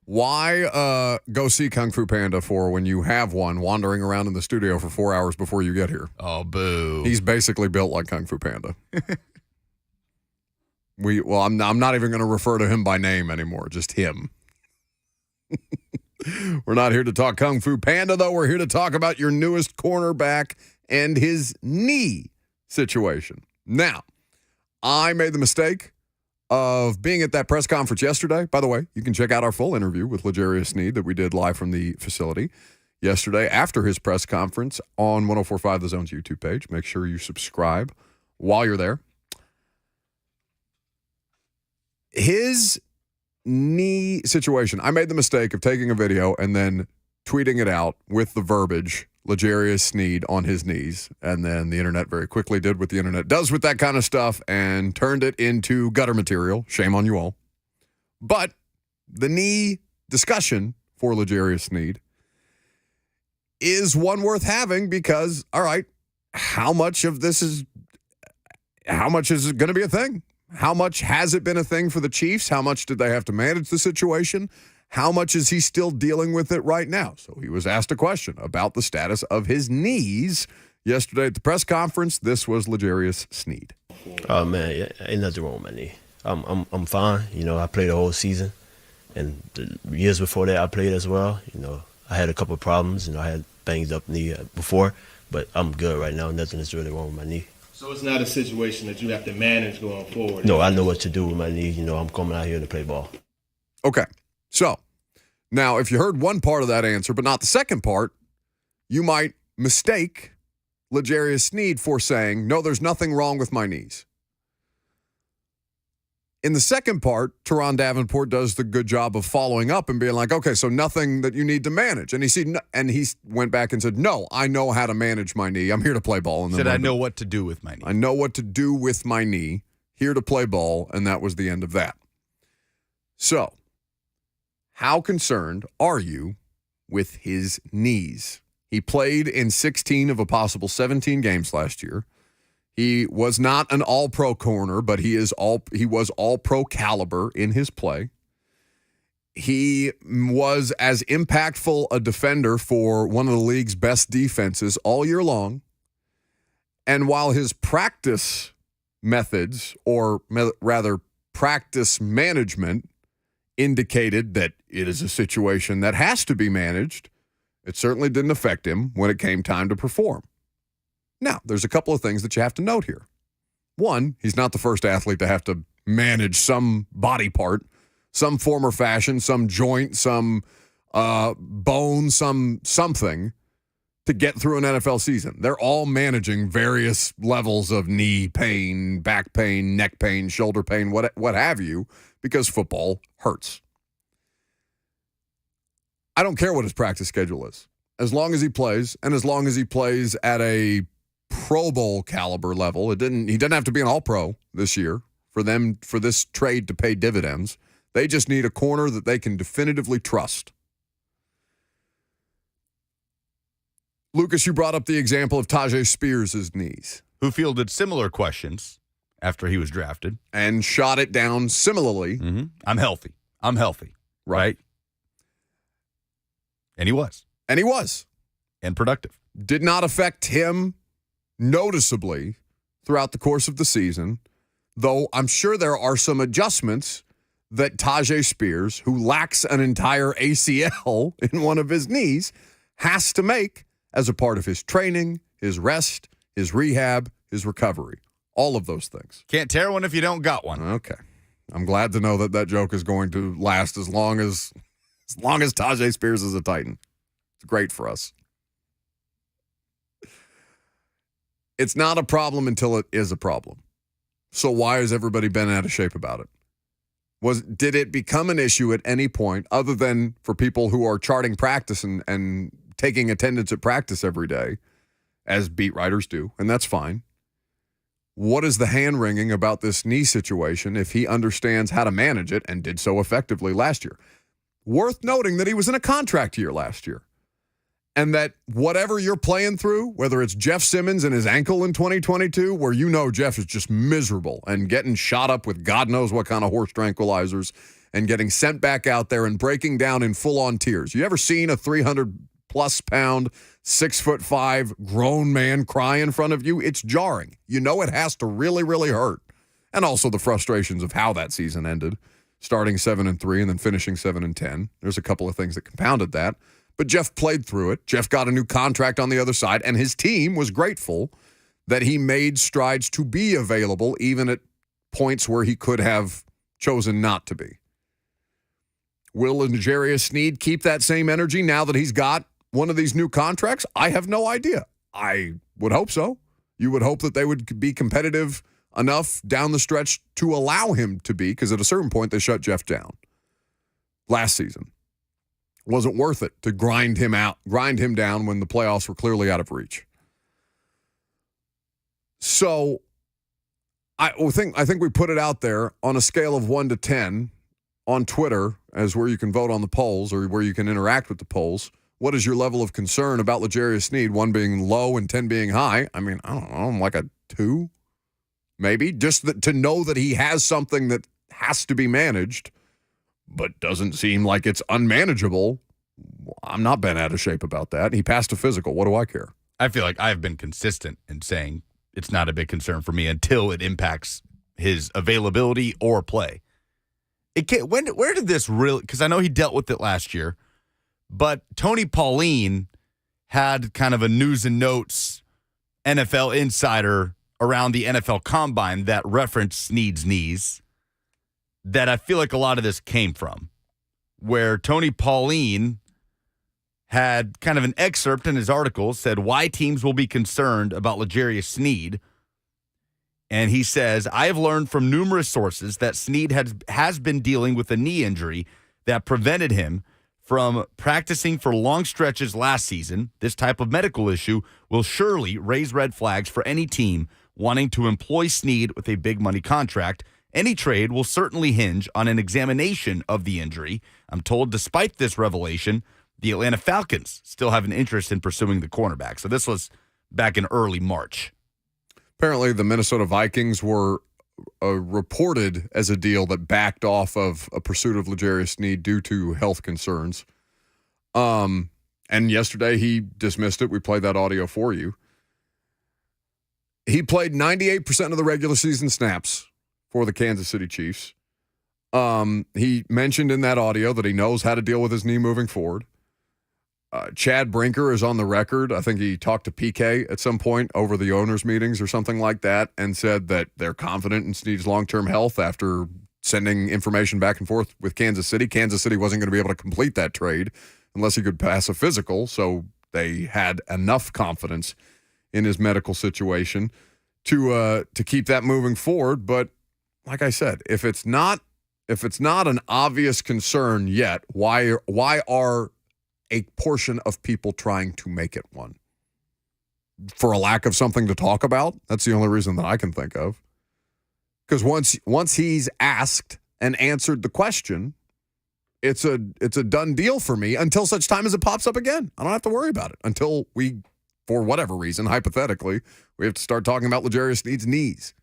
Why go see Kung Fu Panda 4 when you have one wandering around in the studio for 4 hours before you get here? Oh, boo. He's basically built like Kung Fu Panda. I'm not even going to refer to him by name anymore, just him. We're not here to talk Kung Fu Panda, though. We're here to talk about your newest cornerback and his knee situation. Now, I made the mistake of being at that press conference yesterday. By the way, you can check out our full interview with L'Jarius Sneed that we did live from the facility yesterday after his press conference on 104.5 The Zone's YouTube page. Make sure you subscribe while you're there. His knee situation, I made the mistake of taking a video and then tweeting it out with the verbiage, L'Jarius Sneed on his knees. And then the internet very quickly did what the internet does with that kind of stuff and turned it into gutter material. Shame on you all. But the knee discussion for L'Jarius Sneed is one worth having because, all right, how much is it going to be a thing? How much has it been a thing for the Chiefs? How much did they have to manage the situation? How much is he still dealing with it right now? So he was asked a question about the status of his knees yesterday at the press conference. This was L'Jarius Sneed. Oh man, yeah, ain't nothing wrong with my knee. I'm fine. You know, I played the whole season, and the years before that I played as well. You know, I had a couple of problems. You know, I had banged up knee before, but I'm good right now. Nothing is really wrong with my knee. So it's not a situation that you have to manage going forward? No, I know what to do with my knee. You know, I'm coming out here to play ball. Okay. So, now, if you heard one part of that answer, but not the second part, you might mistake L'Jarius Sneed for saying, no, there's nothing wrong with my knees. In the second part, Teron Davenport does the good job of following up and being like, okay, so nothing that you need to manage. And he went back and said, no, I know how to manage my knee. I'm here to play ball. And said, I know what to do with my knee. I know what to do with my knee. Here to play ball. And that was the end of that. So, how concerned are you with his knees? He played in 16 of a possible 17 games last year. He was not an all-pro corner, but he was all-pro caliber in his play. He was as impactful a defender for one of the league's best defenses all year long. And while his practice methods, or rather practice management, indicated that it is a situation that has to be managed, it certainly didn't affect him when it came time to perform. Now, there's a couple of things that you have to note here. One, he's not the first athlete to have to manage some body part, some form or fashion, some joint, some bone, something to get through an NFL season. They're all managing various levels of knee pain, back pain, neck pain, shoulder pain, what have you, because football hurts. I don't care what his practice schedule is. As long as he plays, and as long as he plays at a Pro Bowl caliber level, he doesn't have to be an all-pro this year for this trade to pay dividends. They just need a corner that they can definitively trust. Lucas, you brought up the example of Tyjae Spears' knees, who fielded similar questions after he was drafted and shot it down similarly. Mm-hmm. I'm healthy. Right? And he was. And productive. Did not affect him noticeably throughout the course of the season, though I'm sure there are some adjustments that Tyjae Spears, who lacks an entire ACL in one of his knees, has to make as a part of his training, his rest, his rehab, his recovery. All of those things. Can't tear one if you don't got one. Okay. I'm glad to know that joke is going to last as long as Tyjae Spears is a Titan. It's great for us. It's not a problem until it is a problem. So why has everybody been out of shape about it? Did it become an issue at any point other than for people who are charting practice and taking attendance at practice every day, as beat writers do, and that's fine? What is the hand-wringing about this knee situation if he understands how to manage it and did so effectively last year? Worth noting that he was in a contract year last year, and that whatever you're playing through, whether it's Jeff Simmons and his ankle in 2022, where you know Jeff is just miserable and getting shot up with God knows what kind of horse tranquilizers and getting sent back out there and breaking down in full-on tears. You ever seen a 300-plus pound, 6'5" grown man cry in front of you? It's jarring. You know it has to really, really hurt. And also the frustrations of how that season ended, starting 7-3 and then finishing 7-10. There's a couple of things that compounded that. But Jeff played through it. Jeff got a new contract on the other side, and his team was grateful that he made strides to be available even at points where he could have chosen not to be. Will L'Jarius Sneed keep that same energy now that he's got one of these new contracts? I have no idea. I would hope so. You would hope that they would be competitive enough down the stretch to allow him to be, because at a certain point they shut Jeff down last season. Wasn't worth it to grind him down when the playoffs were clearly out of reach. So I think we put it out there on a scale of 1 to 10 on Twitter as where you can vote on the polls or where you can interact with the polls. What is your level of concern about L'Jarius Sneed? 1 being low and 10 being high. I mean, I don't know, I'm like a 2, maybe. Just to know that he has something that has to be managed, but doesn't seem like it's unmanageable. I'm not bent out of shape about that. He passed a physical. What do I care? I feel like I've been consistent in saying it's not a big concern for me until it impacts his availability or play. Where did this really – because I know he dealt with it last year, but Tony Pauline had kind of a news and notes NFL insider around the NFL Combine that referenced Sneed's knees that I feel like a lot of this came from, where Tony Pauline had kind of an excerpt in his article, said why teams will be concerned about L'Jarius Sneed. And he says, I have learned from numerous sources that Sneed has been dealing with a knee injury that prevented him from practicing for long stretches last season. This type of medical issue will surely raise red flags for any team wanting to employ Sneed with a big money contract. Any trade will certainly hinge on an examination of the injury. I'm told despite this revelation, the Atlanta Falcons still have an interest in pursuing the cornerback. So this was back in early March. Apparently the Minnesota Vikings were reported as a deal that backed off of a pursuit of L'Jarius Sneed due to health concerns. And yesterday he dismissed it. We played that audio for you. He played 98% of the regular season snaps for the Kansas City Chiefs. He mentioned in that audio that he knows how to deal with his knee moving forward. Chad Brinker is on the record. I think he talked to PK at some point over the owners' meetings or something like that and said that they're confident in Sneed's long-term health after sending information back and forth with Kansas City. Kansas City wasn't going to be able to complete that trade unless he could pass a physical, so they had enough confidence in his medical situation to keep that moving forward. But like I said, if it's not an obvious concern yet, why are a portion of people trying to make it one? For a lack of something to talk about? That's the only reason that I can think of. Because once he's asked and answered the question, it's a done deal for me until such time as it pops up again. I don't have to worry about it until we, for whatever reason, hypothetically, we have to start talking about L'Jarius Sneed's knees.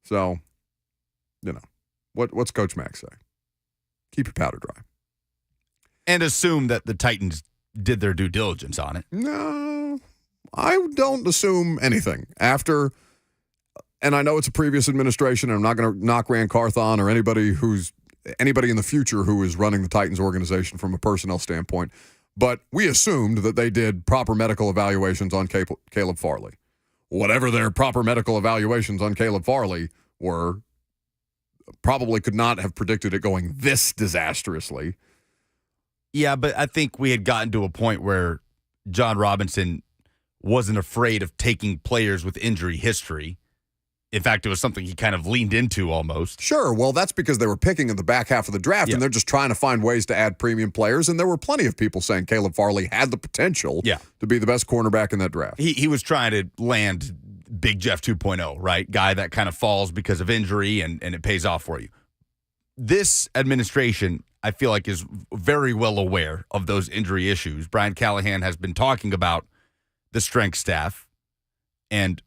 So, what's Coach Mack say? Keep your powder dry. And assume that the Titans did their due diligence on it. No, I don't assume anything. And I know it's a previous administration, and I'm not going to knock Rand Carthon or anybody in the future who is running the Titans organization from a personnel standpoint, but we assumed that they did proper medical evaluations on Caleb Farley. Whatever their proper medical evaluations on Caleb Farley were, probably could not have predicted it going this disastrously. Yeah, but I think we had gotten to a point where John Robinson wasn't afraid of taking players with injury history. In fact, it was something he kind of leaned into almost. Sure. Well, that's because they were picking in the back half of the draft, and they're just trying to find ways to add premium players. And there were plenty of people saying Caleb Farley had the potential to be the best cornerback in that draft. He was trying to land Big Jeff 2.0, right? Guy that kind of falls because of injury, and it pays off for you. This administration, I feel like, is very well aware of those injury issues. Brian Callahan has been talking about the strength staff and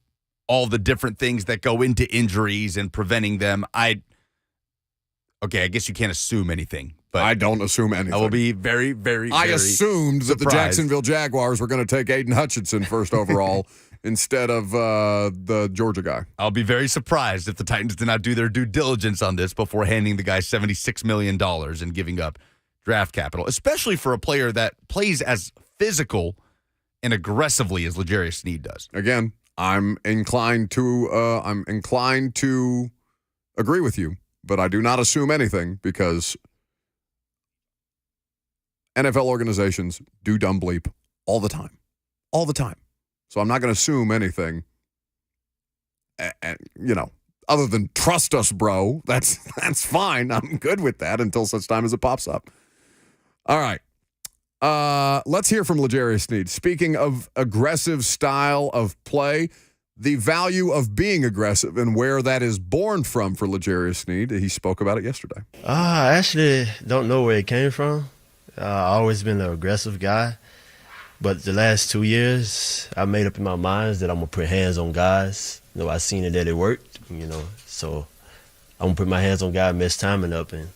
all the different things that go into injuries and preventing them. I guess you can't assume anything, but I don't assume anything. I will be very, very, I very assumed that the Jacksonville Jaguars were going to take Aiden Hutchinson first overall instead of the Georgia guy. I'll be very surprised if the Titans did not do their due diligence on this before handing the guy $76 million and giving up draft capital, especially for a player that plays as physical and aggressively as L'Jarius Sneed does. Again, I'm inclined to agree with you, but I do not assume anything because NFL organizations do dumb bleep all the time. So I'm not going to assume anything, other than trust us, bro. That's fine. I'm good with that until such time as it pops up. All right. Let's hear from L'Jarius Sneed. Speaking of aggressive style of play, the value of being aggressive and where that is born from for L'Jarius Sneed. He spoke about it yesterday. I actually don't know where it came from. I've always been an aggressive guy. But the last 2 years, I made up in my mind that I'm going to put hands on guys. I seen it that it worked, So I'm going to put my hands on guys, mess timing up, and,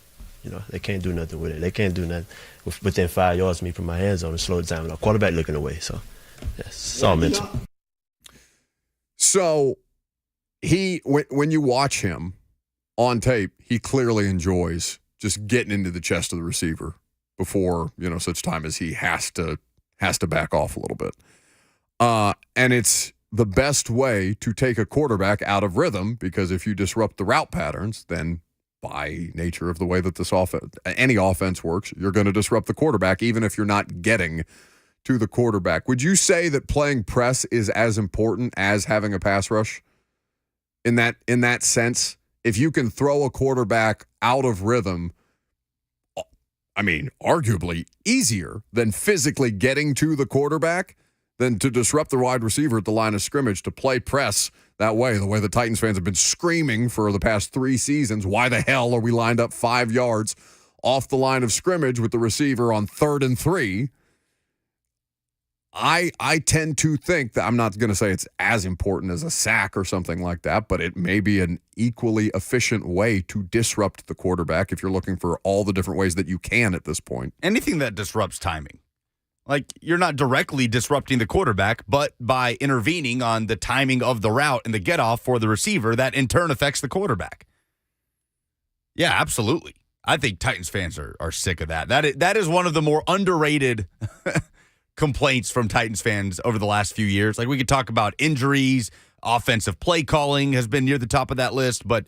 they can't do nothing with it. They can't do nothing within 5 yards of me, put my hands on and slow the time. Quarterback looking away. So, it's all mental. So, when you watch him on tape, he clearly enjoys just getting into the chest of the receiver before, such time as he has to back off a little bit. And it's the best way to take a quarterback out of rhythm, because if you disrupt the route patterns, then by nature of the way that any offense works, you're going to disrupt the quarterback, even if you're not getting to the quarterback. Would you say that playing press is as important as having a pass rush? In that sense, if you can throw a quarterback out of rhythm, arguably easier than physically getting to the quarterback than to disrupt the wide receiver at the line of scrimmage, to play press that way, the way the Titans fans have been screaming for the past 3 seasons. Why the hell are we lined up 5 yards off the line of scrimmage with the receiver on 3rd and 3? I tend to think that, I'm not going to say it's as important as a sack or something like that, but it may be an equally efficient way to disrupt the quarterback if you're looking for all the different ways that you can at this point. Anything that disrupts timing. Like, you're not directly disrupting the quarterback, but by intervening on the timing of the route and the get-off for the receiver, that in turn affects the quarterback. Yeah, absolutely. I think Titans fans are sick of that. That is one of the more underrated complaints from Titans fans over the last few years. Like, we could talk about injuries, offensive play calling has been near the top of that list, but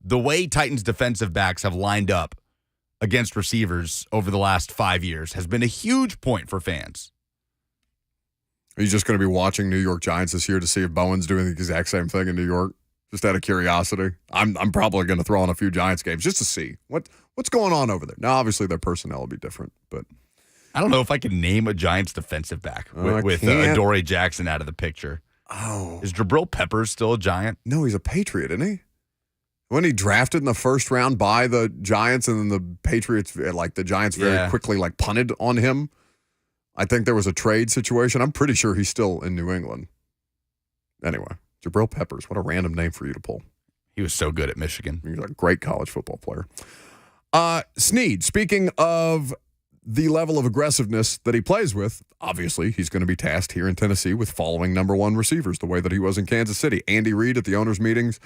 the way Titans defensive backs have lined up against receivers over the last 5 years has been a huge point for fans. Are you just going to be watching New York Giants this year to see if Bowen's doing the exact same thing in New York? Just out of curiosity. I'm probably going to throw on a few Giants games just to see what's going on over there. Now, obviously, their personnel will be different, but I don't know if I can name a Giants defensive back with Adoree Jackson out of the picture. Oh. Is Jabril Peppers still a Giant? No, he's a Patriot, isn't he? When he drafted in the first round by the Giants, and then the Patriots, the Giants very quickly punted on him. I think there was a trade situation. I'm pretty sure he's still in New England. Anyway, Jabril Peppers, what a random name for you to pull. He was so good at Michigan. He's a great college football player. Sneed, speaking of the level of aggressiveness that he plays with, obviously he's going to be tasked here in Tennessee with following number 1 receivers the way that he was in Kansas City. Andy Reid at the owners' meetings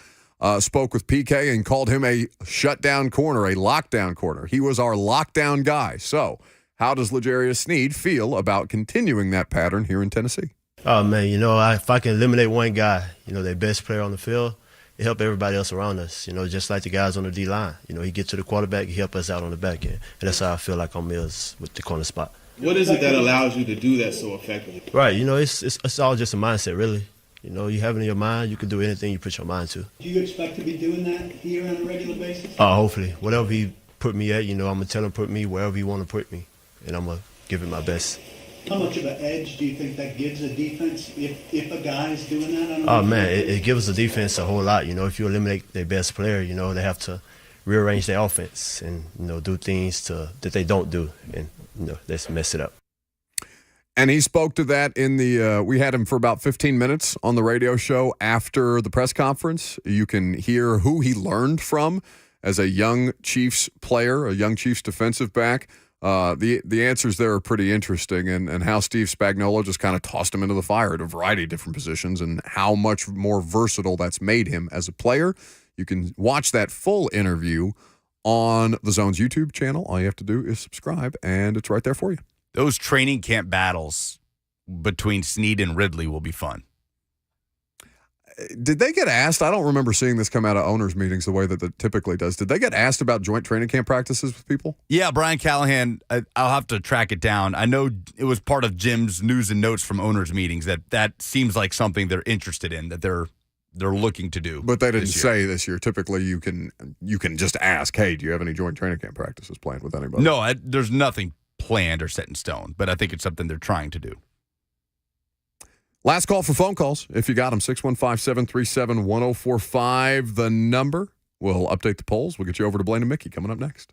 spoke with PK and called him a shutdown corner, a lockdown corner. He was our lockdown guy. So how does L'Jarius Sneed feel about continuing that pattern here in Tennessee? Oh, man, if I can eliminate one guy, their best player on the field, it help everybody else around us, just like the guys on the D-line. He gets to the quarterback, he help us out on the back end. And that's how I feel like on Mills with the corner spot. What is it that allows you to do that so effectively? Right, it's all just a mindset, really. You have it in your mind, you can do anything you put your mind to. Do you expect to be doing that here on a regular basis? Hopefully. Whatever he put me at, I'm going to tell him put me wherever he want to put me, and I'm going to give it my best. How much of an edge do you think that gives a defense if a guy is doing that? Oh, man, it gives the defense a whole lot. If you eliminate their best player, they have to rearrange their offense and, do things that they don't do, and, let's mess it up. And he spoke to that in the we had him for about 15 minutes on the radio show after the press conference. You can hear who he learned from as a young Chiefs player, a young Chiefs defensive back. The answers there are pretty interesting, and how Steve Spagnuolo just kind of tossed him into the fire at a variety of different positions and how much more versatile that's made him as a player. You can watch that full interview on the Zone's YouTube channel. All you have to do is subscribe, and it's right there for you. Those training camp battles between Sneed and Ridley will be fun. Did they get asked? I don't remember seeing this come out of owners' meetings the way that it typically does. Did they get asked about joint training camp practices with people? Yeah, Brian Callahan, I'll have to track it down. I know it was part of Jim's news and notes from owners' meetings that seems like something they're interested in, that they're looking to do. But they didn't say this year. Typically, you can just ask, hey, do you have any joint training camp practices planned with anybody? No, there's nothing planned or set in stone, but I think it's something they're trying to do. Last call for phone calls. If you got them, 615-737-1045, the number. We'll update the polls. We'll get you over to Blaine and Mickey coming up next.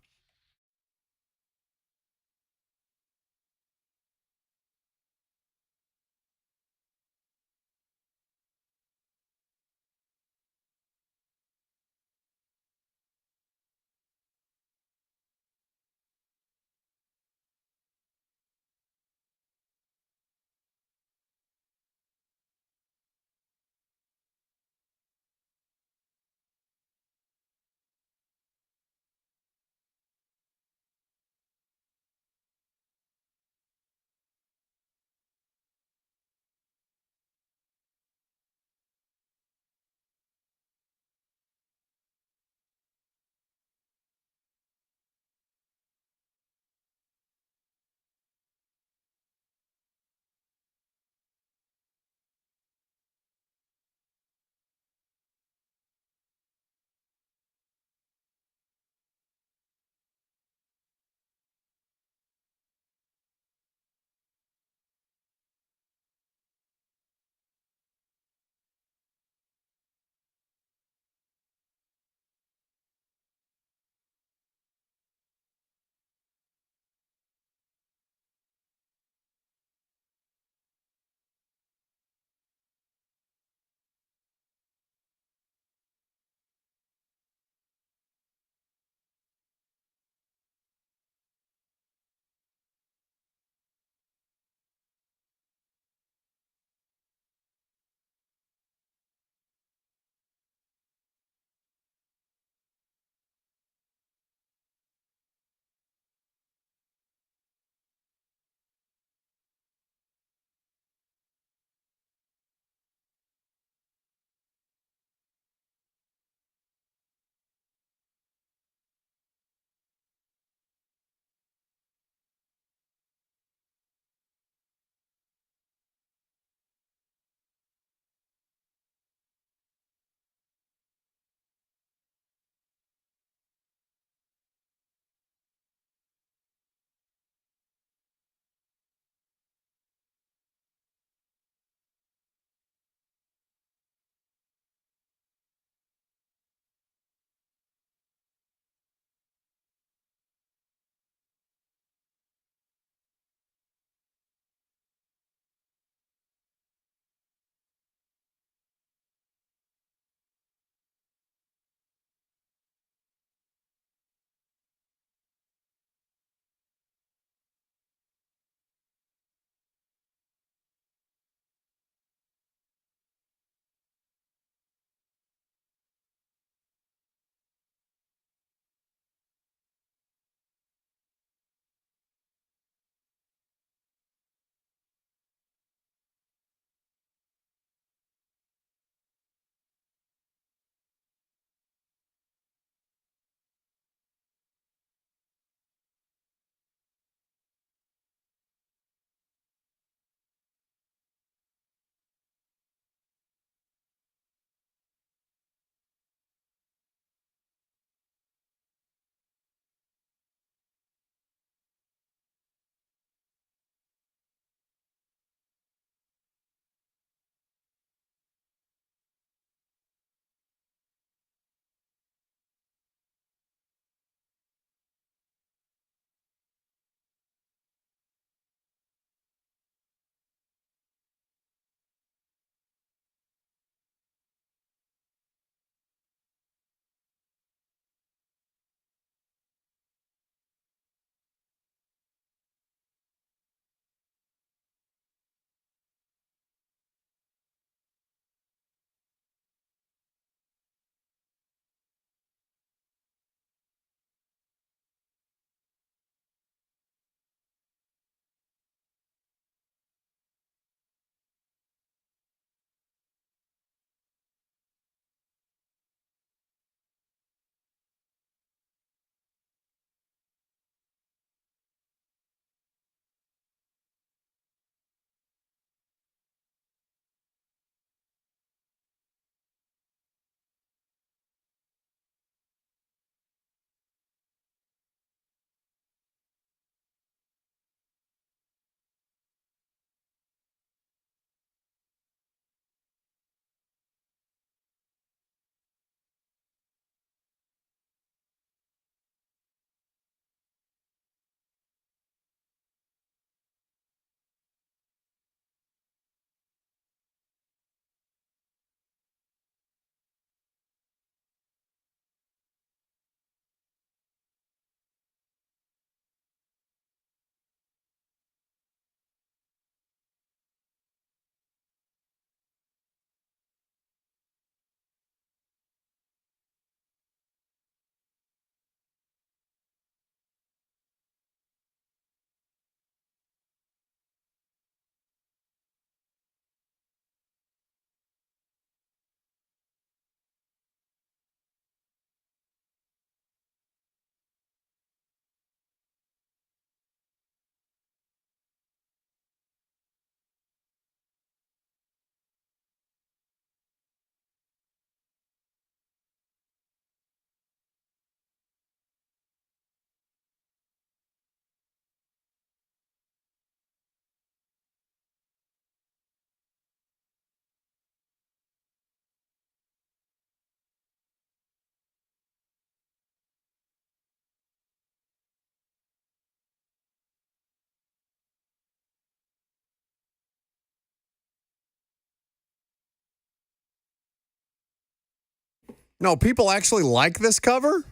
No, people actually like this cover?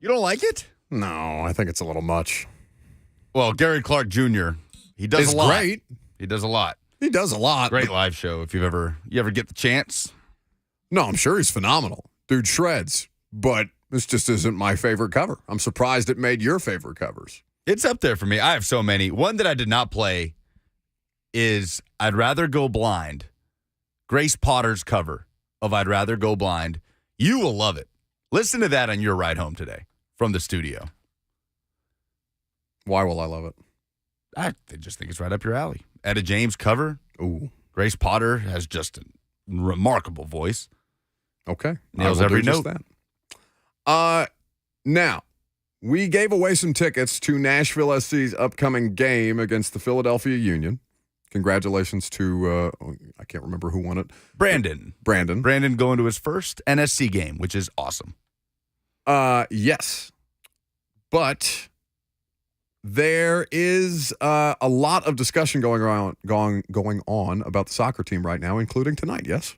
You don't like it? No, I think it's a little much. Well, Gary Clark Jr., he does a lot. Great. He does a lot. He does a lot. Great live show if you ever get the chance. No, I'm sure he's phenomenal. Dude shreds. But this just isn't my favorite cover. I'm surprised it made your favorite covers. It's up there for me. I have so many. One that I did not play is I'd Rather Go Blind. Grace Potter's cover of I'd Rather Go Blind. You will love it. Listen to that on your ride home today from the studio. Why will I love it? I just think it's right up your alley. Etta James cover. Ooh. Grace Potter has just a remarkable voice. Okay. Nails every note. Now, we gave away some tickets to Nashville SC's upcoming game against the Philadelphia Union. Congratulations to, I can't remember who won it. Brandon going to his first NSC game, which is awesome. Yes. But there is a lot of discussion going on about the soccer team right now, including tonight, yes?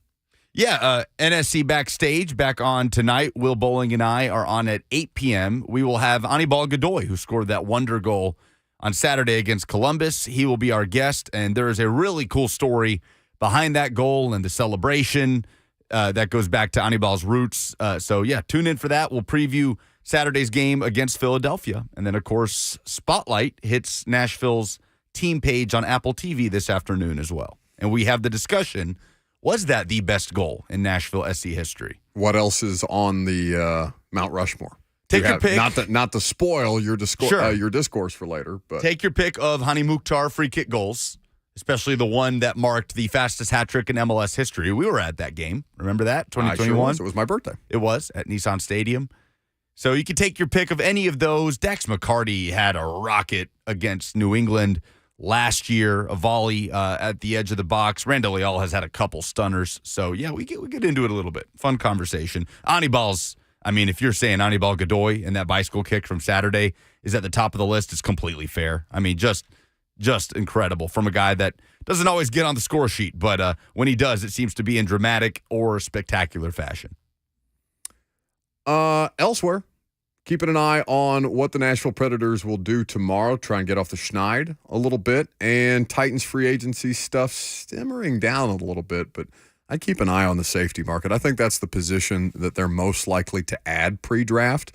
Yeah, NSC Backstage back on tonight. Will Bowling and I are on at 8 p.m. We will have Anibal Godoy, who scored that wonder goal on Saturday against Columbus. He will be our guest, and there is a really cool story behind that goal and the celebration that goes back to Anibal's roots. So, yeah, tune in for that. We'll preview Saturday's game against Philadelphia. And then, of course, Spotlight hits Nashville's team page on Apple TV this afternoon as well. And we have the discussion, was that the best goal in Nashville SC history? What else is on the Mount Rushmore? Take your pick. Not to spoil your discourse for later, but take your pick of Hani Mukhtar free kick goals, especially the one that marked the fastest hat trick in MLS history. We were at that game. Remember that? 2021? Sure it was my birthday. It was at Nissan Stadium. So you can take your pick of any of those. Dax McCarty had a rocket against New England last year, a volley at the edge of the box. Randall Leal has had a couple stunners. So, yeah, we get into it a little bit. Fun conversation. Anibal's, I mean, if you're saying Anibal Godoy and that bicycle kick from Saturday is at the top of the list, it's completely fair. I mean, just incredible from a guy that doesn't always get on the score sheet, but when he does, it seems to be in dramatic or spectacular fashion. Elsewhere, keeping an eye on what the Nashville Predators will do tomorrow, try and get off the schneid a little bit, and Titans free agency stuff simmering down a little bit, but I'd keep an eye on the safety market. I think that's the position that they're most likely to add pre-draft.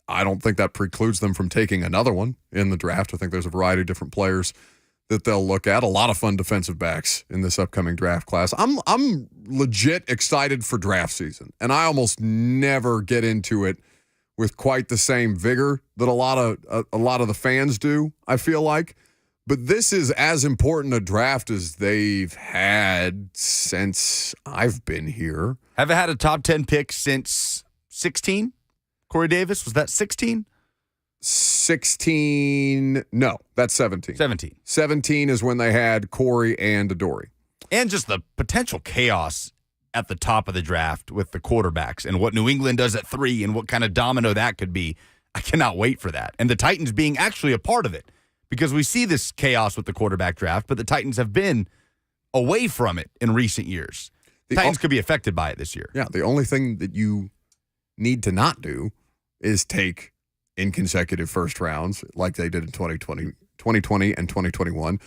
I don't think that precludes them from taking another one in the draft. I think there's a variety of different players that they'll look at. A lot of fun defensive backs in this upcoming draft class. I'm legit excited for draft season, and I almost never get into it with quite the same vigor that a lot of the fans do, I feel like. But this is as important a draft as they've had since I've been here. Haven't had a top 10 pick since 16? Corey Davis, was that 16? 16, no, that's 17. 17. 17 is when they had Corey and Adoree. And just the potential chaos at the top of the draft with the quarterbacks and what New England does at 3 and what kind of domino that could be. I cannot wait for that. And the Titans being actually a part of it, because we see this chaos with the quarterback draft, but the Titans have been away from it in recent years. The Titans could be affected by it this year. Yeah, the only thing that you need to not do is take in consecutive first rounds like they did in 2020 and 2021.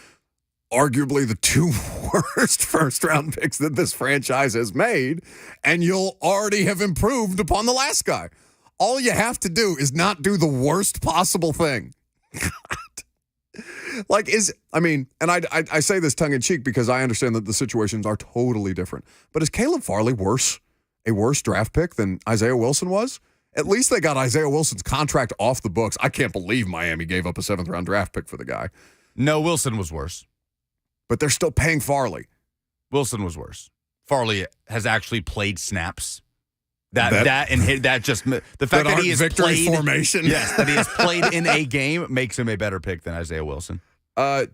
Arguably the two worst first-round picks that this franchise has made, and you'll already have improved upon the last guy. All you have to do is not do the worst possible thing. And I say this tongue-in-cheek because I understand that the situations are totally different. But is Caleb Farley a worse draft pick than Isaiah Wilson was? At least they got Isaiah Wilson's contract off the books. I can't believe Miami gave up a 7th-round draft pick for the guy. No, Wilson was worse. But they're still paying Farley. Wilson was worse. Farley has actually played snaps. The fact that he has played formation. Yes, that he has played in a game makes him a better pick than Isaiah Wilson.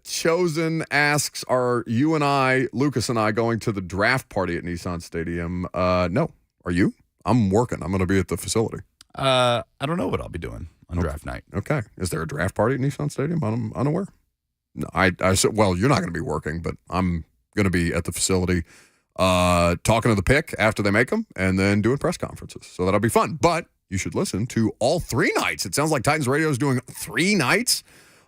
Chosen asks, are you and I, Lucas and I, going to the draft party at Nissan Stadium? No. Are you? I'm working. I'm going to be at the facility. I don't know what I'll be doing on draft night. Okay. Is there a draft party at Nissan Stadium? I'm unaware. No, I said, well, you're not going to be working, but I'm going to be at the facility. talking to the pick after they make them, and then doing press conferences. So that'll be fun. But you should listen to all 3 nights. It sounds like Titans Radio is doing 3 nights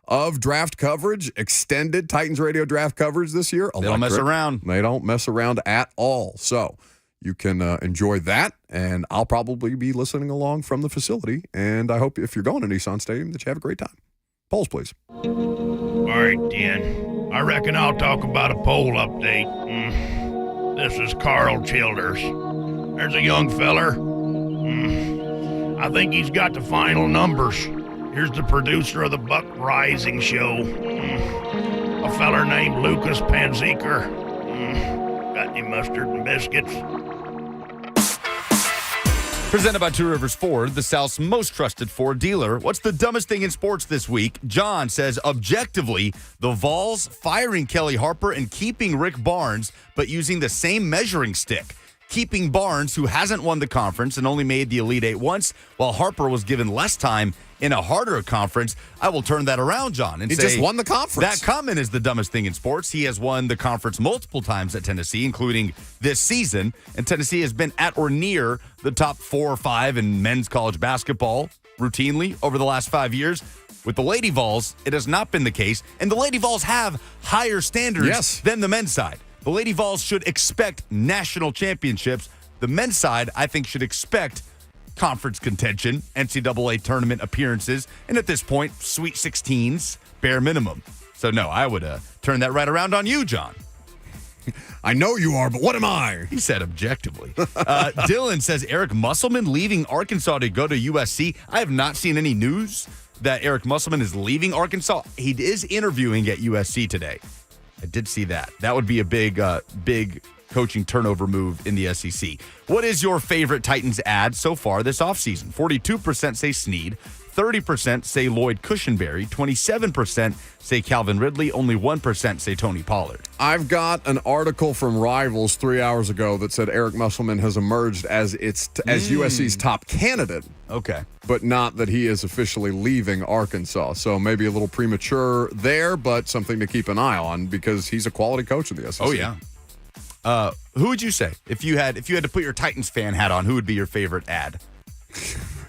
of draft coverage, extended Titans Radio draft coverage this year. They don't mess around. They don't mess around at all. So you can enjoy that, and I'll probably be listening along from the facility. And I hope if you're going to Nissan Stadium that you have a great time. Polls, please. All right, Dan. I reckon I'll talk about a poll update. This is Carl Childers. There's a young feller. I think he's got the final numbers. Here's the producer of the Buck Rising show. A feller named Lucas Panzeker. Got any mustard and biscuits? Presented by Two Rivers Ford, the South's most trusted Ford dealer. What's the dumbest thing in sports this week? John says, objectively, the Vols firing Kelly Harper and keeping Rick Barnes, but using the same measuring stick. Keeping Barnes, who hasn't won the conference and only made the Elite Eight once, while Harper was given less time in a harder conference. I will turn that around, John, and he just won the conference. That comment is the dumbest thing in sports. He has won the conference multiple times at Tennessee, including this season, and Tennessee has been at or near the top 4 or 5 in men's college basketball routinely over the last 5 years. With the Lady Vols, it has not been the case, and the Lady Vols have higher standards than the men's side. The Lady Vols should expect national championships. The men's side, I think, should expect conference contention, NCAA tournament appearances, and at this point, Sweet 16s, bare minimum. So, no, I would turn that right around on you, John. I know you are, but what am I? He said objectively. Dylan says Eric Musselman leaving Arkansas to go to USC. I have not seen any news that Eric Musselman is leaving Arkansas. He is interviewing at USC today. I did see that. That would be a big coaching turnover move in the SEC. What is your favorite Titans ad so far this offseason? 42% say Sneed, 30% say Lloyd Cushenberry, 27% say Calvin Ridley, only 1% say Tony Pollard. I've got an article from Rivals 3 hours ago that said Eric Musselman has emerged as USC's top candidate. Okay. But not that he is officially leaving Arkansas. So maybe a little premature there, but something to keep an eye on because he's a quality coach in the SEC. Oh, yeah. Who would you say if you had to put your Titans fan hat on? Who would be your favorite ad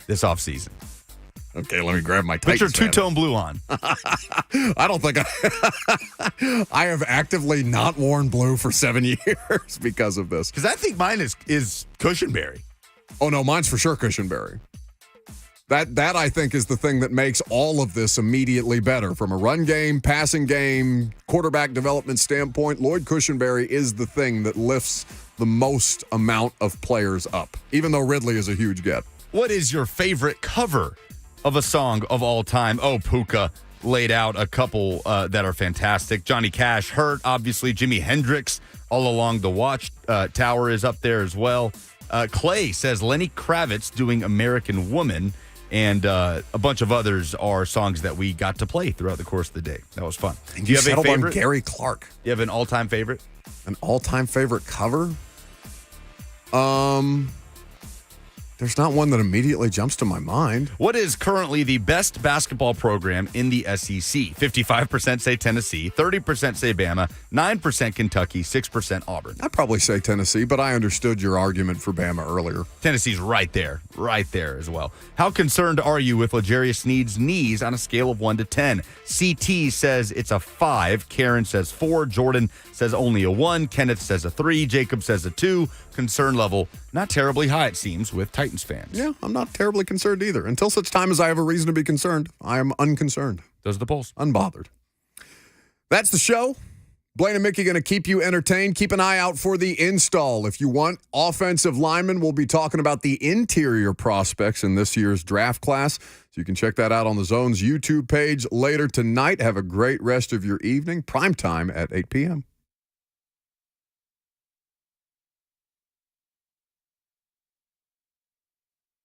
this offseason? Okay, let me grab my Titans. Titans. Put your two-tone blue on. I don't think I have actively not worn blue for 7 years because of this. Because I think mine is Cushenberry. Oh no, mine's for sure Cushenberry. That I think is the thing that makes all of this immediately better. From a run game, passing game, quarterback development standpoint, Lloyd Cushenberry is the thing that lifts the most amount of players up, even though Ridley is a huge get. What is your favorite cover of a song of all time? Oh, Puka laid out a couple that are fantastic. Johnny Cash, Hurt, obviously. Jimi Hendrix, All Along the Watch Tower is up there as well. Clay says Lenny Kravitz doing American Woman. And a bunch of others are songs that we got to play throughout the course of the day. That was fun. Do you have a favorite? On Gary Clark. You have an all-time favorite? An all-time favorite cover? There's not one that immediately jumps to my mind. What is currently the best basketball program in the SEC? 55% say Tennessee, 30% say Bama, 9% Kentucky, 6% Auburn. I'd probably say Tennessee, but I understood your argument for Bama earlier. Tennessee's right there as well. How concerned are you with L'Jarius Sneed's knees on a scale of 1 to 10? CT says it's a 5. Karen says 4. Jordan says only a 1. Kenneth says a 3. Jacob says a 2. Concern level not terribly high, it seems, with Titans fans. Yeah, I'm not terribly concerned either. Until such time as I have a reason to be concerned, I am unconcerned. Those are the polls. Unbothered. That's the show. Blaine and Mickey going to keep you entertained. Keep an eye out for the install. If you want offensive linemen, we'll be talking about the interior prospects in this year's draft class. So you can check that out on the Zone's YouTube page later tonight. Have a great rest of your evening. Prime time at 8 p.m.